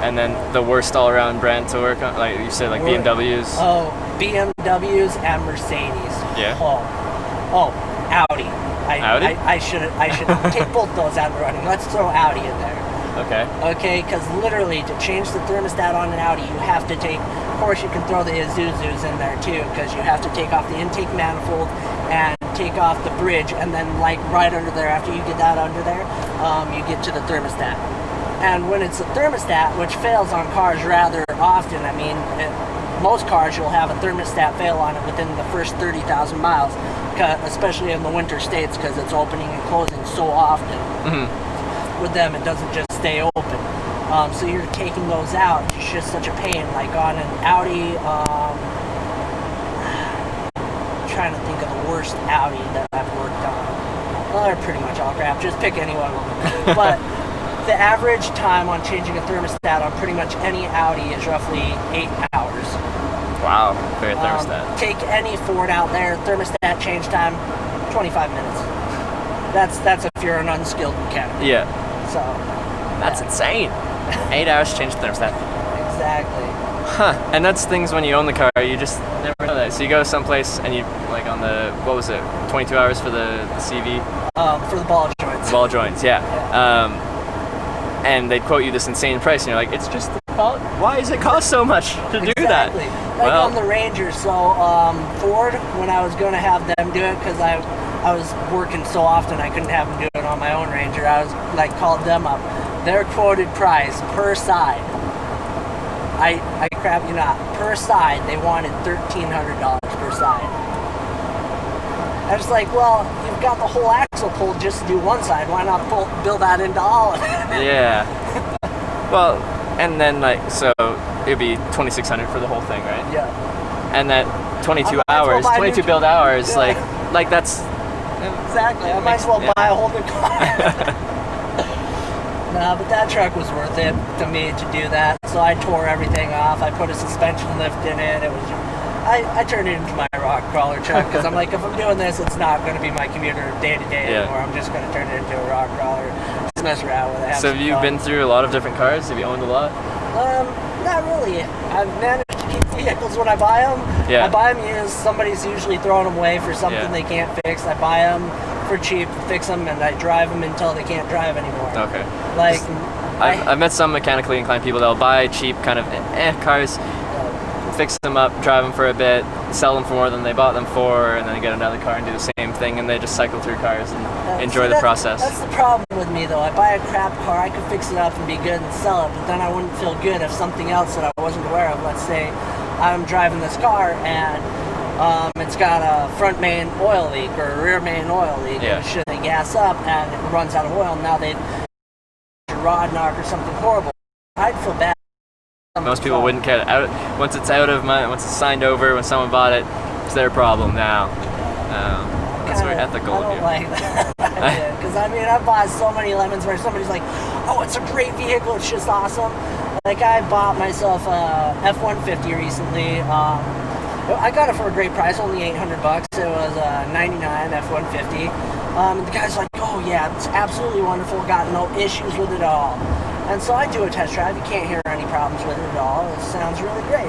A: And then the worst all-around brand to work on, like you said, like BMWs.
F: Oh, BMWs and Mercedes.
A: Yeah.
F: Oh, Audi.
A: Audi?
F: I should take both those out of the running. Let's throw Audi in there.
A: Okay.
F: Okay, because literally to change the thermostat on an Audi, you have to take, of course you can throw the Isuzus in there too, because you have to take off the intake manifold and take off the bridge, and then like right under there, after you get that under there, you get to the thermostat. And when it's a thermostat, which fails on cars rather often, I mean, most cars you'll have a thermostat fail on it within the first 30,000 miles, especially in the winter states, because it's opening and closing so often.
A: Mm-hmm.
F: With them, it doesn't just stay open. So you're taking those out. It's just such a pain. Like on an Audi, I'm trying to think of the worst Audi that I've worked on. Well, they're pretty much all crap. Just pick any one of them. But the average time on changing a thermostat on pretty much any Audi is roughly 8 hours.
A: Wow. Very thermostat.
F: Take any Ford out there, thermostat change time, 25 minutes. That's if you're an unskilled mechanic.
A: Yeah.
F: So
A: That's insane. 8 hours to change the thermostat.
F: exactly.
A: Huh. And that's things when you own the car, you just never know that. So you go someplace and you, like on the, what was it, 22 hours for the CV?
F: For the ball joints.
A: Ball joints, yeah. And they'd quote you this insane price, and you're like, it's just, why does it cost so much to do that?
F: Exactly. Like
A: Well-
F: on the Ranger. So Ford, when I was going to have them do it, because I was working so often I couldn't have them do it on my own Ranger, I was like called them up. Their quoted price per side, I crap you not, per side they wanted $1,300 per side. I was like, well, you've got the whole axle pulled just to do one side. Why not build that into all of it?
A: Yeah. Well, and then like, so it'd be 2,600 for the whole thing, right?
F: Yeah.
A: And that 22
F: I might as well
A: hours,
F: buy a
A: 22
F: new-
A: build hours,
F: Yeah.
A: like that's,
F: Exactly. I might as well buy a whole new car. No, but that truck was worth it to me to do that. So I tore everything off. I put a suspension lift in it. It was, I turned it into my rock crawler truck because I'm like, if I'm doing this, it's not going to be my commuter day to day anymore. I'm just going to turn it into a rock crawler. Just mess around with it.
A: so have you been through a lot of different cars? Have you owned a lot?
F: Not really. I've managed to keep vehicles when I buy them.
A: Yeah.
F: I buy them used. Somebody's usually throwing them away for something
A: Yeah.
F: they can't fix. I buy them for cheap, fix them, and I drive them until they can't drive anymore.
A: Okay.
F: Like,
A: I've met some mechanically inclined people that'll buy cheap kind of cars, fix them up, drive them for a bit, sell them for more than they bought them for, and then get another car and do the same thing, and they just cycle through cars and enjoy the process.
F: That's the problem with me, though. I buy a crap car, I could fix it up and be good and sell it, but then I wouldn't feel good if something else that I wasn't aware of, let's say I'm driving this car and it's got a front main oil leak or a rear main oil leak,
A: Yeah.
F: and shit, they gas up and it runs out of oil, and now they rod knock or something horrible. I'd feel bad.
A: Most people wouldn't care. Once it's once it's signed over, when someone bought it, it's their problem now. That's very ethical
F: I
A: of
F: don't
A: you.
F: like that. Because I mean, I've bought so many lemons where somebody's like, oh, it's a great vehicle, it's just awesome. Like, I bought myself a F-150 recently. I got it for a great price, only $800. It was a 99 F-150. The guy's like, oh yeah, it's absolutely wonderful, got no issues with it at all. And so I do a test drive, you can't hear any problems with it at all, it sounds really great.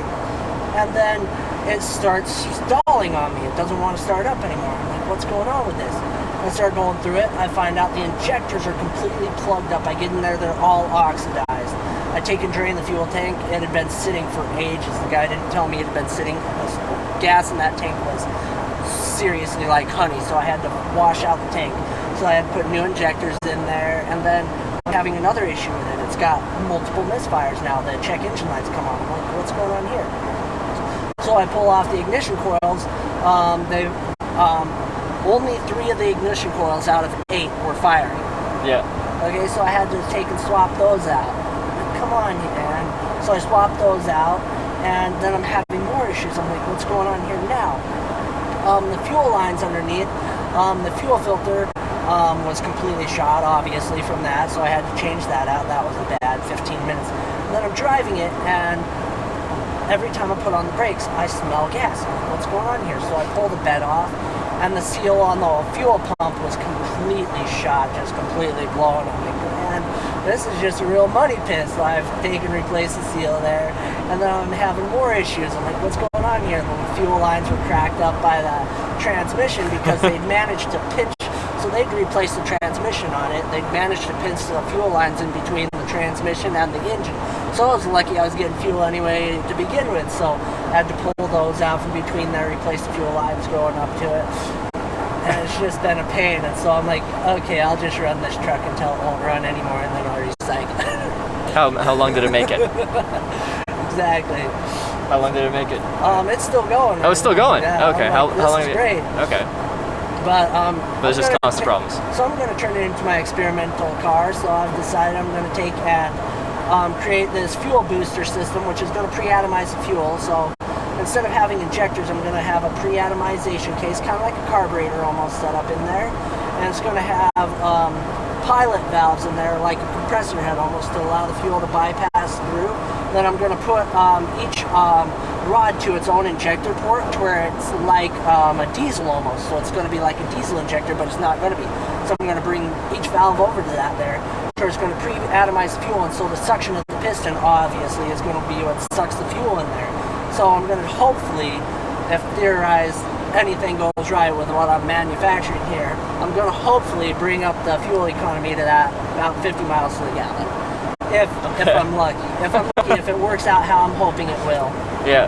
F: And then it starts stalling on me, it doesn't want to start up anymore. I'm like, what's going on with this? I start going through it, I find out the injectors are completely plugged up. I get in there, they're all oxidized. I take and drain the fuel tank. It had been sitting for ages. The guy didn't tell me it had been sitting. Gas in that tank was seriously like honey, so I had to wash out the tank. So I had to put new injectors in there, and then I'm having another issue with it. It's got multiple misfires now. The check engine lights come on. I'm like, what's going on here? So I pull off the ignition coils. Only 3 of the ignition coils out of 8 were firing.
A: Yeah.
F: Okay, so I had to take and swap those out. Like, come on, man. So I swapped those out, and then I'm having more issues. I'm like, what's going on here now? The fuel lines underneath, the fuel filter was completely shot, obviously, from that, so I had to change that out. That was a bad 15 minutes. And then I'm driving it, and every time I put on the brakes, I smell gas. I'm like, what's going on here? So I pull the bed off, and the seal on the fuel pump was completely shot, just completely blown. I'm like, man, this is just a real money pit. So I've taken and replaced the seal there, and then I'm having more issues. I'm like, what's going on here? The fuel lines were cracked up by the transmission because they'd managed to pinch. So they'd replace the transmission on it. They'd managed to pinch the fuel lines in between the transmission and the engine. So I was lucky I was getting fuel anyway to begin with. So I had to pull those out from between there, replace the fuel lines going up to it. And it's just been a pain. And so I'm like, okay, I'll just run this truck until it won't run anymore, and then I'll recycle it.
A: How long did it make it?
F: Exactly.
A: How long did it make it?
F: It's still going.
A: Oh, it's still going.
F: Yeah,
A: Okay.
F: I'm
A: How
F: like,
A: long?
F: This is great.
A: Okay.
F: But
A: But it's just constant problems.
F: So I'm going to turn it into my experimental car. So I've decided I'm going to take and create this fuel booster system, which is going to pre-atomize the fuel. So instead of having injectors, I'm going to have a pre-atomization case, kind of like a carburetor almost set up in there. And it's going to have pilot valves in there, like a compressor head almost, to allow the fuel to bypass through. Then I'm going to put each rod to its own injector port, to where it's like a diesel almost. So it's going to be like a diesel injector, but it's not going to be. So I'm going to bring each valve over to that there. So it's going to pre-atomize the fuel, and so the suction of the piston obviously is going to be what sucks the fuel in there. So I'm going to hopefully, if theorized anything goes right with what I'm manufacturing here, I'm going to hopefully bring up the fuel economy to that about 50 miles to the gallon. If I'm lucky. If it works out how I'm hoping it will.
A: Yeah.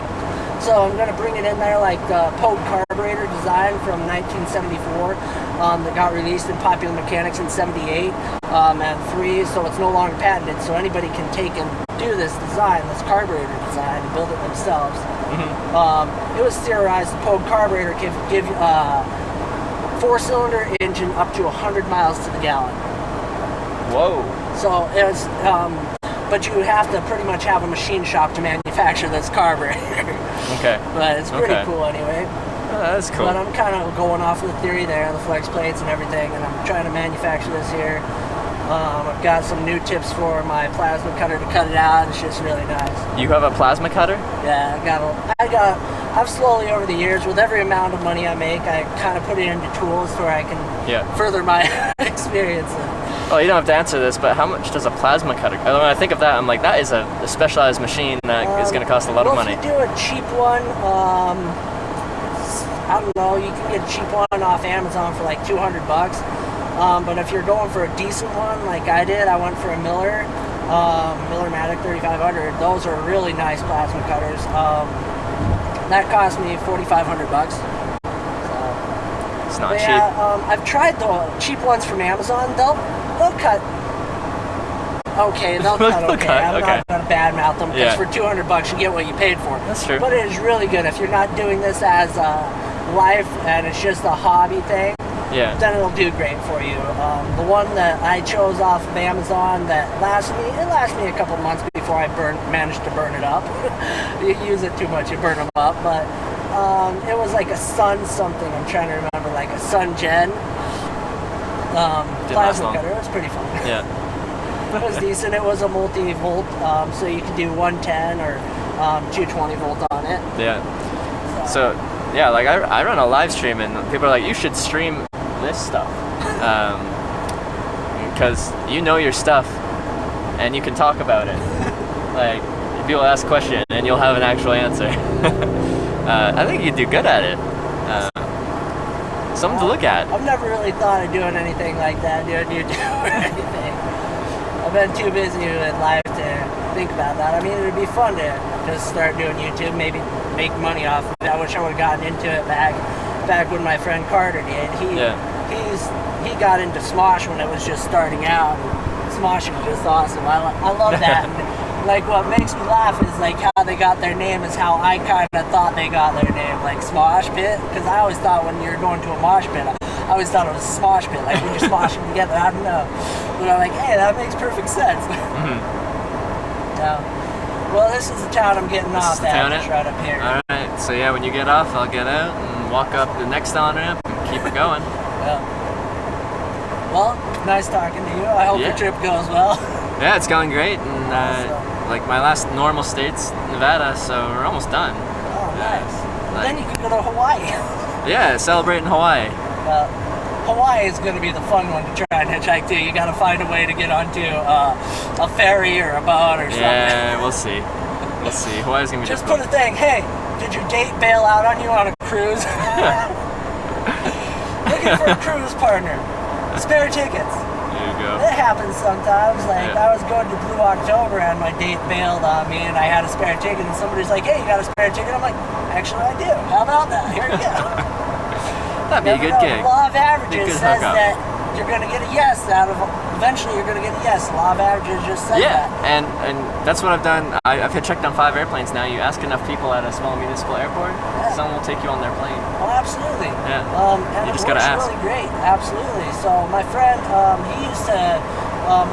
F: So I'm going to bring it in there like the Pogue carburetor design from 1974 that got released in Popular Mechanics in 78 and 3, so it's no longer patented. So anybody can take and do this design, this carburetor design, and build it themselves. It was theorized the Pogue carburetor can give 4-cylinder engine up to 100 miles to the gallon.
A: Whoa.
F: So it's, but you have to pretty much have a machine shop to manufacture this carburetor.
A: Okay.
F: But it's pretty
A: Okay.
F: cool anyway.
A: Oh, that's cool.
F: But I'm kind of going off of the theory there, the flex plates and everything, and I'm trying to manufacture this here. I've got some new tips for my plasma cutter to cut it out. It's just really nice.
A: You have a plasma cutter?
F: Yeah, I've slowly over the years, with every amount of money I make, I kind of put it into tools where I can further my experience.
A: Oh, you don't have to answer this, but how much does a plasma cutter? When I think of that, I'm like, that is a specialized machine that is going to cost a lot of money.
F: If you do a cheap one, I don't know, you can get a cheap one off Amazon for like $200. But if you're going for a decent one, like I did, I went for a Millermatic 3500. Those are really nice plasma cutters. That cost me $4,500.
A: It's not cheap.
F: Yeah, I've tried the cheap ones from Amazon. They'll cut. Okay, they'll cut okay. I'm not going to badmouth them, because for $200 you get what you paid for.
A: That's true.
F: But it is really good if you're not doing this as a life and it's just a hobby thing.
A: Yeah.
F: Then it'll do great for you. The one that I chose off of Amazon that lasted me a couple months before I managed to burn it up. You use it too much, you burn them up. But it was like a Sun something. I'm trying to remember, like a Sun Gen plasma cutter. It was pretty fun.
A: Yeah.
F: It was decent. It was a multi-volt, so you could do 110 or 220 volt on it.
A: Yeah. So yeah, like I run a live stream, and people are like, you should stream this stuff, because you know your stuff and you can talk about it. Like, people ask a question and you'll have an actual answer. I think you'd do good at it. Something to look at.
F: I've never really thought of doing anything like that, doing YouTube or anything. I've been too busy with life to think about that. I mean, it'd be fun to just start doing YouTube, maybe make money off of it. I wish I would have gotten into it back when my friend Carter did. He got into Smosh when it was just starting out. Smosh was just awesome. I love that. And, like, what makes me laugh is like how they got their name is how I kind of thought they got their name, like Smosh Pit, because I always thought when you're going to a mosh pit, I always thought it was a Smosh Pit, like when you're smoshing together. I don't know, but I'm like, hey, that makes perfect sense. Well, this is the town I'm getting off at, just right up here.
A: All right. So yeah, when you get off, I'll get out and walk up the next on ramp and keep it going.
F: Yeah. Well, nice talking to you. I hope your trip goes well.
A: Yeah, it's going great, and like my last normal state's Nevada, so we're almost done.
F: Oh, nice. Then you can go to Hawaii.
A: Yeah, celebrate in Hawaii.
F: Hawaii is going to be the fun one to try and hitchhike to. You got to find a way to get onto a ferry or a boat or something.
A: Yeah, we'll see. We'll see. Hawaii's going to be
F: just
A: difficult.
F: put a thing, hey, did your date bail out on you on a cruise? Looking for a cruise partner. Spare tickets.
A: There you go.
F: It happens sometimes. Like, I was going to Blue October and my date bailed on me and I had a spare ticket and somebody's like, hey, you got a spare ticket? I'm like, actually I do. How about that? Here you go.
A: That'd be a good gig.
F: The law of averages says that you're going to get a yes out of, eventually you're going to get a yes. Law of averages just says that.
A: And that's what I've done. I've checked on 5 airplanes now. You ask enough people at a small municipal airport, someone will take you on their plane.
F: Oh, absolutely.
A: Yeah.
F: And
A: you
F: it
A: just
F: works
A: gotta ask.
F: really great. Absolutely. So my friend, he used to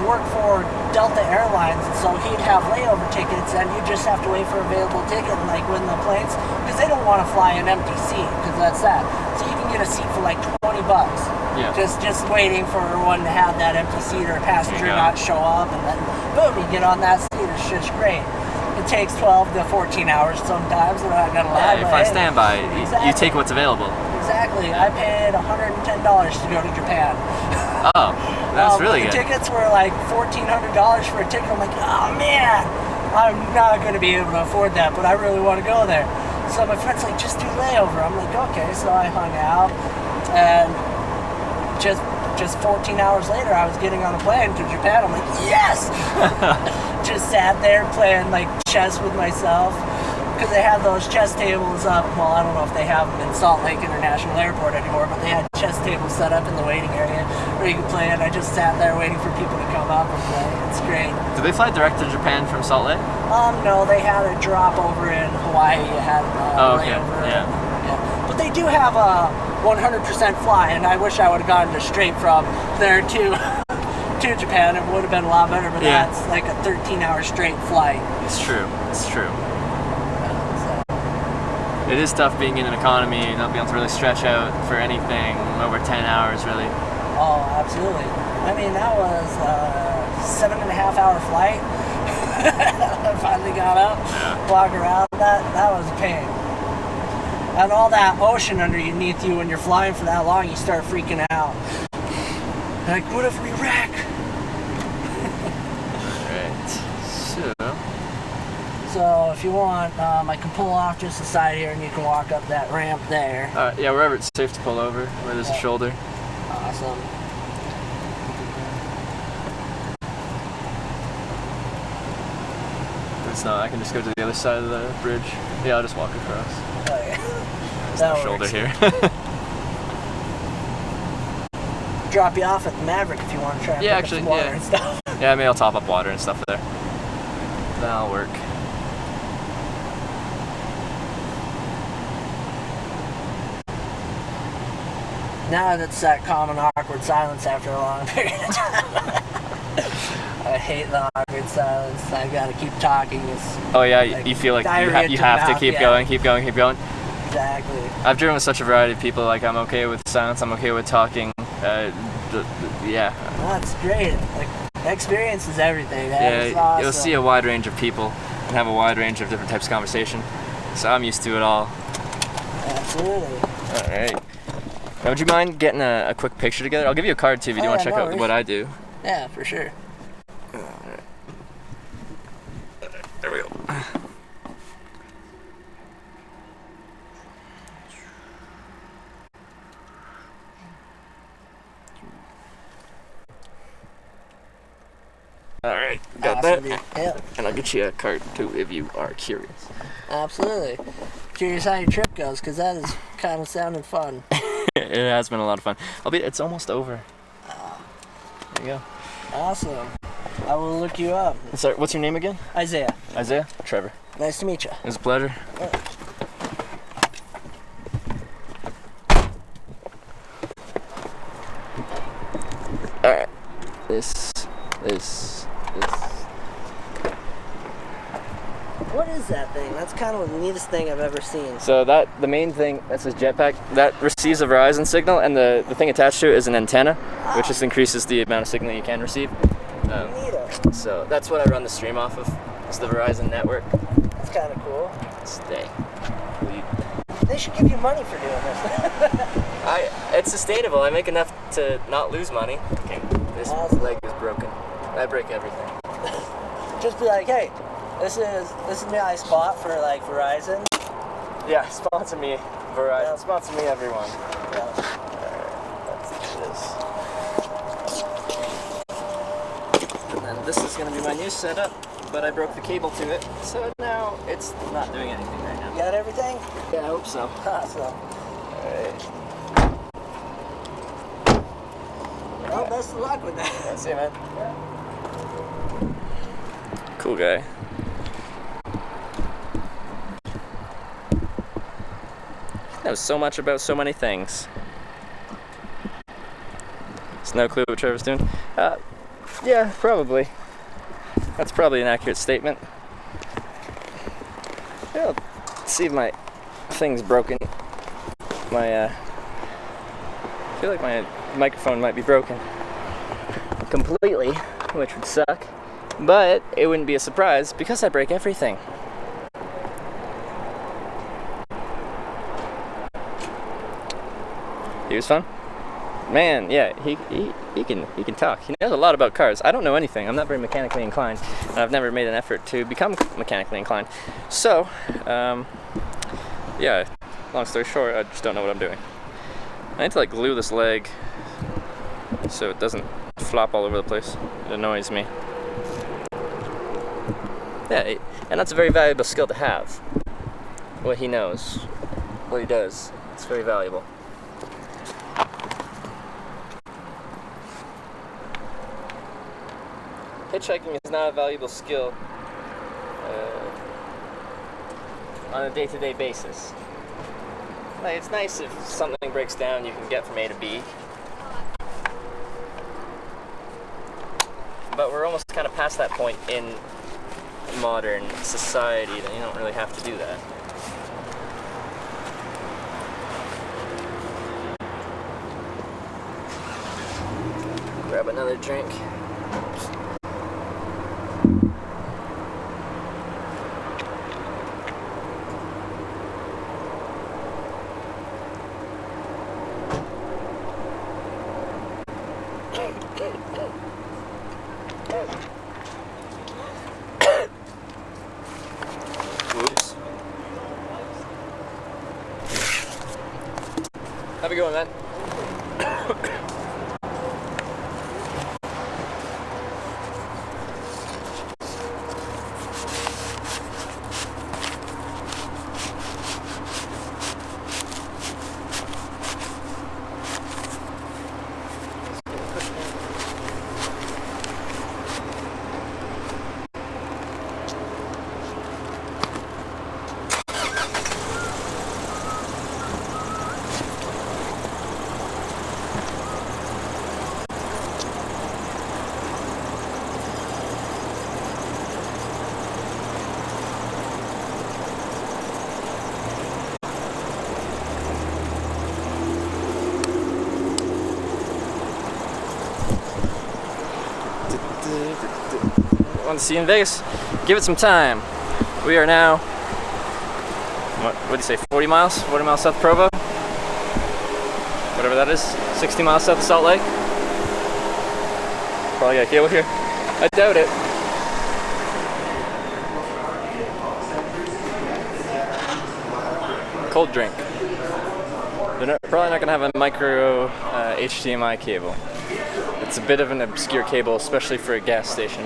F: work for Delta Airlines, and so he'd have layover tickets, and you just have to wait for available ticket, and like when the planes, because they don't want to fly an empty seat, because that's that. So you can get a seat for like $20.
A: Yeah.
F: Just waiting for one to have that empty seat or a passenger not show up, and then boom, you get on that seat. It's just great. It takes 12 to 14 hours sometimes. I'm not gonna lie.
A: Yeah, if I stand by, you take what's available.
F: Exactly. I paid $110 to go to Japan.
A: Oh, that's really
F: the
A: good.
F: tickets were like $1,400 for a ticket. I'm like, oh man, I'm not going to be able to afford that, but I really want to go there. So my friend's like, just do layover. I'm like, okay. So I hung out, and just 14 hours later, I was getting on a plane to Japan. I'm like, yes! Just sat there playing like chess with myself. Because they have those chess tables up. Well, I don't know if they have them in Salt Lake International Airport anymore, but they had chess tables set up in the waiting area where you could play, and I just sat there waiting for people to come up and play. It's great.
A: Do they fly direct to Japan from Salt Lake?
F: No, they had a drop over in Hawaii. You had layover.
A: Yeah.
F: But they do have a 100% fly, and I wish I would have gotten to straight from there to Japan. It would have been a lot better, but that's like a 13-hour straight flight.
A: It's true. It's true. It is tough being in an economy and not being able to really stretch out for anything over 10 hours, really.
F: Oh, absolutely. I mean, that was a 7.5-hour flight. I finally got up, walk around. That was a pain. And all that ocean underneath you when you're flying for that long, you start freaking out. Like, what if we wreck?
A: Right.
F: So if you want, I can pull off just the side here and you can walk up that ramp there.
A: Yeah, wherever it's safe to pull over, where there's a shoulder.
F: Awesome.
A: It's not, I can just go to the other side of the bridge. Yeah, I'll just walk across.
F: Oh, yeah.
A: There's no shoulder here.
F: Drop you off at the Maverick if you want to try and pick up some water and stuff.
A: Yeah, maybe I'll top up water and stuff there. That'll work.
F: Now that's that common awkward silence after a long period of time. I hate the awkward silence. I gotta keep talking. It's
A: you feel like you have to keep going.
F: Exactly.
A: I've driven with such a variety of people. Like, I'm okay with silence. I'm okay with talking. Yeah.
F: Well, that's great. Like, experience is everything.
A: Yeah,
F: awesome.
A: You'll see a wide range of people and have a wide range of different types of conversation. So I'm used to it all.
F: Absolutely.
A: All right. Now, would you mind getting a quick picture together? I'll give you a card too if you do want to check out what I do.
F: Yeah, for sure.
A: Alright. There we go. All right, got
F: Awesome,
A: that.
F: dude. Yeah,
A: And I'll get you a card too if you are curious.
F: absolutely. Curious how your trip goes, because that is kind of sounding fun.
A: It has been a lot of fun. It's almost over. There you go.
F: Awesome. I will look you up.
A: Sorry, what's your name again?
F: Isaiah,
A: Isaiah? Trevor.
F: nice to meet you.
A: It was a pleasure. Alright. This.
F: What is that thing? That's kind of the neatest thing I've ever seen.
A: So the main thing, that's his jetpack, that receives a Verizon signal, and the thing attached to it is an antenna, which just increases the amount of signal you can receive.
F: Neato.
A: So that's what I run the stream off of. It's the Verizon network.
F: That's kind of cool.
A: Stay.
F: They should give you money for doing this.
A: It's sustainable. I make enough to not lose money. Okay. This
F: Awesome.
A: leg is broken. I break everything.
F: Just be like, hey, this is my spot for like Verizon.
A: Yeah, sponsor me, Verizon.
F: Yeah.
A: Sponsor me, everyone.
F: Yeah.
A: Let's do this. And then this is going to be my new setup, but I broke the cable to it, so now it's not doing anything right now.
F: You got everything?
A: Yeah, I hope so.
F: Awesome.
A: Alright.
F: Well, best of luck with that.
A: See you, man. Cool guy. He knows so much about so many things. There's no clue what Trevor's doing. Yeah, probably. That's probably an accurate statement. Yeah, let's see if my thing's broken. I feel like my microphone might be broken completely, which would suck, but it wouldn't be a surprise because I break everything. He was fun? Man, yeah, he can talk. He knows a lot about cars. I don't know anything. I'm not very mechanically inclined, and I've never made an effort to become mechanically inclined. So, yeah, long story short, I just don't know what I'm doing. I need to like glue this leg so it doesn't flop all over the place. It annoys me. Yeah, and that's a very valuable skill to have. What he knows, what he does, it's very valuable. Hitchhiking is not a valuable skill on a day-to-day basis. Like, it's nice if something breaks down, you can get from A to B. But we're almost kind of past that point in modern society that you don't really have to do that. Grab another drink. Whoops. Have a good one, man. Want to see you in Vegas? Give it some time. We are now, what do you say, 40 miles? 40 miles south of Provo? Whatever that is. 60 miles south of Salt Lake? Probably got a cable here. I doubt it. Cold drink. They're probably not going to have a micro HDMI cable. It's a bit of an obscure cable, especially for a gas station.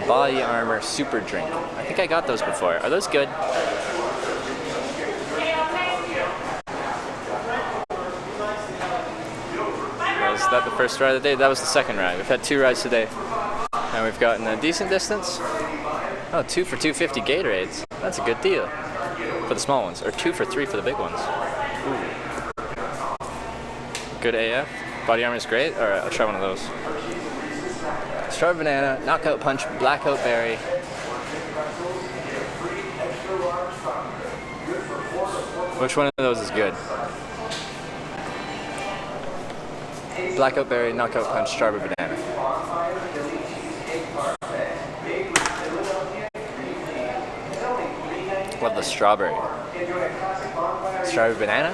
A: Body Armor Super Drink. I think I got those before. Are those good? Was that the first ride of the day? That was the second ride. We've had 2 rides today. And we've gotten a decent distance. Oh, 2 for $2.50 Gatorades. That's a good deal. For the small ones. Or 2 for $3 for the big ones. Ooh. Good AF. Body Armor is great. Alright, I'll try one of those. Strawberry Banana, Knockout Punch, Blackout Berry. Which one of those is good? Blackout Berry, Knockout Punch, Strawberry Banana. Love the strawberry. Strawberry Banana?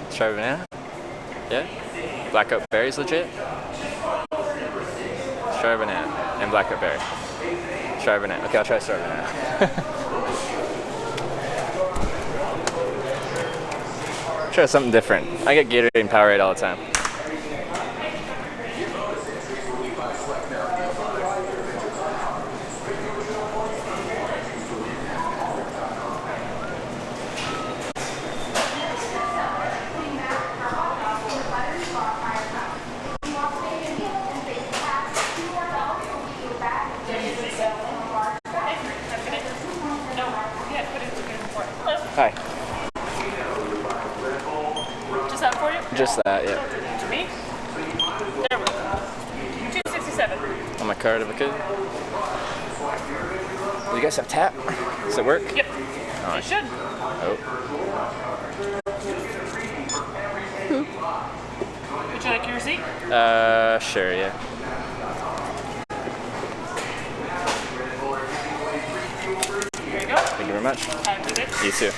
A: Strawberry Banana? Yeah? Blackout Berry's legit? Strawberry Banana and Blackout Berry. Strawberry Banana. Okay, I'll try Strawberry Banana. Try something different. I get Gatorade and Powerade all the time. Hi.
G: Just that for you?
A: Just that, yeah.
G: To me? There we go. 267.
A: On my card if I could. Do you guys have tap? Does it work?
G: Yep.
A: Oh,
G: You should.
A: Oh.
G: Would you like your receipt?
A: Sure, yeah.
G: Here you go.
A: Thank you very much.
G: Have a good day.
A: You too.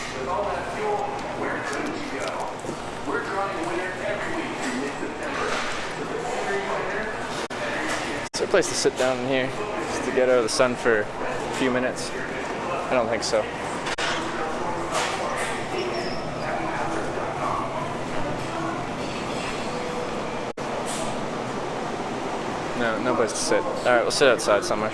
A: Is there a place to sit down in here just to get out of the sun for a few minutes? I don't think so. No place to sit. Alright, we'll sit outside somewhere.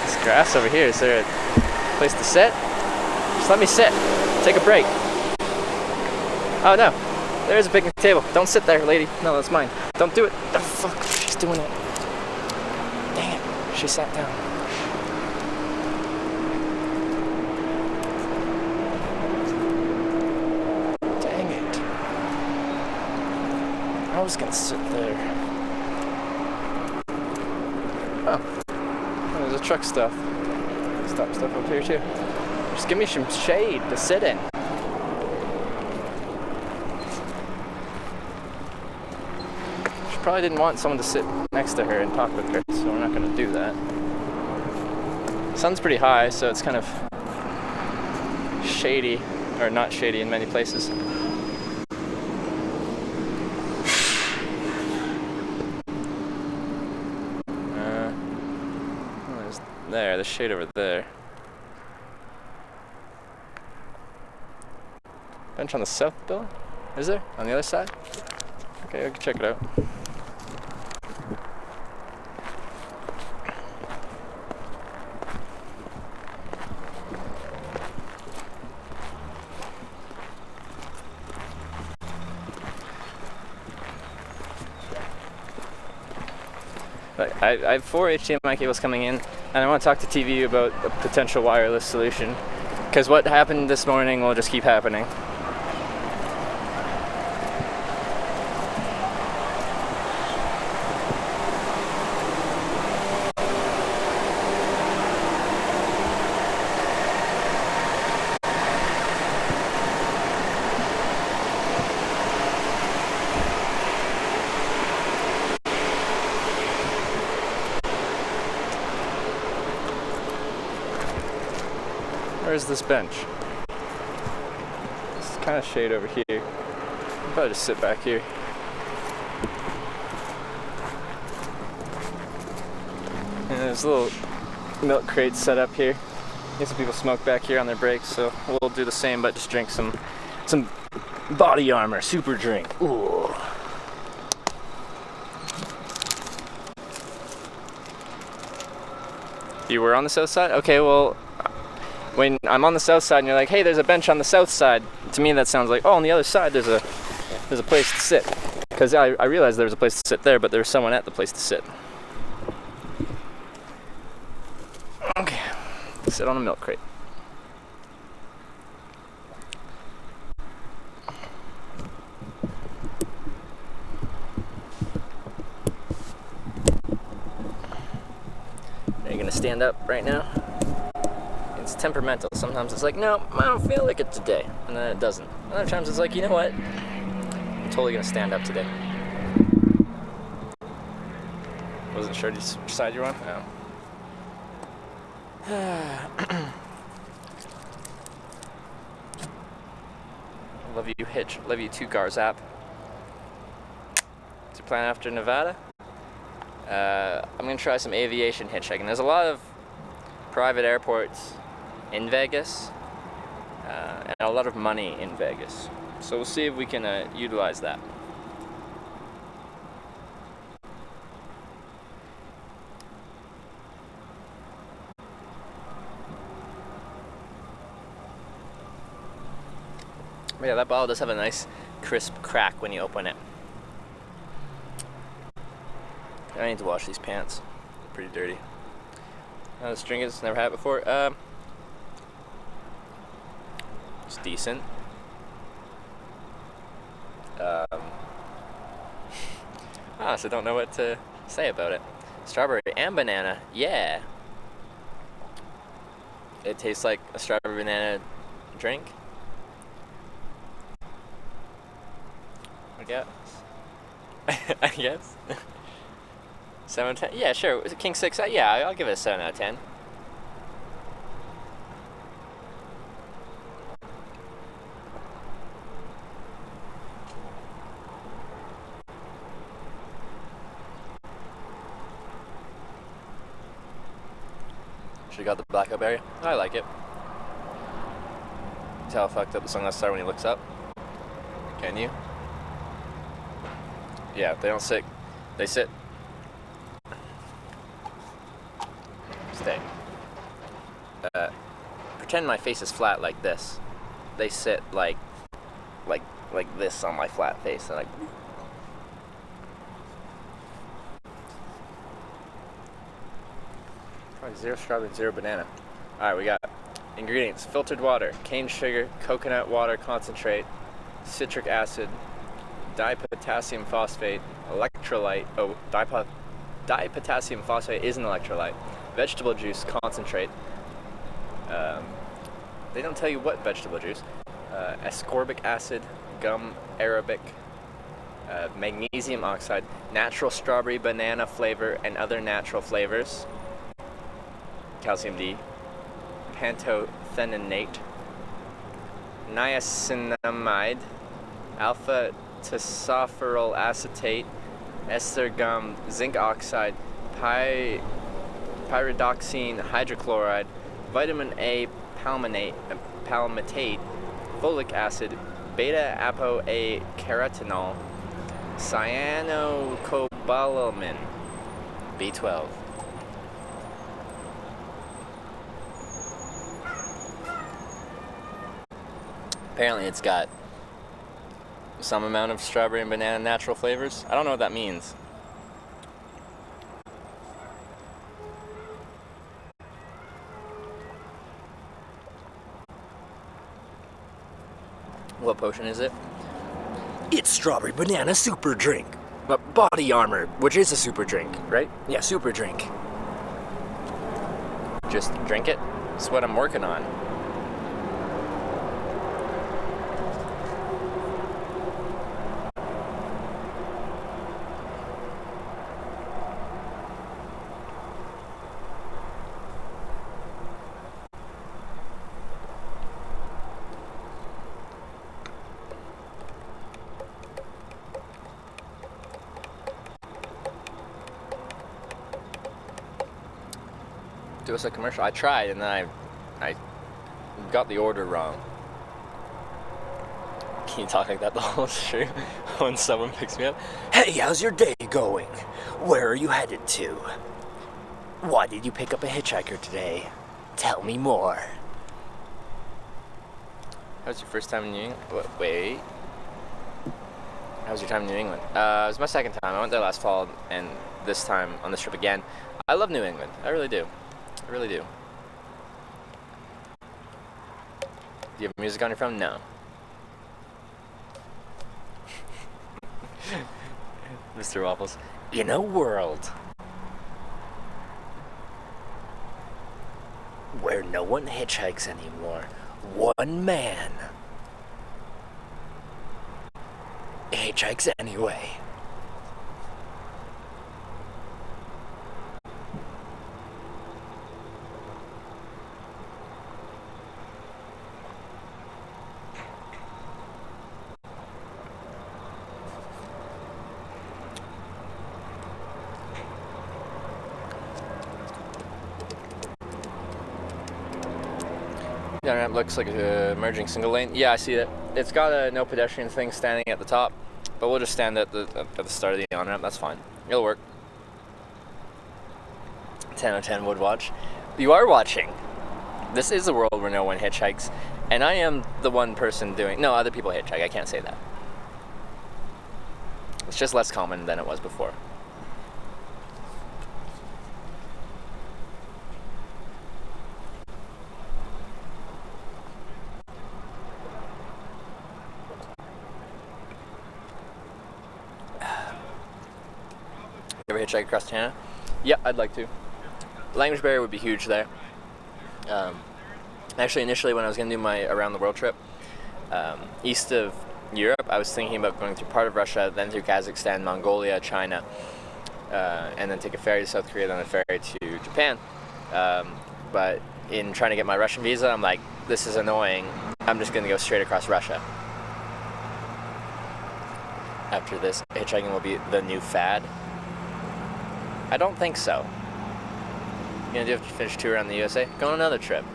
A: This grass over here, is there a place to sit? Just let me sit. Take a break. Oh no, there's a picnic table. Don't sit there, lady. No, that's mine. Don't do it. Oh fuck, she's doing it. Dang it, she sat down. Dang it. I was gonna sit there. Oh, there's a truck stop. Stop stuff up here too. Just give me some shade to sit in. She probably didn't want someone to sit next to her and talk with her, so we're not going to do that. The sun's pretty high, so it's kind of shady, or not shady in many places. There's shade over there. Bench on the south building? Is there? On the other side? Okay, I can check it out. I have 4 HDMI cables coming in, and I want to talk to TVU about a potential wireless solution. Because what happened this morning will just keep happening. Where's this bench? It's kind of shade over here. I'll probably just sit back here. And there's a little milk crates set up here. Get some people smoke back here on their breaks, so we'll do the same, but just drink some Some Body Armor super drink. Ooh. You were on the south side? Okay, well, when I'm on the south side and you're like, hey, there's a bench on the south side, to me that sounds like, oh, on the other side there's a place to sit. Because I realized there was a place to sit there, but there was someone at the place to sit. Okay, sit on a milk crate. Are you gonna stand up right now? It's temperamental. Sometimes it's like, no, I don't feel like it today. And then it doesn't. Other times it's like, you know what? I'm totally gonna stand up today. Wasn't sure which side you're on? No. Love you Hitch. Love you too, Garzap. What's your plan after Nevada? I'm gonna try some aviation hitchhiking. There's a lot of private airports in Vegas, and a lot of money in Vegas. So we'll see if we can utilize that. But yeah, that bottle does have a nice crisp crack when you open it. I need to wash these pants. They're pretty dirty. This drink is never had it before. It's decent. I honestly don't know what to say about it. Strawberry and banana, yeah. It tastes like a strawberry banana drink. I guess. I guess. 7 out of 10? Yeah, sure. Was it King 6? Yeah, I'll give it a 7 out of 10. Should've got the blackout berry. I like it. See how fucked up the sunglasses are when he looks up? Can you? Yeah, they don't sit. They sit. Stay. Pretend my face is flat like this. They sit like this on my flat face. And like. Probably 0 strawberry, 0 banana. All right, we got ingredients: filtered water, cane sugar, coconut water concentrate, citric acid, dipotassium phosphate, electrolyte. Oh, dipotassium phosphate is an electrolyte. Vegetable juice concentrate. They don't tell you what vegetable juice. Ascorbic acid, gum arabic, magnesium oxide, natural strawberry banana flavor and other natural flavors. Calcium D, pantothenate, niacinamide, alpha tocopherol acetate, ester gum, zinc oxide, pyridoxine hydrochloride, vitamin A palmitate, folic acid, beta-apo-A-carotenoid, cyanocobalamin, B12. Apparently it's got some amount of strawberry and banana natural flavors. I don't know what that means. What potion is it? It's strawberry banana super drink. But Body Armor, which is a super drink, right? Yeah, super drink. Just drink it. That's what I'm working on. Do us a commercial. I tried and then I got the order wrong. Can you talk like that the whole stream when someone picks me up?
H: Hey, how's your day going? Where are you headed to? Why did you pick up a hitchhiker today? Tell me more.
A: How was your first time in New England? Wait. How was your time in New England? It was my second time. I went there last fall, and this time on this trip again. I love New England. I really do. I really do. Do you have music on your phone? No. Mr. Waffles.
H: In a world where no one hitchhikes anymore, one man hitchhikes anyway.
A: Yeah, ramp looks like a merging single lane. Yeah, I see it. It's got a no pedestrians thing standing at the top, but we'll just stand at the start of the on ramp. That's fine. It'll work. 10 out of 10 would watch. You are watching. This is a world where no one hitchhikes, and I am the one person doing. No, other people hitchhike. I can't say that. It's just less common than it was before. You ever hitchhike across Canada? Yeah, I'd like to. Language barrier would be huge there. Actually, initially when I was going to do my around the world trip, east of Europe, I was thinking about going through part of Russia, then through Kazakhstan, Mongolia, China, and then take a ferry to South Korea, then a ferry to Japan. But in trying to get my Russian visa, I'm like, this is annoying. I'm just going to go straight across Russia. After this, hitchhiking will be the new fad. I don't think so. You gonna do have to finish 2 around the USA? Go on another trip.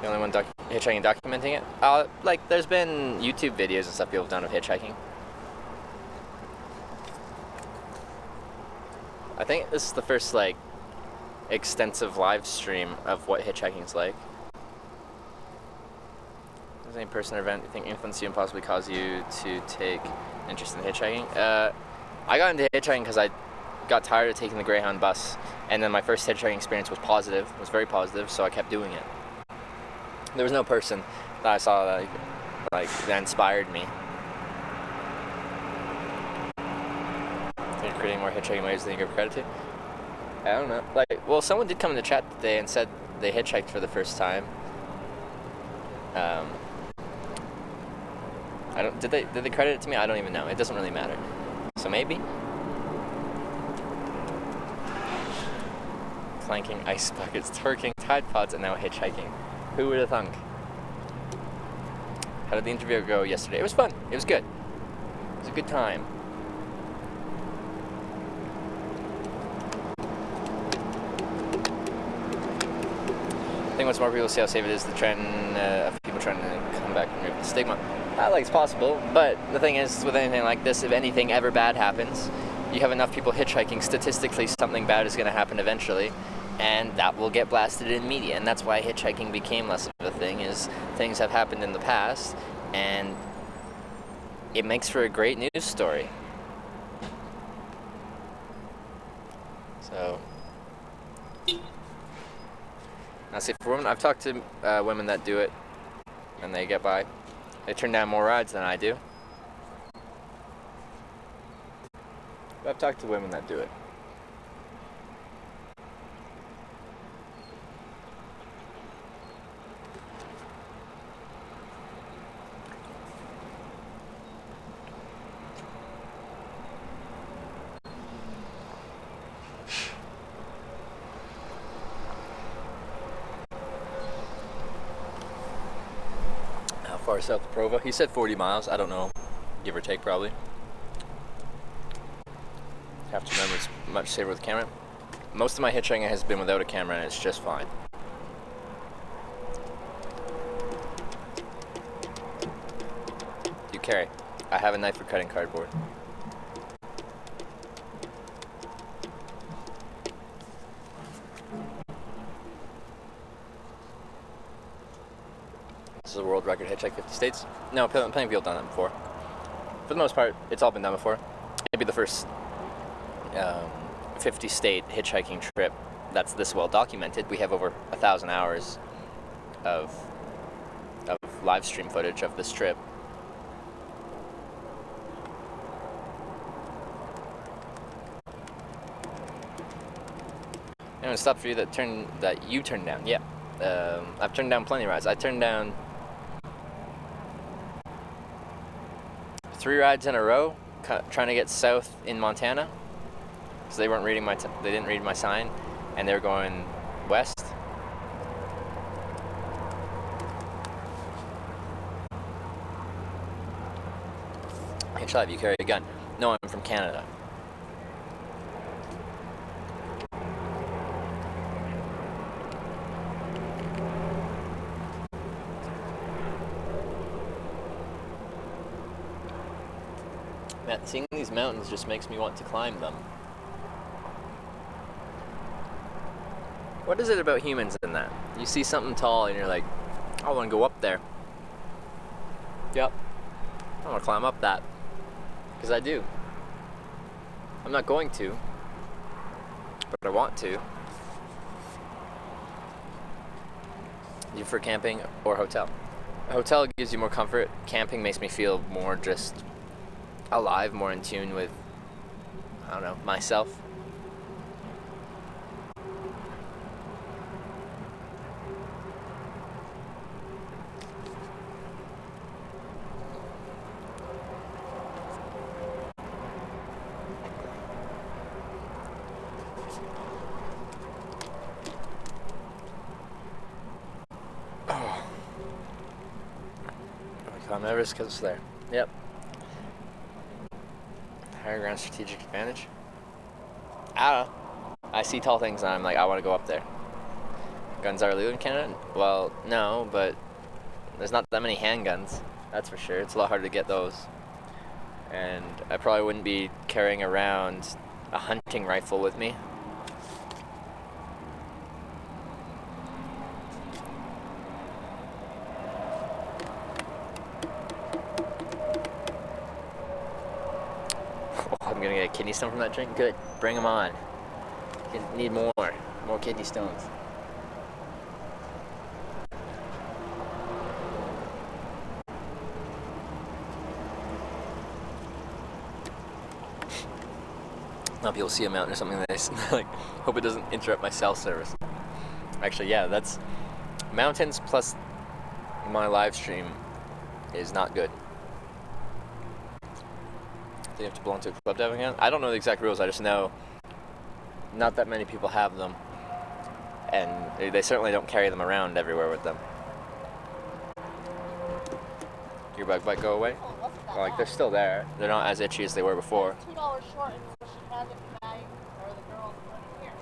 A: The only one hitchhiking documenting it? Like, there's been YouTube videos and stuff people have done of hitchhiking. I think this is the first, like, extensive live stream of what hitchhiking's like. Does any person or event you think influenced you and possibly caused you to take interest in hitchhiking? I got into hitchhiking because I got tired of taking the Greyhound bus, and then my first hitchhiking experience was positive, was very positive, so I kept doing it. There was no person that I saw that inspired me. You're creating more hitchhiking waves than you give credit to? I don't know. Well, someone did come in the chat today and said they hitchhiked for the first time. Did they credit it to me? I don't even know. It doesn't really matter. So maybe. Planking ice buckets, twerking, Tide Pods, and now hitchhiking. Who would have thunk? How did the interview go yesterday? It was fun. It was good. It was a good time. I think once more people see how safe it is, the trend of people trying to come back and remove the stigma. It's possible, but the thing is, with anything like this, if anything ever bad happens, you have enough people hitchhiking, statistically something bad is going to happen eventually, and that will get blasted in media, and that's why hitchhiking became less of a thing, is things have happened in the past, and it makes for a great news story. So, now see, for women, I've talked to women that do it, and they get by. They turn down more rides than I do. But I've talked to women that do it. Far south of Provo. He said 40 miles. I don't know. Give or take, probably. Have to remember it's much safer with a camera. Most of my hitchhiking has been without a camera, and it's just fine. carry. I have a knife for cutting cardboard. This is a world record hitchhike 50 states. No, plenty of people have done that before. For the most part, it's all been done before. It'd be the first 50 state hitchhiking trip that's this well documented. We have over 1,000 hours of live stream footage of this trip. I'm gonna stop for you that you turned down. Yeah, I've turned down plenty of rides. I turned down 3 rides in a row trying to get south in Montana because they weren't reading they didn't read my sign, and they were going west. Hey, shut up, you carry a gun. No, I'm from Canada. Man, seeing these mountains just makes me want to climb them. What is it about humans in that? You see something tall and you're like, I want to go up there. Yep. I want to climb up that. Because I do. I'm not going to, but I want to. You for camping or hotel? A hotel gives you more comfort. Camping makes me feel more just alive, more in tune with, I don't know, myself. Climb Everest because it's there. Yep. Higher ground strategic advantage. I don't know. I see tall things and I'm like, I want to go up there. Guns are illegal in Canada? Well, no, but there's not that many handguns. That's for sure. It's a lot harder to get those. And I probably wouldn't be carrying around a hunting rifle with me. I'm gonna get a kidney stone from that drink. Good, bring them on. Need more kidney stones. Now people see a mountain or something nice, like, hope it doesn't interrupt my cell service. Actually, yeah, that's mountains plus my live stream is not good. Do you have to belong to a club diving account? I don't know the exact rules. I just know not that many people have them, and they certainly don't carry them around everywhere with them. Your bug bite go away? Well, like, they're still there. They're not as itchy as they were before.
I: $2 short, and so she has it tonight, or the girls put it here.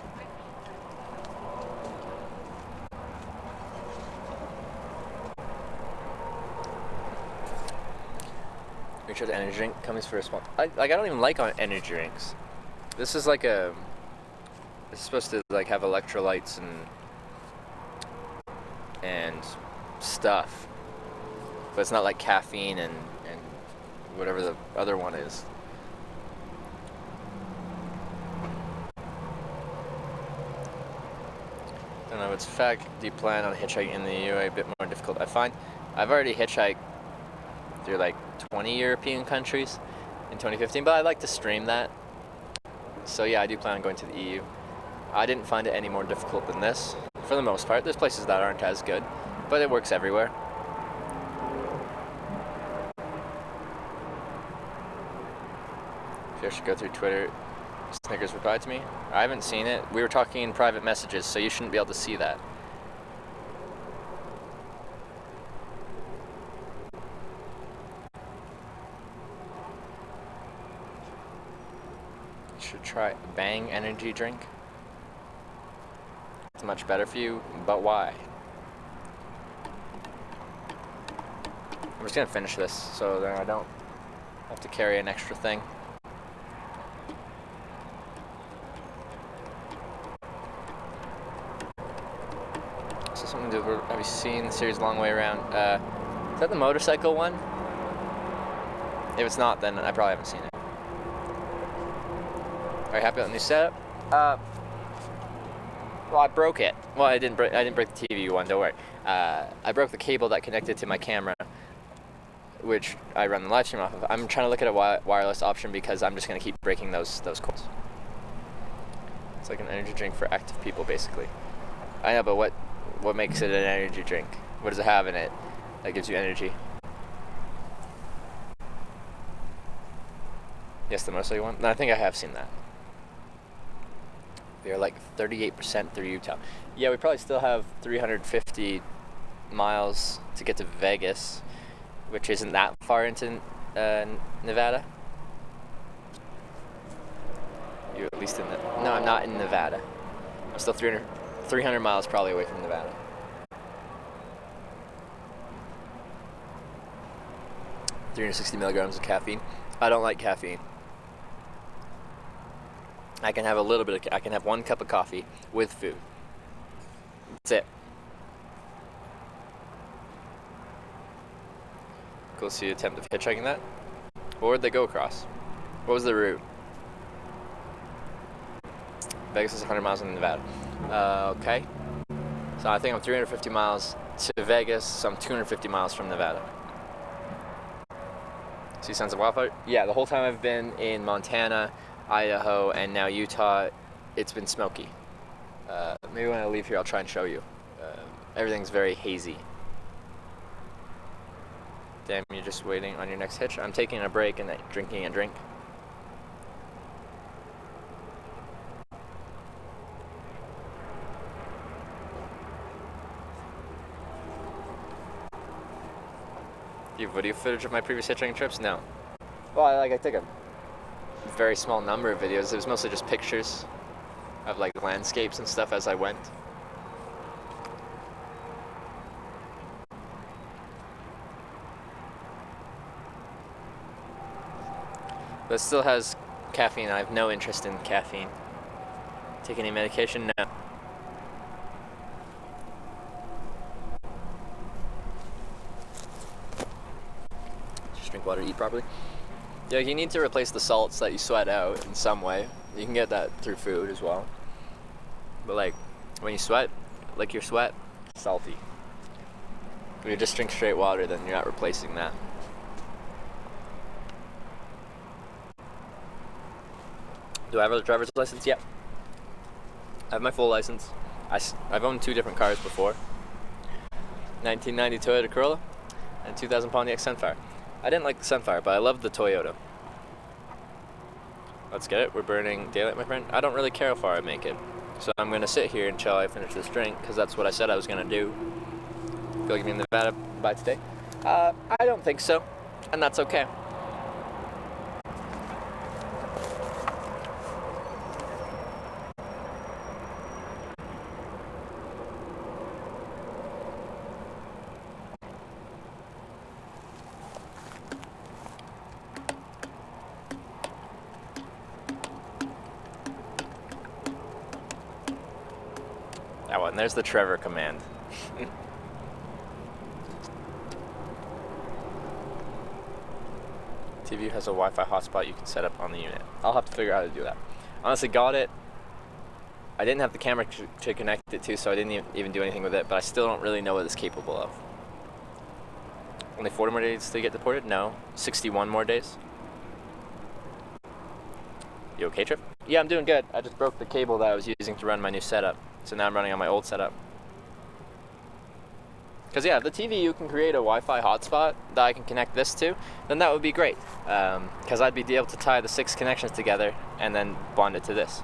A: Make sure the energy drink comes for a small. I don't even like energy drinks. This is like a. It's supposed to like have electrolytes and stuff, but it's not like caffeine and whatever the other one is. Don't know. It's a fact. Do you plan on hitchhiking in the EU? A bit more difficult, I find. I've already hitchhiked through like 20 European countries in 2015, but I like to stream that. So yeah, I do plan on going to the EU. I didn't find it any more difficult than this, for the most part. There's places that aren't as good, but it works everywhere. If you should go through Twitter, Snickers replied to me. I haven't seen it. We were talking in private messages, so you shouldn't be able to see that. Should try Bang energy drink. It's much better for you, but why? I'm just gonna finish this so then I don't have to carry an extra thing. So something to do. Have you seen the series Long Way Around? Is that the motorcycle one? If it's not, then I probably haven't seen it. Are you happy with the new setup? Well, I broke it. Well, I didn't break the TV one. Don't worry. I broke the cable that connected to my camera, which I run the live stream off of. I'm trying to look at a wireless option because I'm just gonna keep breaking those cords. It's like an energy drink for active people, basically. I know, but what makes it an energy drink? What does it have in it that gives you energy? Yes, the motorcycle one. No, I think I have seen that. We are like 38% through Utah. Yeah, we probably still have 350 miles to get to Vegas, which isn't that far into Nevada. You're at least in the... No, I'm not in Nevada. I'm still 300 miles probably away from Nevada. $360 milligrams of caffeine. I don't like caffeine. I can have a little bit I can have 1 cup of coffee with food. That's it. Cool to see you attempt of hitchhiking that. What would they go across? What was the route? Vegas is 100 miles in Nevada. Okay. So I think I'm 350 miles to Vegas, so I'm 250 miles from Nevada. See Sons of Wildfire? Yeah, the whole time I've been in Montana, Idaho, and now Utah, it's been smoky. Maybe when I leave here I'll try and show you. Everything's very hazy. Damn, you're just waiting on your next hitch? I'm taking a break and drinking a drink. Do you have video footage of my previous hitchhiking trips? No. Well, I took a very small number of videos. It was mostly just pictures of like landscapes and stuff as I went. But it still has caffeine. I have no interest in caffeine. Take any medication? No. Just drink water, eat properly. Yeah, you need to replace the salts that you sweat out in some way. You can get that through food as well. But like, when you sweat, like your sweat, salty. When you just drink straight water, then you're not replacing that. Do I have a driver's license? Yeah. I have my full license. I've owned 2 different cars before. 1990 Toyota Corolla and 2000 Pontiac Sunfire. I didn't like the Sunfire, but I loved the Toyota. Let's get it. We're burning daylight, my friend. I don't really care how far I make it. So I'm going to sit here until I finish this drink, because that's what I said I was going to do. Feel like I'm in Nevada by today? I don't think so, and that's okay. That one. There's the Trevor command. TV has a Wi-Fi hotspot you can set up on the unit. I'll have to figure out how to do that. Honestly, got it. I didn't have the camera to connect it to, so I didn't even do anything with it, but I still don't really know what it's capable of. Only 40 more days to get deported? No. 61 more days. You okay, Trip? Yeah, I'm doing good. I just broke the cable that I was using to run my new setup. So now I'm running on my old setup. Because yeah, if the TV you can create a Wi-Fi hotspot that I can connect this to, then that would be great. Because I'd be able to tie the 6 connections together and then bond it to this.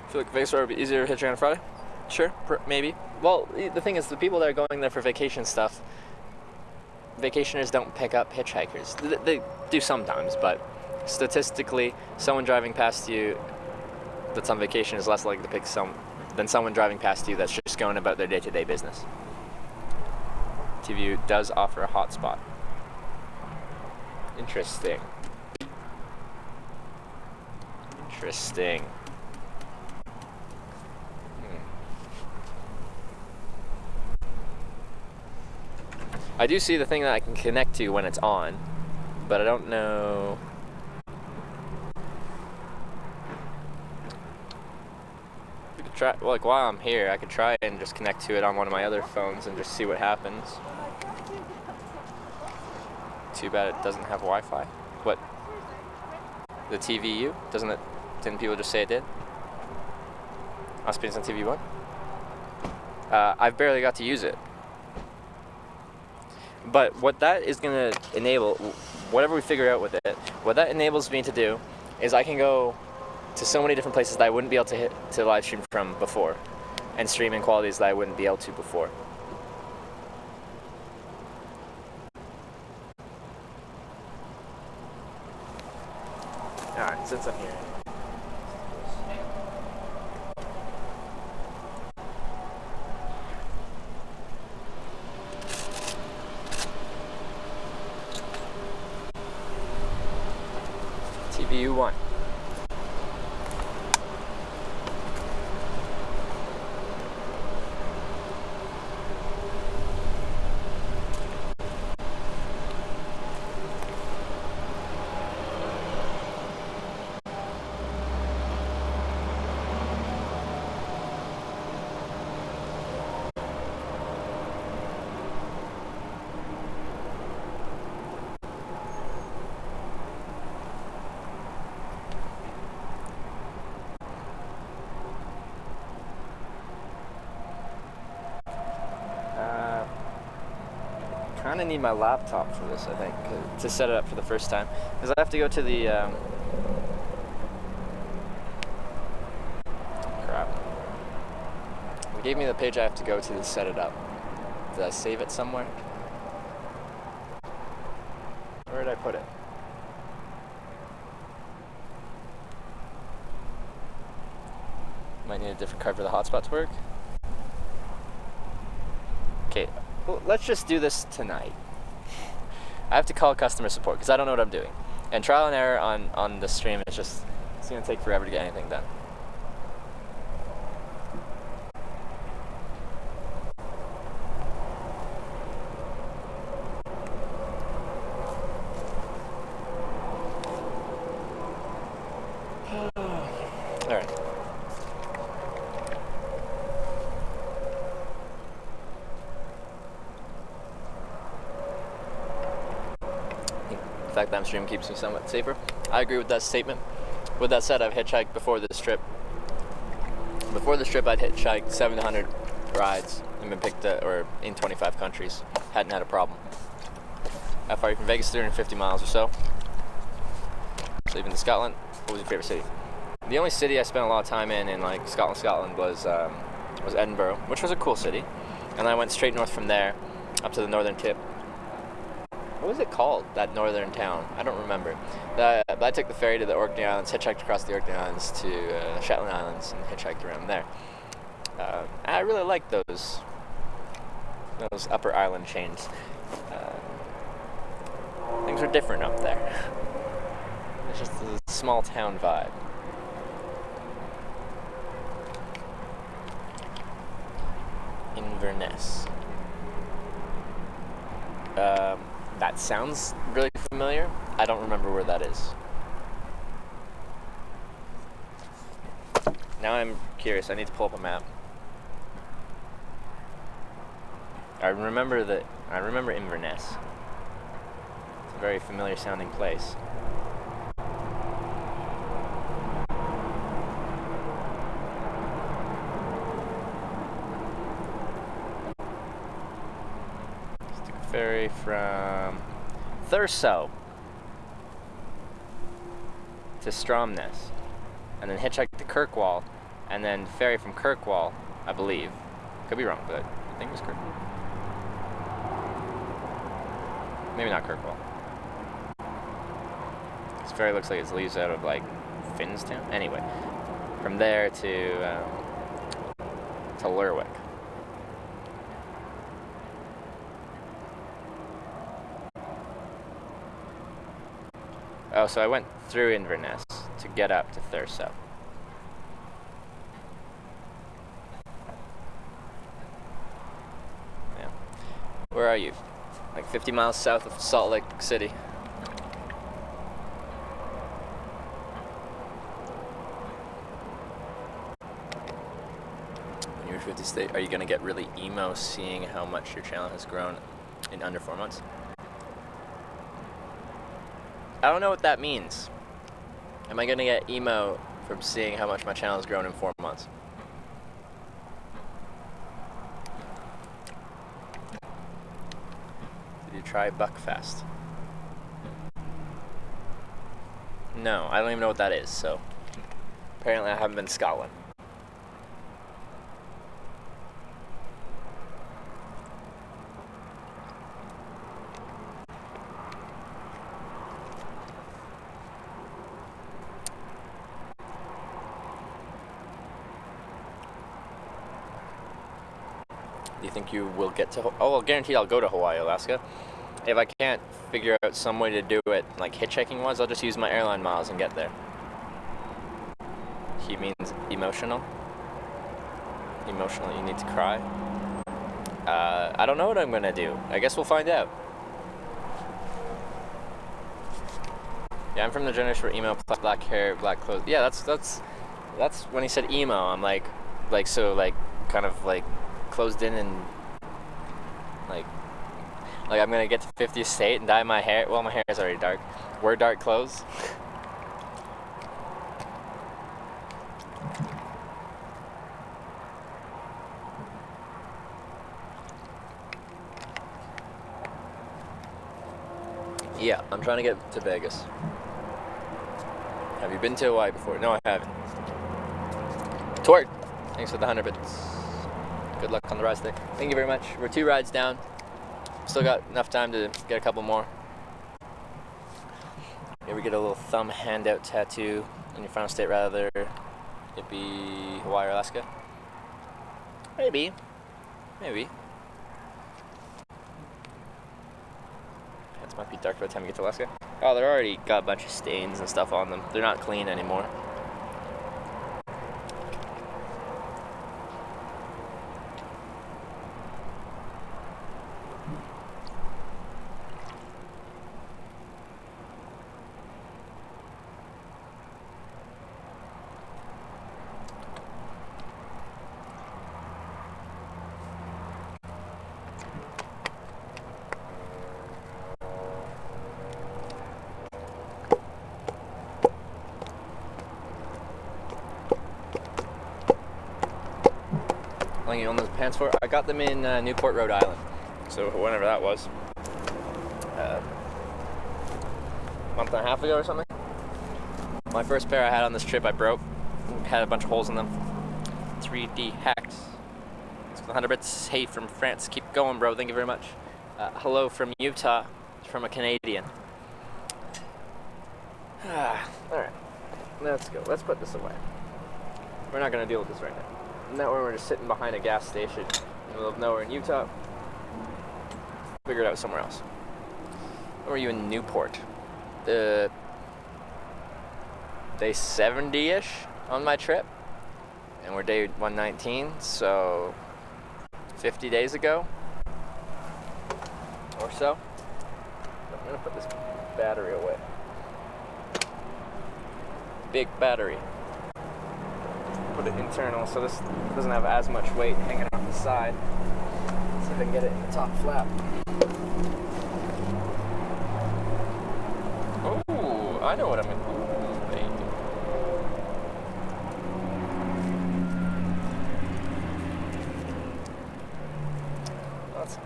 A: I feel like Vegas would be easier to hitch on Friday? Sure, maybe. Well, the thing is, the people that are going there for vacation stuff, vacationers don't pick up hitchhikers. They do sometimes, but statistically, someone driving past you that's on vacation is less likely to pick than someone driving past you that's just going about their day-to-day business. TVU does offer a hotspot. Interesting. Interesting. I do see the thing that I can connect to when it's on, but I don't know. We could try, like while I'm here, I could try and just connect to it on one of my other phones and just see what happens. Too bad it doesn't have Wi-Fi. What? The TVU? Doesn't it? Didn't people just say it did? Auspins on TV1? I've barely got to use it. But what that is going to enable, whatever we figure out with it, what that enables me to do is I can go to so many different places that I wouldn't be able to live stream from before, and stream in qualities that I wouldn't be able to before. Alright, since I'm here. TVU1. Kind of need my laptop for this, I think, to set it up for the first time, because I have to go to the crap. They gave me the page I have to go to set it up. Did I save it somewhere? Where did I put it? Might need a different card for the hotspot to work. Okay. Well, let's just do this tonight. I have to call customer support because I don't know what I'm doing. And trial and error on the stream is just, it's going to take forever to get anything done. All right. The fact that I'm streaming keeps me somewhat safer. I agree with that statement. With that said, I've hitchhiked before this trip. Before this trip, I'd hitchhiked 7 to 100 rides and been picked or in 25 countries. Hadn't had a problem. How far are you from Vegas? 350 miles or so. So even to Scotland. What was your favorite city? The only city I spent a lot of time in like Scotland was Edinburgh, which was a cool city. And I went straight north from there up to the northern tip. What was it called, that northern town? I don't remember. But I took the ferry to the Orkney Islands, hitchhiked across the Orkney Islands to Shetland Islands, and hitchhiked around there. I really like those upper island chains. Things are different up there. It's just a small town vibe. Inverness. That sounds really familiar. I don't remember where that is. Now I'm curious. I need to pull up a map. I remember Inverness. It's a very familiar sounding place. Ferry from Thurso to Stromness, and then hitchhike to Kirkwall, and then ferry from Kirkwall, I believe. Could be wrong, but I think it was Kirkwall. Maybe not Kirkwall. This ferry looks like it leaves out of like Finnstown. Anyway, from there to Lerwick. Oh, so I went through Inverness to get up to Thurso. Yeah. Where are you? Like 50 miles south of Salt Lake City. When you're 50 state, are you gonna get really emo seeing how much your channel has grown in under 4 months? I don't know what that means. Am I gonna get emo from seeing how much my channel has grown in 4 months? Did you try Buckfast? No, I don't even know what that is, so apparently I haven't been to Scotland. Do you think you will get to? Oh, well, guaranteed I'll go to Hawaii, Alaska. If I can't figure out some way to do it, like hitchhiking was, I'll just use my airline miles and get there. He means emotional. Emotional, you need to cry. I don't know what I'm gonna do. I guess we'll find out. Yeah, I'm from the generation where emo, black hair, black clothes. Yeah, that's when he said emo. I'm like kind of closed in and like I'm gonna get to 50th state and dye my hair. Well, my hair is already dark. Wear dark clothes. Yeah, I'm trying to get to Vegas. Have you been to Hawaii before? No, I haven't. Twerk! Thanks for the 100 bits. Good luck on the rides today. Thank you very much. We're 2 rides down. Still got enough time to get a couple more. Maybe get a little thumb handout tattoo in your final state rather it be Hawaii or Alaska. Maybe. Pants might be dark by the time you get to Alaska. Oh, they're already got a bunch of stains and stuff on them. They're not clean anymore. How long you own those pants for? I got them in Newport, Rhode Island. So whenever that was. A month and a half ago or something. My first pair I had on this trip I broke. Had a bunch of holes in them. 3D hacks. It's 100 bits. Hey from France. Keep going, bro. Thank you very much. Hello from Utah. From a Canadian. Alright. Let's go. Let's put this away. We're not going to deal with this right now. Now we're just sitting behind a gas station in the middle of nowhere in Utah. Figure it out somewhere else. Or are you in Newport? Day 70-ish on my trip. And we're day 119, so 50 days ago or so. I'm gonna put this battery away. Big battery. Put it internal so this doesn't have as much weight hanging off the side. See if I can get it in the top flap. Oh, I know what I'm gonna do. That's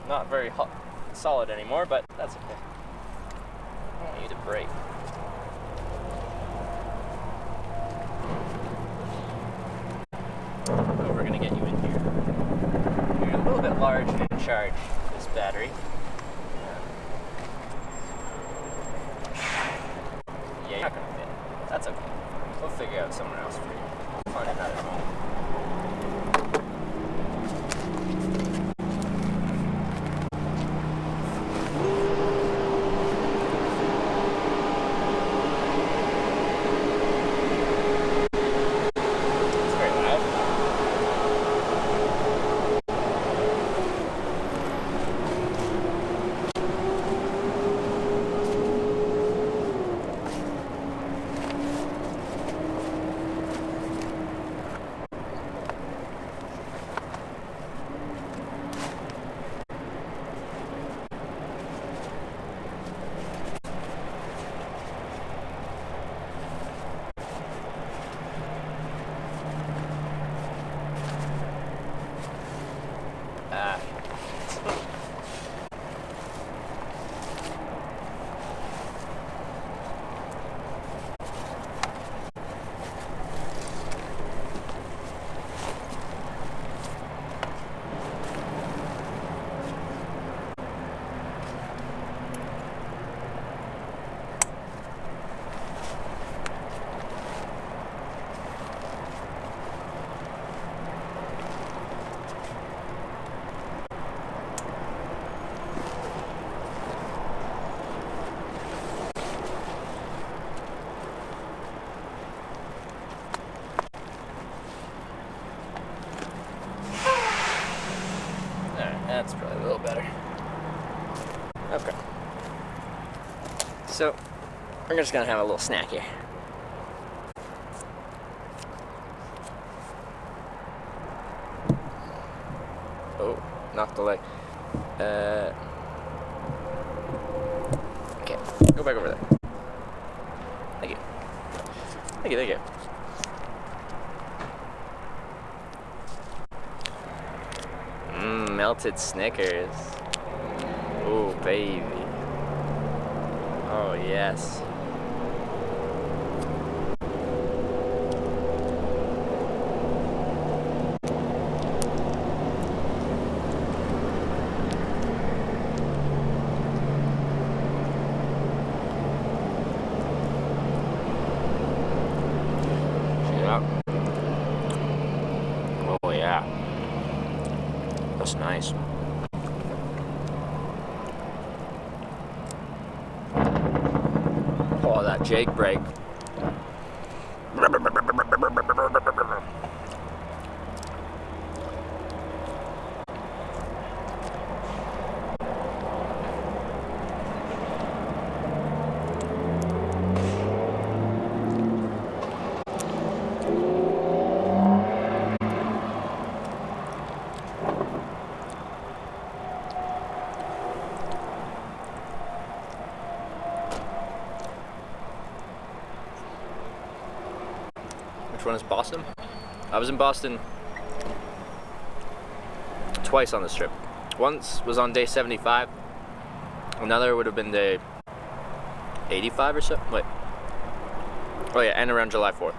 A: not very hot, solid anymore, but that's okay. I want you to break. Oh, we're gonna get you in here. You're a little bit large and in charge, this battery. Yeah, you're not gonna fit. That's okay. We'll figure out some
D: So, we're just gonna have a little snack here. Oh, knocked the leg. Okay, go back over there. Thank you. Thank you, thank you. Melted Snickers. Oh, baby. Oh, yes. Oh yeah, that's nice. Oh, that Jake break. Which one is Boston? I was in Boston twice on this trip. Once was on day 75. Another would have been day 85 or so. Wait. Oh yeah, and around July 4th.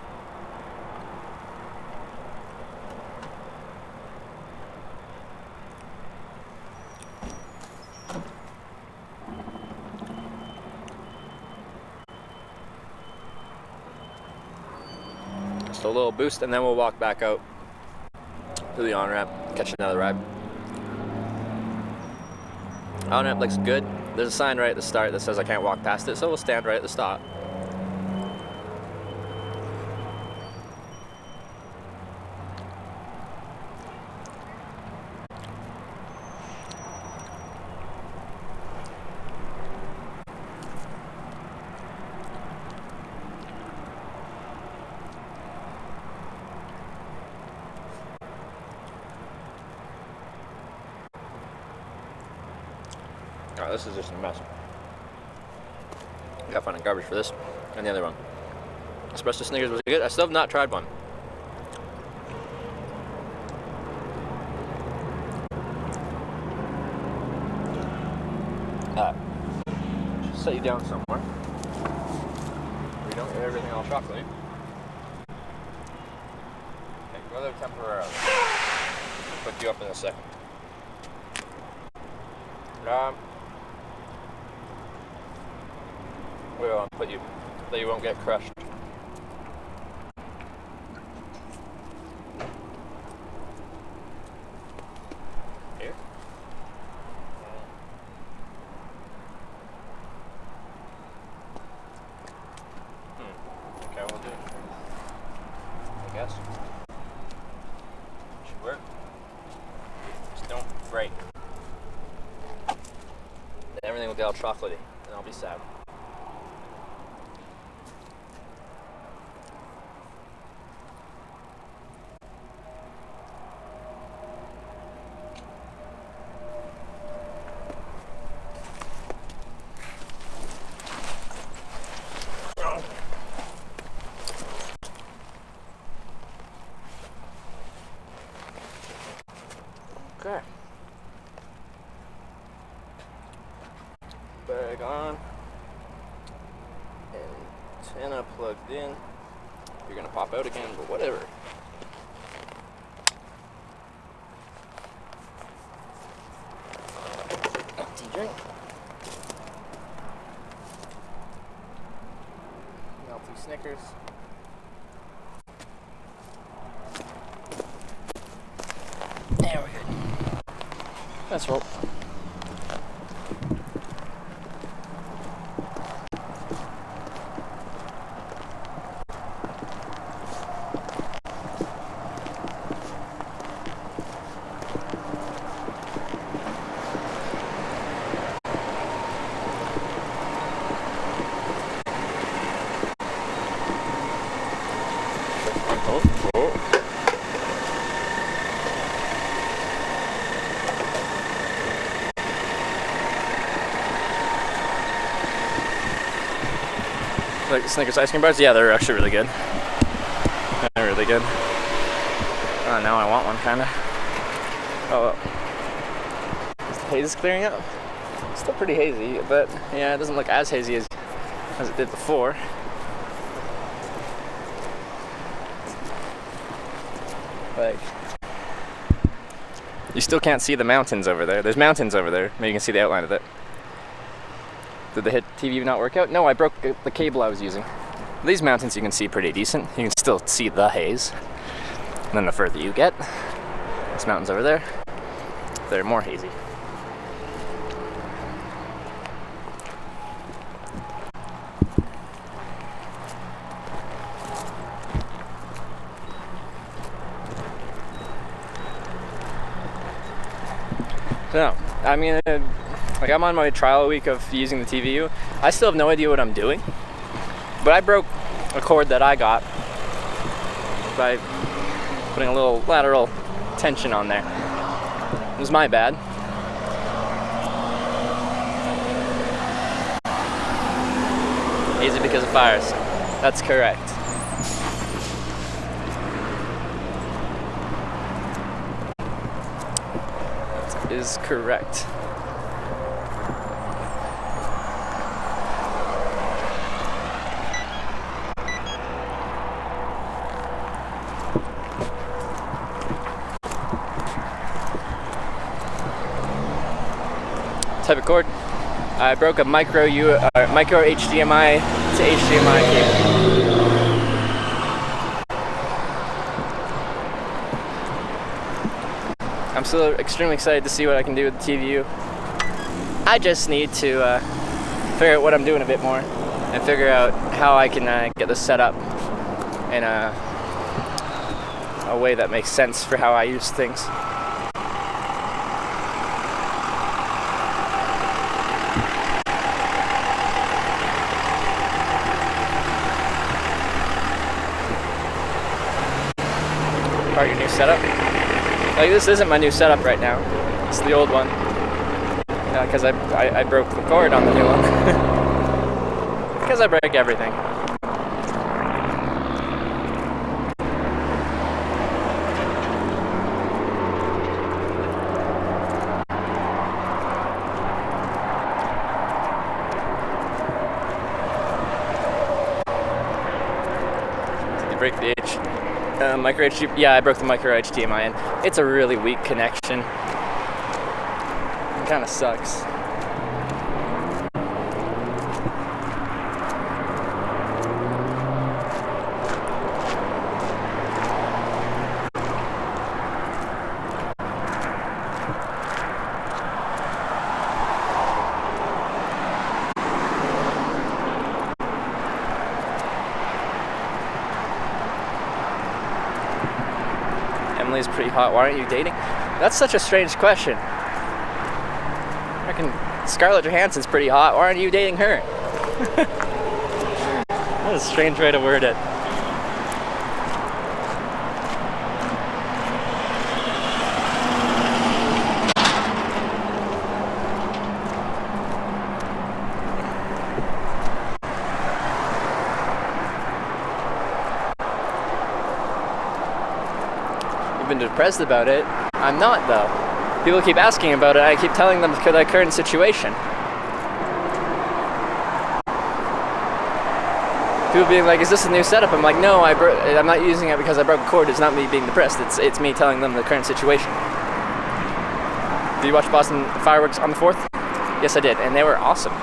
D: Just a little boost, and then we'll walk back out to the on-ramp, catch another ride. On-ramp looks good. There's a sign right at the start that says I can't walk past it, so we'll stand right at the stop. Oh, this is just a mess. Gotta find a garbage for this and the other one. Espresso Snickers was good. I still have not tried one. Just set you down somewhere. We don't get everything all chocolatey. Okay, go there temporarily. I'll put you up in a second. We won't put you, so you won't get crushed. Here. Okay, we'll do it. I guess. Should work. Just don't break. Then everything will get all chocolatey, and I'll be sad. Okay. Bag on. Antenna plugged in. You're gonna pop out again, but whatever. Empty drink. Melty Snickers. There we go. Let's roll.
A: Like Snickers ice cream bars? Yeah, they're actually really good. They're really good. Now I want one, kind of. Oh, is the haze clearing up? It's still pretty hazy, but yeah, it doesn't look as hazy as it did before. Like, you still can't see the mountains over there. There's mountains over there, but you can see the outline of it. Did the TV not work out? No, I broke the cable I was using. These mountains you can see pretty decent. You can still see the haze. And then the further you get, these mountains over there, they're more hazy. So, I mean, like I'm on my trial week of using the TVU. I still have no idea what I'm doing, but I broke a cord that I got by putting a little lateral tension on there. It was my bad. Easy because of fires. That's correct. That is correct. Type of cord. I broke a micro HDMI to HDMI cable. I'm still extremely excited to see what I can do with the TVU. I just need to figure out what I'm doing a bit more and figure out how I can get this set up in a way that makes sense for how I use things. Part your new setup. Like, this isn't my new setup right now. It's the old one. Because I broke the cord on the new one. Because I break everything. Did you break the micro HDMI? Yeah, I broke the micro HDMI in. It's a really weak connection. It kind of sucks. Emily's pretty hot. Why aren't you dating? That's such a strange question. I reckon Scarlett Johansson's pretty hot. Why aren't you dating her? That's a strange way to word it. Been depressed about it. I'm not, though. People keep asking about it. I keep telling them the current situation. People being like, "Is this a new setup?" I'm like, "No, I'm not using it because I broke a cord. It's not me being depressed. It's me telling them the current situation." Did you watch Boston fireworks on the 4th? Yes, I did, and they were awesome.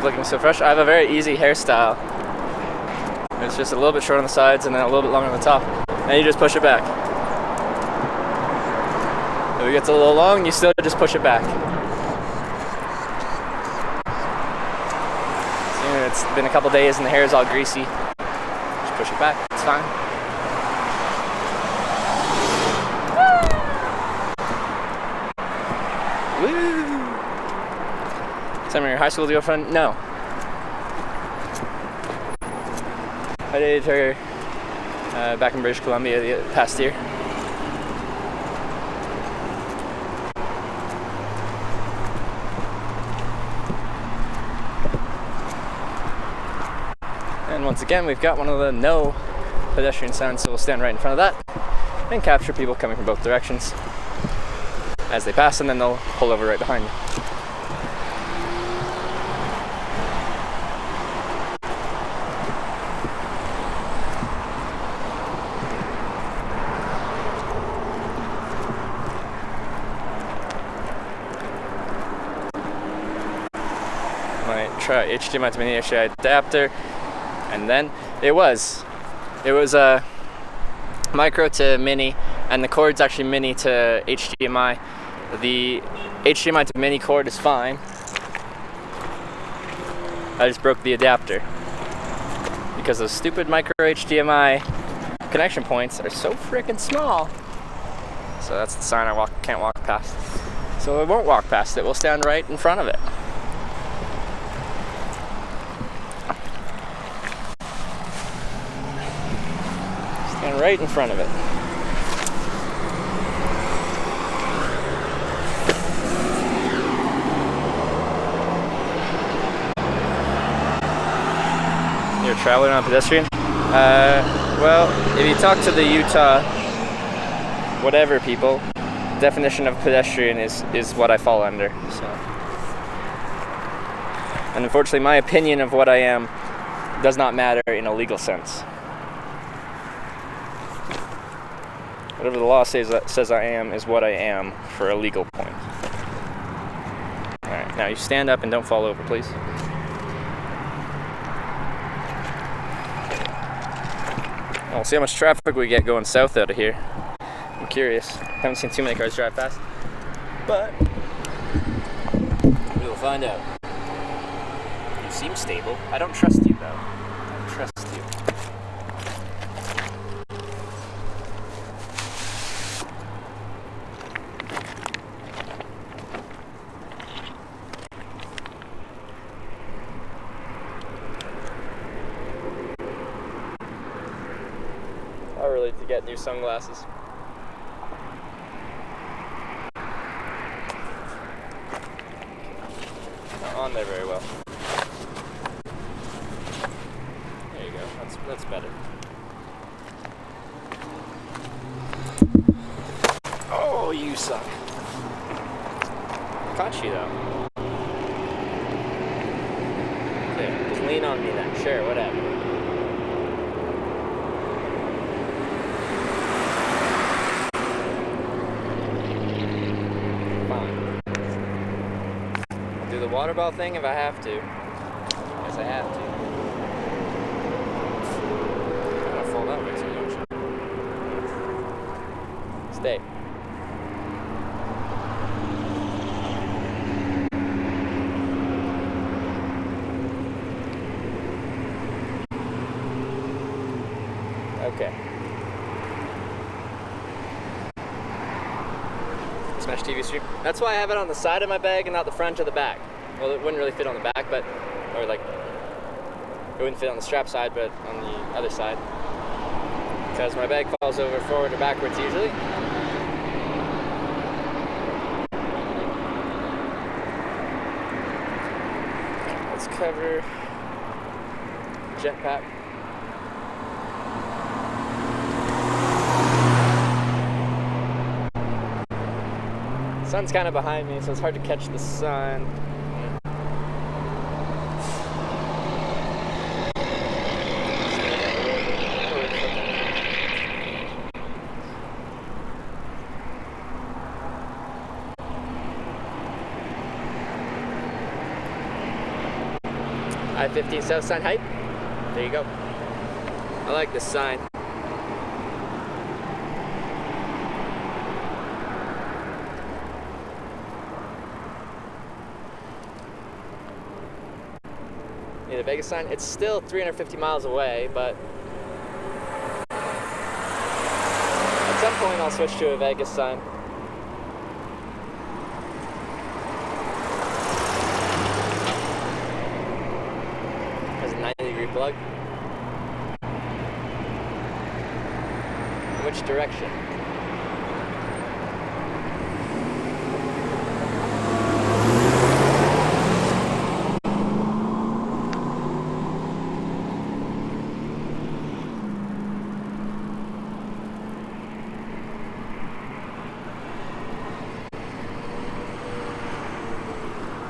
A: Looking so fresh. I have a very easy hairstyle. It's just a little bit short on the sides and then a little bit longer on the top. And you just push it back. If it gets a little long, you still just push it back. So, it's been a couple days and the hair is all greasy. Just push it back. It's fine. Woo! Some of your high school girlfriend? No. I dated her
D: back in British Columbia the past year. And once again, we've got one of the no pedestrian signs, so we'll stand right in front of that and capture people coming from both directions as they pass, and then they'll pull over right behind you. Might try HDMI to mini HDMI adapter, and then it was a micro to mini, and the cord's actually mini to HDMI. The HDMI to mini cord is fine. I just broke the adapter because those stupid micro HDMI connection points are so freaking small. So that's the sign I can't walk past. So I won't walk past it. We'll stand right in front of it. Stand right in front of it. You're traveling on pedestrian? Well, if you talk to the Utah whatever people, definition of pedestrian is what I fall under. So, and unfortunately, my opinion of what I am does not matter in a legal sense. Whatever the law says I am is what I am for a legal point. Alright, now you stand up and don't fall over, please. We'll see how much traffic we get going south out of here. I'm curious. Haven't seen too many cars drive past. But we'll find out. You seem stable. I don't trust you, though. I don't trust you. I really need to get new sunglasses. Not on there very well. There you go. That's better. Oh, you suck. Caught you though. There, just lean on me then. Sure, whatever. The water ball thing if I have to. Yes, I have to. I'm gonna fall that way so you don't. Stay. Okay. Smash TV stream. That's why I have it on the side of my bag and not the front or the back. Well, it wouldn't really fit on the back, but, or like, it wouldn't fit on the strap side, but on the other side. Because my bag falls over forward or backwards usually. Let's cover jetpack. Sun's kind of behind me, so it's hard to catch the sun. I-15 South sign height. There you go. I like this sign. The Vegas sign, it's still 350 miles away, but at some point I'll switch to a Vegas sign. There's a 90-degree plug. which direction?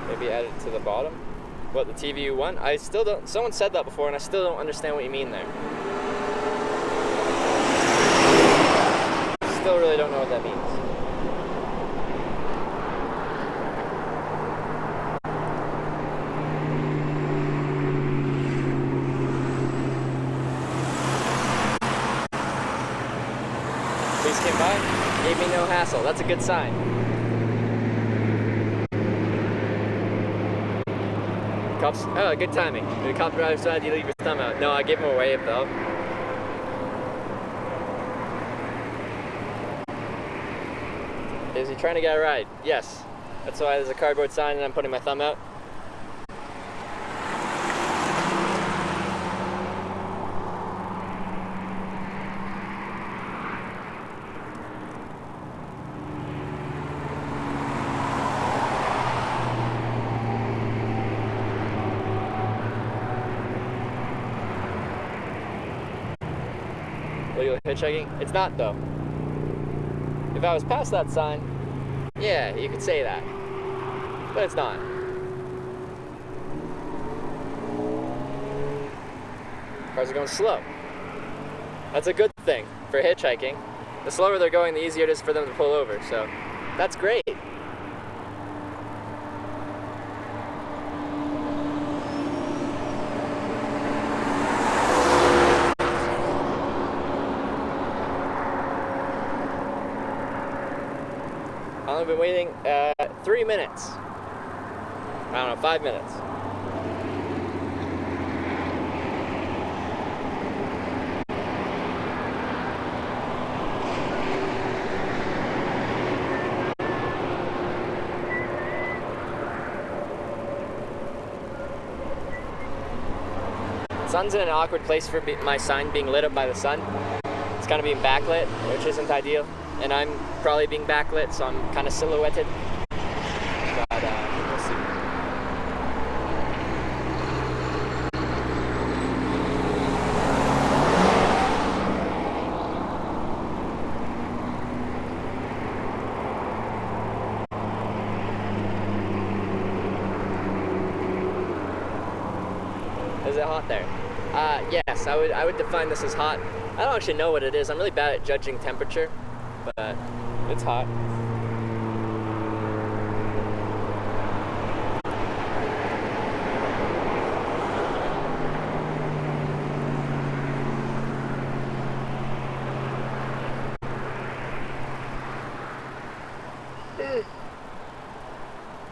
D: Maybe add it to the bottom? What, the TVU one? I still don't, someone said that before and I still don't understand what you mean there. Still really don't know what that means. Police came by, gave me no hassle. That's a good sign. Cops, oh, good timing. The cop drives by, you leave your thumb out. No, I gave him a wave though. Is he trying to get a ride? Yes. That's why there's a cardboard sign and I'm putting my thumb out. Illegal hitchhiking? It's not though. If I was past that sign, yeah, you could say that. But it's not. Cars are going slow. That's a good thing for hitchhiking. The slower they're going, the easier it is for them to pull over, so that's great. I've been waiting 3 minutes. I don't know, 5 minutes. Sun's in an awkward place for my sign being lit up by the sun. It's kind of being backlit, which isn't ideal. And I'm probably being backlit, so I'm kind of silhouetted. But we'll see. Is it hot there? Yes, I would define this as hot. I don't actually know what it is. I'm really bad at judging temperature, but it's hot.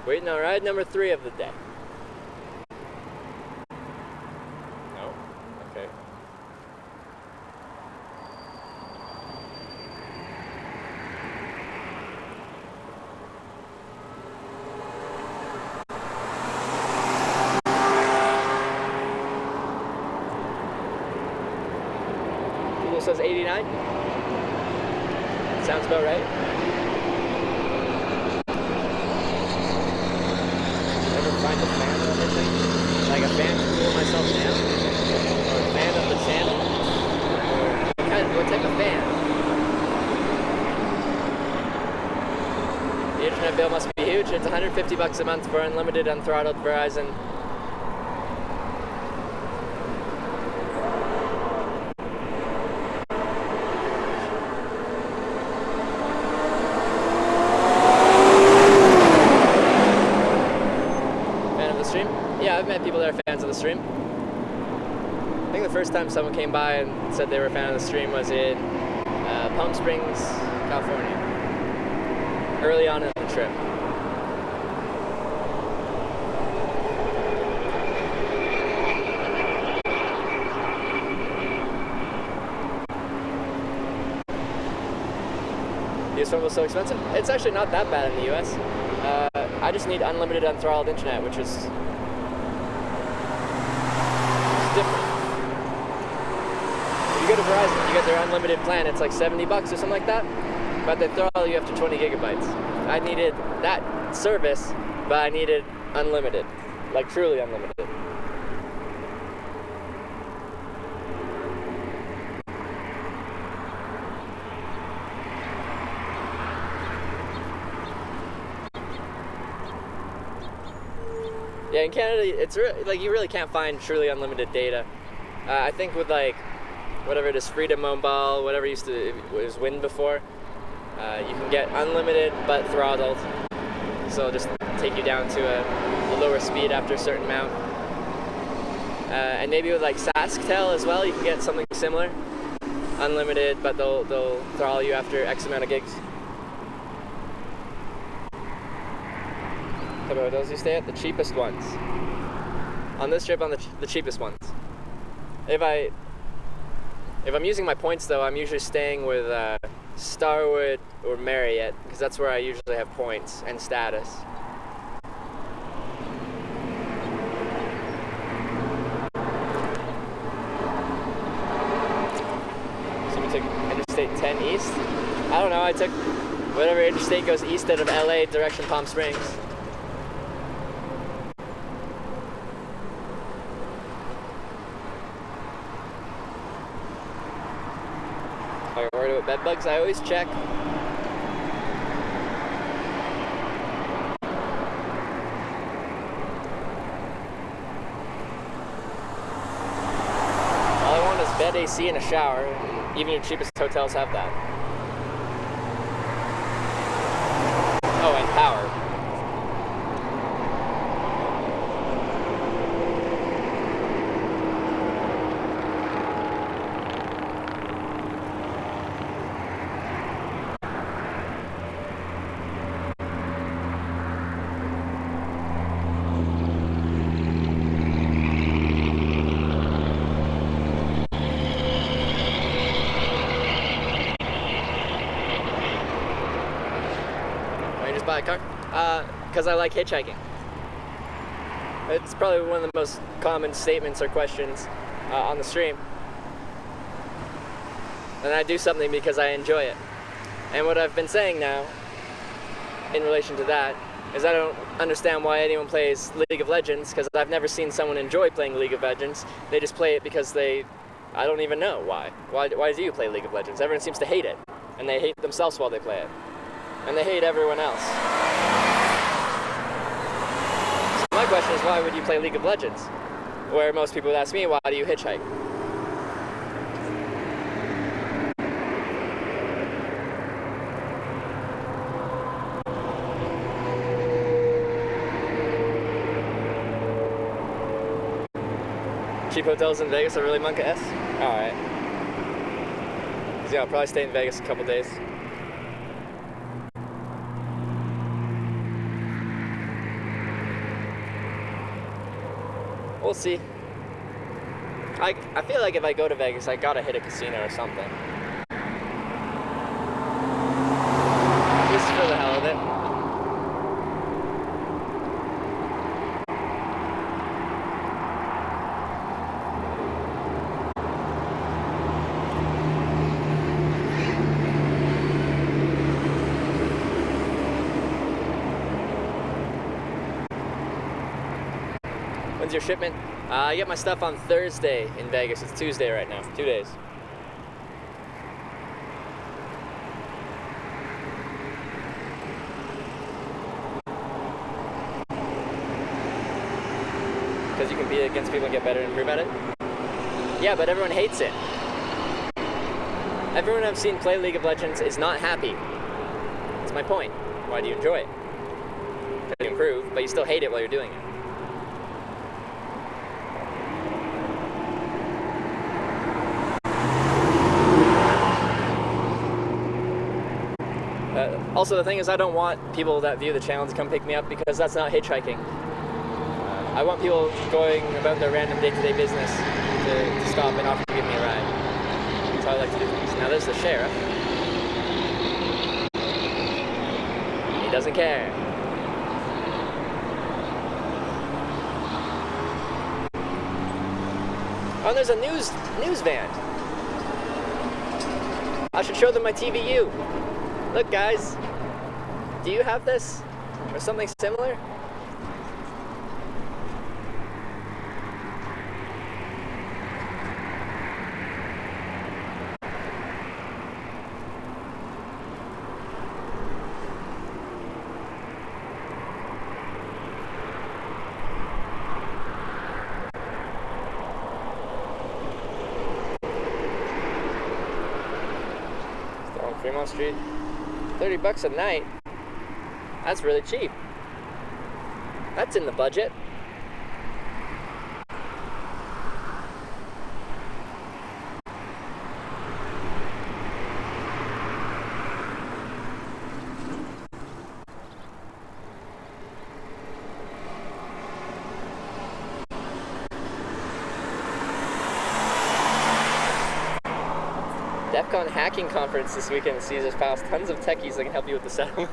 D: Waiting on ride number 3 of the day. No? Okay. Google says 89. Sounds about right. Find a fan or anything? Like a fan to cool myself down? Or a fan of the channel? Or what type of fan? The internet bill must be huge. It's $150 a month for unlimited unthrottled Verizon. I've met people that are fans of the stream. I think the first time someone came by and said they were a fan of the stream was in Palm Springs, California. Early on in the trip. US phone was so expensive? It's actually not that bad in the US. I just need unlimited unthrottled internet, which is different. go to Verizon, you get their unlimited plan. It's like $70 or something like that, but they throttle you after 20 gigabytes. I needed that service, but I needed unlimited, like truly unlimited. Yeah, in Canada, it's like you really can't find truly unlimited data. I think with like whatever it is, Freedom Mobile, whatever it was Wind before, you can get unlimited but throttled. So it'll just take you down to a lower speed after a certain amount. And maybe with like SaskTel as well, you can get something similar, unlimited, but they'll throttle you after X amount of gigs. How about those you stay at? The cheapest ones. On this trip, on the cheapest ones. If I'm using my points though, I'm usually staying with Starwood or Marriott, because that's where I usually have points and status. So we took Interstate 10 east. I don't know, I took whatever interstate goes east out of LA direction Palm Springs. If I worried about bed bugs, I always check. All I want is bed, AC, and a shower. Even your cheapest hotels have that. Oh, and power. Buy a car? Because I like hitchhiking. It's probably one of the most common statements or questions on the stream. And I do something because I enjoy it. And what I've been saying now, in relation to that, is I don't understand why anyone plays League of Legends, because I've never seen someone enjoy playing League of Legends. They just play it because I don't even know why. Why do you play League of Legends? Everyone seems to hate it. And they hate themselves while they play it. And they hate everyone else. So my question is, why would you play League of Legends? Where most people would ask me, why do you hitchhike? Cheap hotels in Vegas are really Monka-esque? Alright. Yeah, I'll probably stay in Vegas a couple days. We'll see. I feel like if I go to Vegas, I gotta hit a casino or something. Just for the hell of it. When's your shipment? I get my stuff on Thursday in Vegas. It's Tuesday right now. 2 days. Because you compete against people and get better and improve at it? Yeah, but everyone hates it. Everyone I've seen play League of Legends is not happy. That's my point. Why do you enjoy it? You improve, but you still hate it while you're doing it. Also, the thing is, I don't want people that view the channel to come pick me up, because that's not hitchhiking. I want people going about their random day-to-day business to stop and offer to give me a ride. That's how I like to do things. Now there's the sheriff. He doesn't care. Oh, and there's a news van. I should show them my TVU. Look, guys. Do you have this? Or something similar? Still on Fremont Street. $30 a night. That's really cheap. That's in the budget. DEF CON hacking conference this weekend at Caesars Palace. Tons of techies that can help you with the setup.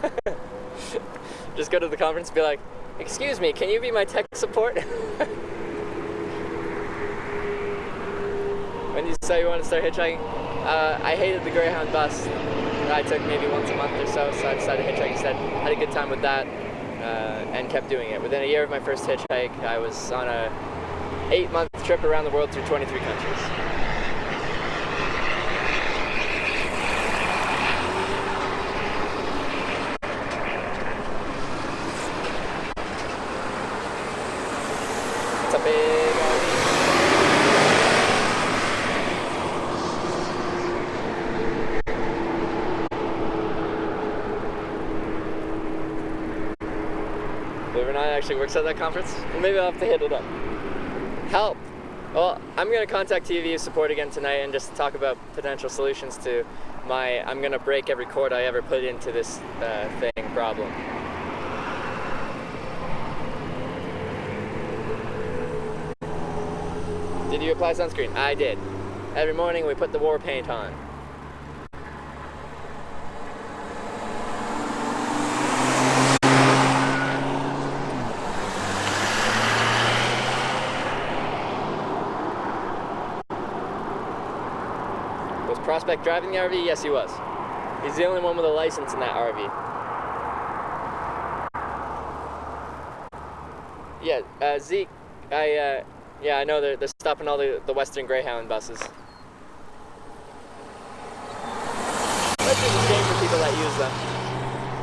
D: Just go to the conference and be like, excuse me, can you be my tech support? When you say you want to start hitchhiking, I hated the Greyhound bus that I took maybe once a month or so I decided to hitchhike instead. Had a good time with that and kept doing it. Within a year of my first hitchhike, I was on a 8-month trip around the world through 23 countries. It's a big Believe it or not, it actually works at that conference. Well, maybe I'll have to hit it up. Help! Well, I'm going to contact TVU support again tonight and just talk about potential solutions to my I'm going to break every cord I ever put into this thing problem. Did you apply sunscreen? I did. Every morning we put the war paint on. Was Prospect driving the RV? Yes, he was. He's the only one with a license in that RV. Yeah, Zeke, yeah, I know they're stopping all the Western Greyhound buses. That's just a shame for people that use them.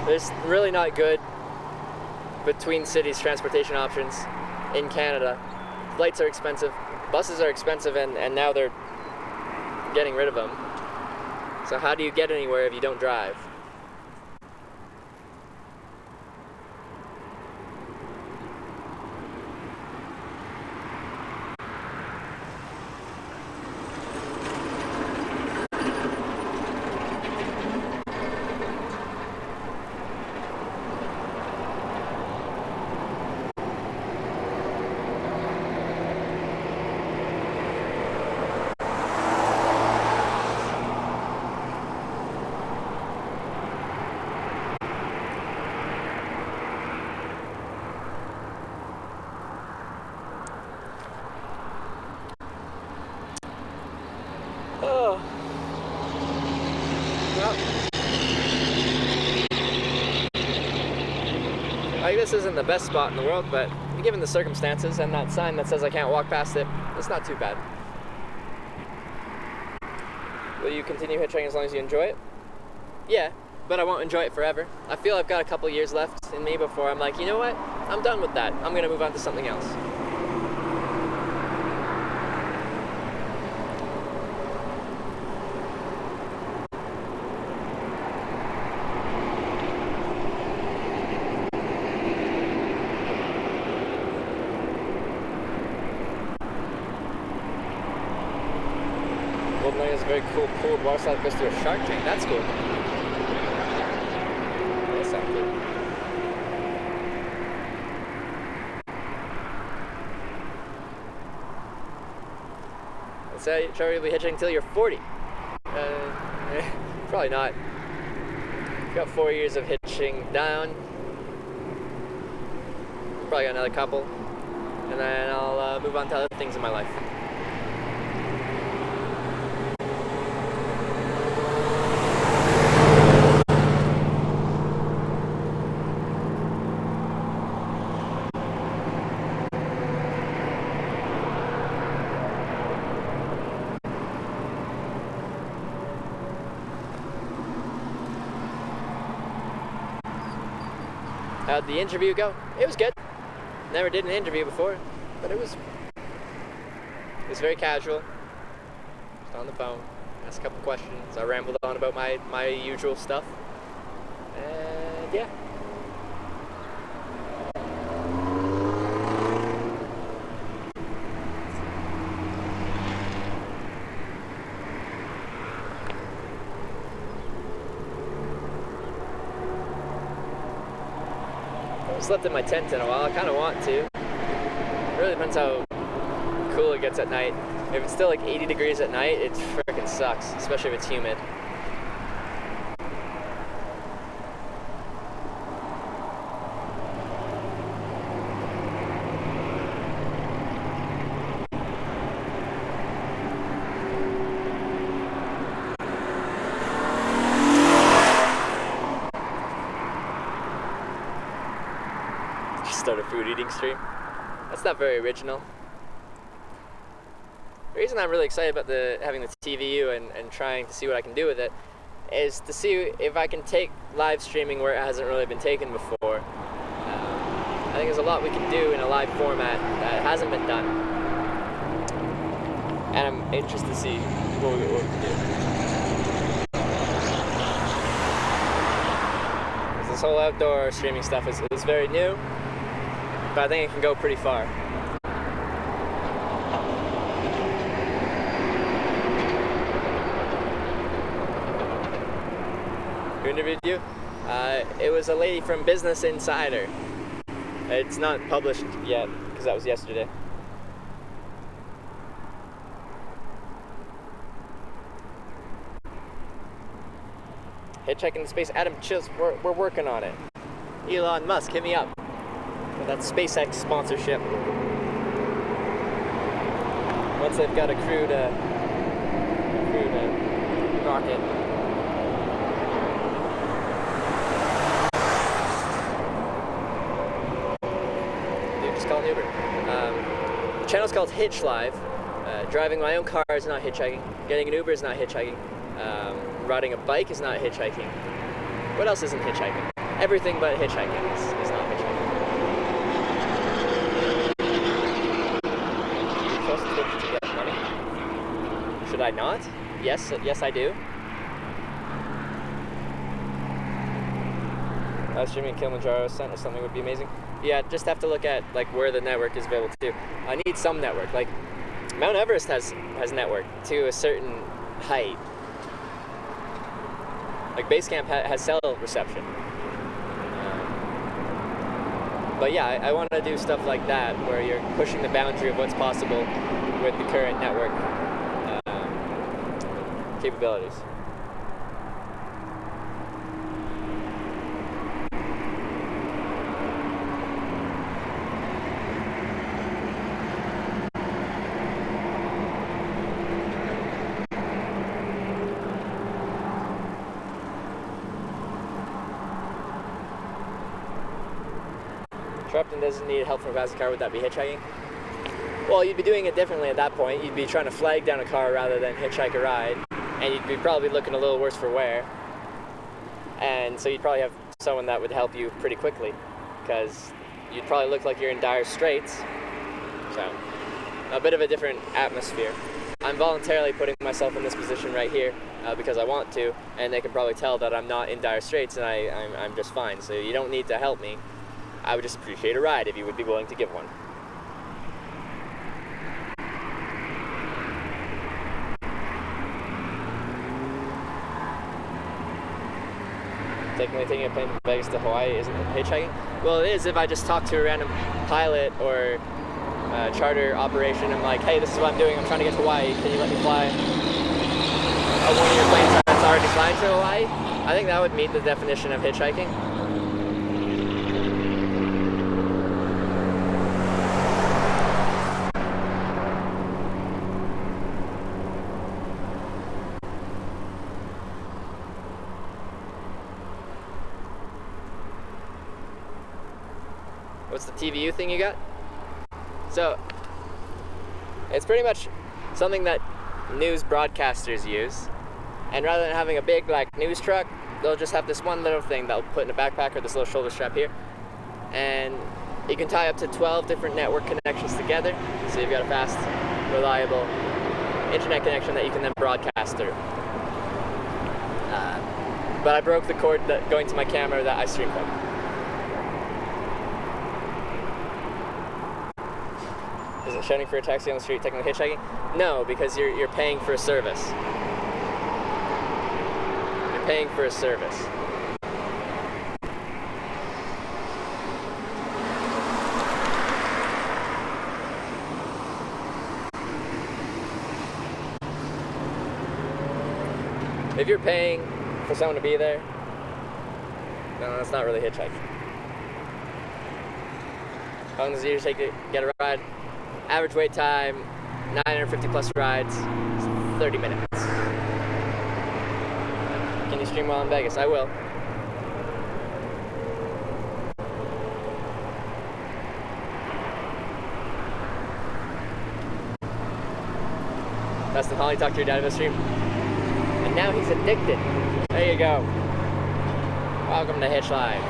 D: There's really not good between cities transportation options in Canada. Flights are expensive, buses are expensive, and now they're getting rid of them. So how do you get anywhere if you don't drive? Oh. Well, like this isn't the best spot in the world, but given the circumstances and that sign that says I can't walk past it, it's not too bad. Will you continue hitchhiking as long as you enjoy it? Yeah, but I won't enjoy it forever. I feel I've got a couple years left in me before I'm like, you know what? I'm done with that. I'm gonna move on to something else. Golden Lake is a very cool pooled water slide that goes through a shark tank. That's cool. That sounds cool. Let's say you'll be hitching until you're 40. Probably not. Got 4 years of hitching down. Probably got another couple. And then I'll move on to other things in my life. How'd the interview go? It was good. Never did an interview before, but it was very casual. Just on the phone, asked a couple questions. I rambled on about my usual stuff, and yeah. I haven't slept in my tent in a while. I kind of want to. It really depends how cool it gets at night. If it's still like 80 degrees at night, it frickin' sucks, especially if it's humid. Start a food eating stream. That's not very original. The reason I'm really excited about having the TVU and trying to see what I can do with it is to see if I can take live streaming where it hasn't really been taken before. I think there's a lot we can do in a live format that hasn't been done, and I'm interested to see what we can do. This whole outdoor streaming stuff is very new, but I think it can go pretty far. Who interviewed you? It was a lady from Business Insider. It's not published yet, because that was yesterday. Hitchhiking in space. Adam Chills, we're working on it. Elon Musk, hit me up. That SpaceX sponsorship. Once they've got a crewed rocket. Dude, just call an Uber. The channel's called Hitch Live. Driving my own car is not hitchhiking. Getting an Uber is not hitchhiking. Riding a bike is not hitchhiking. What else isn't hitchhiking? Everything but hitchhiking is not hitchhiking. To get money? Should I not? Yes, I do. Streaming Kilimanjaro Ascent or something would be amazing. Yeah, just have to look at like where the network is available to. I need some network. Like Mount Everest has network to a certain height. Like Basecamp has cell reception. But yeah, I want to do stuff like that where you're pushing the boundary of what's possible with the current network capabilities. Upton doesn't need help from a passing car, would that be hitchhiking? Well, you'd be doing it differently at that point. You'd be trying to flag down a car rather than hitchhike a ride, and you'd be probably looking a little worse for wear. And so you'd probably have someone that would help you pretty quickly, because you'd probably look like you're in dire straits. So, a bit of a different atmosphere. I'm voluntarily putting myself in this position right here because I want to, and they can probably tell that I'm not in dire straits and I'm just fine. So you don't need to help me. I would just appreciate a ride if you would be willing to give one. Taking a plane from Vegas to Hawaii isn't hitchhiking? Well, it is if I just talk to a random pilot or charter operation. I'm like, hey, this is what I'm doing. I'm trying to get to Hawaii. Can you let me fly one of your planes that's already flying to Hawaii? I think that would meet the definition of hitchhiking. What's the TVU thing you got? So, it's pretty much something that news broadcasters use. And rather than having a big like news truck, they'll just have this one little thing that will put in a backpack or this little shoulder strap here. and you can tie up to 12 different network connections together, so you've got a fast, reliable internet connection that you can then broadcast through. But I broke the cord going to my camera that I stream from. Is it shouting for a taxi on the street technically hitchhiking? No, because you're paying for a service. You're paying for a service. If you're paying for someone to be there, no, that's not really hitchhiking. How long does it usually take to get a ride? Average wait time, 950 plus rides, 30 minutes. Can you stream while in Vegas? I will. Dustin Holly, talk to your dad about stream. And now he's addicted. There you go. Welcome to Hitch Live.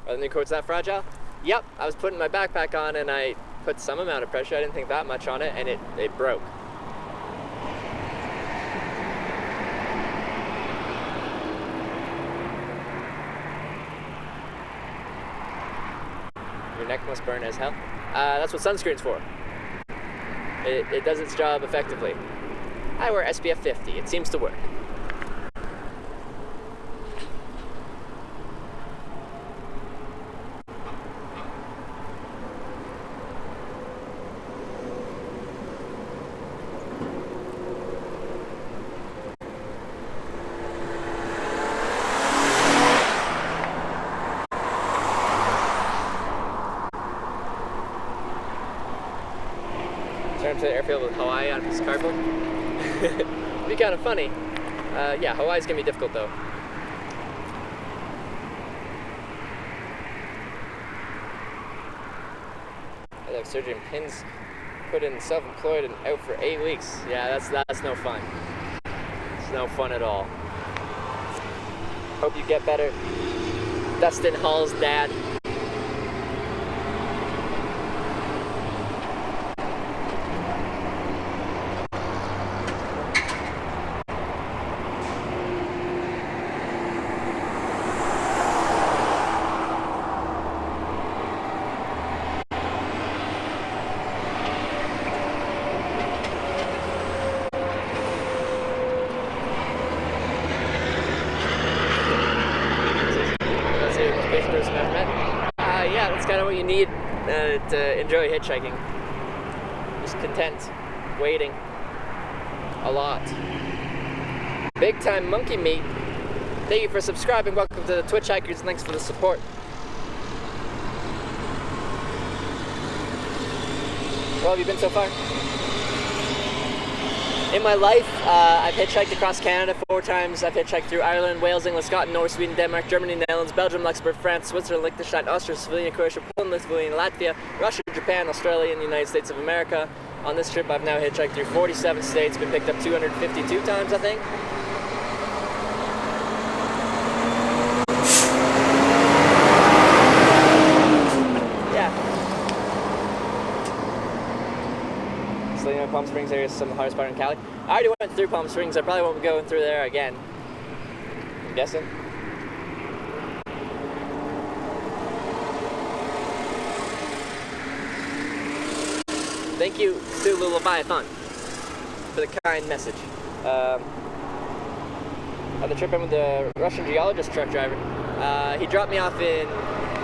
D: Are the new cords that fragile? Yep, I was putting my backpack on and I put some amount of pressure. I didn't think that much on it, and it broke. Your neck must burn as hell. That's what sunscreen's for. It does its job effectively. I wear SPF 50. It seems to work. To the airfield with Hawaii on a piece of cardboard. It'd be kind of funny. Yeah, Hawaii's gonna be difficult though. I have surgery and pins put in self-employed and out for 8 weeks. Yeah, that's no fun. It's no fun at all. Hope you get better. Dustin Hall's dad. Yeah, that's kind of what you need to enjoy hitchhiking. Just content, waiting a lot. Big time monkey meat. Thank you for subscribing. Welcome to the Twitch Hikers. Thanks for the support. Well, have you been so far? In my life, I've hitchhiked across Canada 4 times. I've hitchhiked through Ireland, Wales, England, Scotland, Norway, Sweden, Denmark, Germany, Netherlands, Belgium, Luxembourg, France, Switzerland, Liechtenstein, Austria, Slovenia, Croatia, Poland, Lithuania, Latvia, Russia, Japan, Australia, and the United States of America. On this trip, I've now hitchhiked through 47 states, been picked up 252 times, I think. Palm Springs area is some of the hardest part in Cali. I already went through Palm Springs. I probably won't be going through there again. I'm guessing. Thank you, Sulu Leviathan, for the kind message. On the trip, I'm with the Russian geologist truck driver. He dropped me off in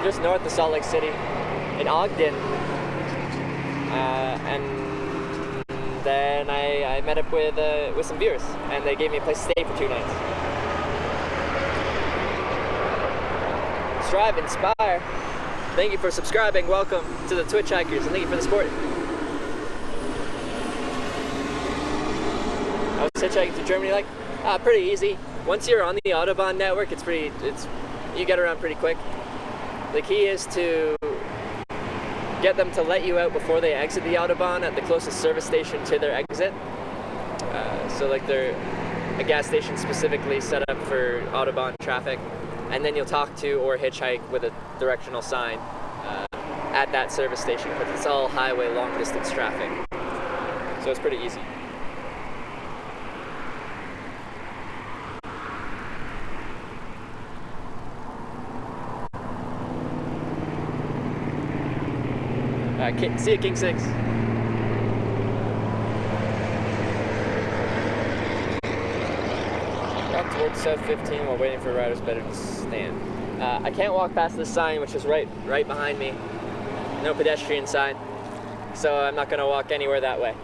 D: just north of Salt Lake City, in Ogden, and then I met up with some viewers, and they gave me a place to stay for 2 nights. Strive, inspire. Thank you for subscribing. Welcome to the Twitch Hikers, and thank you for the support. What's hitchhiking to Germany like? Pretty easy. Once you're on the Autobahn network, you get around pretty quick. The key is to get them to let you out before they exit the Autobahn at the closest service station to their exit. So like they're a gas station specifically set up for Autobahn traffic, and then you'll talk to or hitchhike with a directional sign at that service station, because it's all highway long distance traffic. So it's pretty easy. See you, King 6. Walk towards South 15 while waiting for riders better to stand. I can't walk past this sign, which is right behind me. No pedestrian sign, so I'm not going to walk anywhere that way.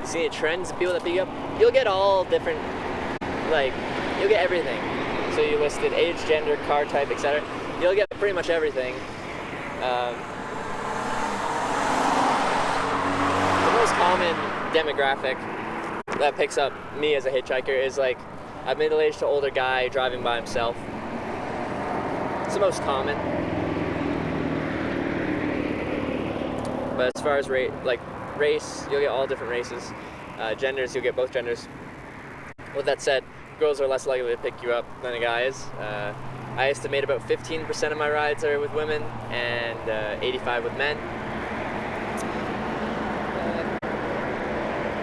D: See the trends, people that pick you up, you'll get all different, like, you'll get everything. So you listed age, gender, car type, etc. You'll get pretty much everything. The most common demographic that picks up me as a hitchhiker is like a middle-aged to older guy driving by himself. It's the most common. But as far as race, you'll get all different races. Genders, you'll get both genders. With that said, girls are less likely to pick you up than a guy is. I estimate about 15% of my rides are with women and 85% with men.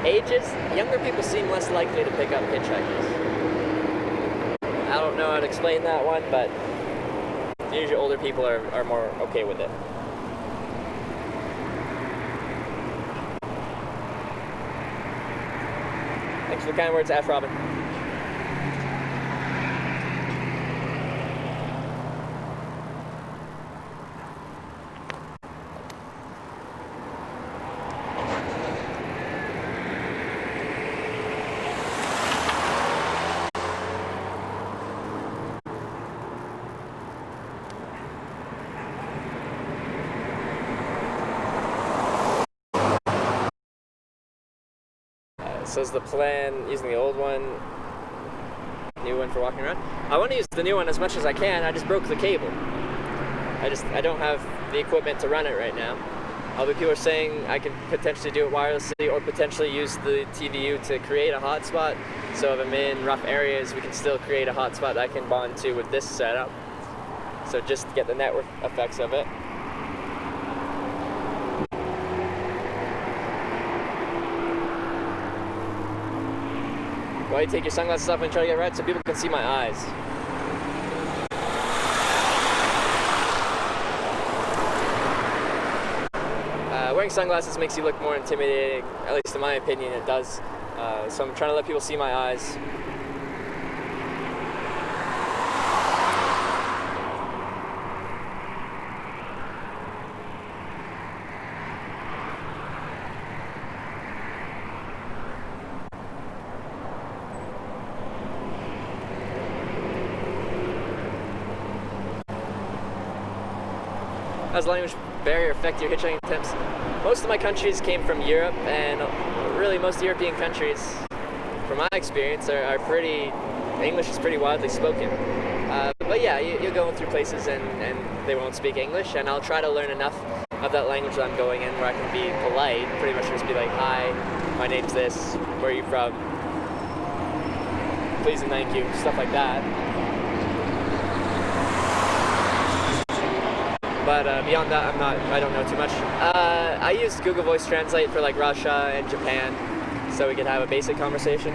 D: Ages, younger people seem less likely to pick up hitchhikers. I don't know how to explain that one, but usually older people are more okay with it. Thanks for the kind words, Ash Robin. So is the plan using the old one, new one for walking around? I want to use the new one as much as I can. I just broke the cable. I don't have the equipment to run it right now. Other people are saying I can potentially do it wirelessly or potentially use the TVU to create a hotspot. So if I'm in rough areas, we can still create a hotspot that I can bond to with this setup. So just to get the network effects of it. Why do you take your sunglasses off and try to get right so people can see my eyes? Wearing sunglasses makes you look more intimidating, at least in my opinion it does. So I'm trying to let people see my eyes. How does language barrier affect your hitchhiking attempts? Most of my countries came from Europe, and really most European countries, from my experience, are pretty, English is pretty widely spoken. But yeah, you're going through places and they won't speak English, and I'll try to learn enough of that language that I'm going in where I can be polite, pretty much just be like, hi, my name's this, where are you from? Please and thank you, stuff like that. But beyond that, I don't know too much. I use Google Voice Translate for like Russia and Japan, so we could have a basic conversation.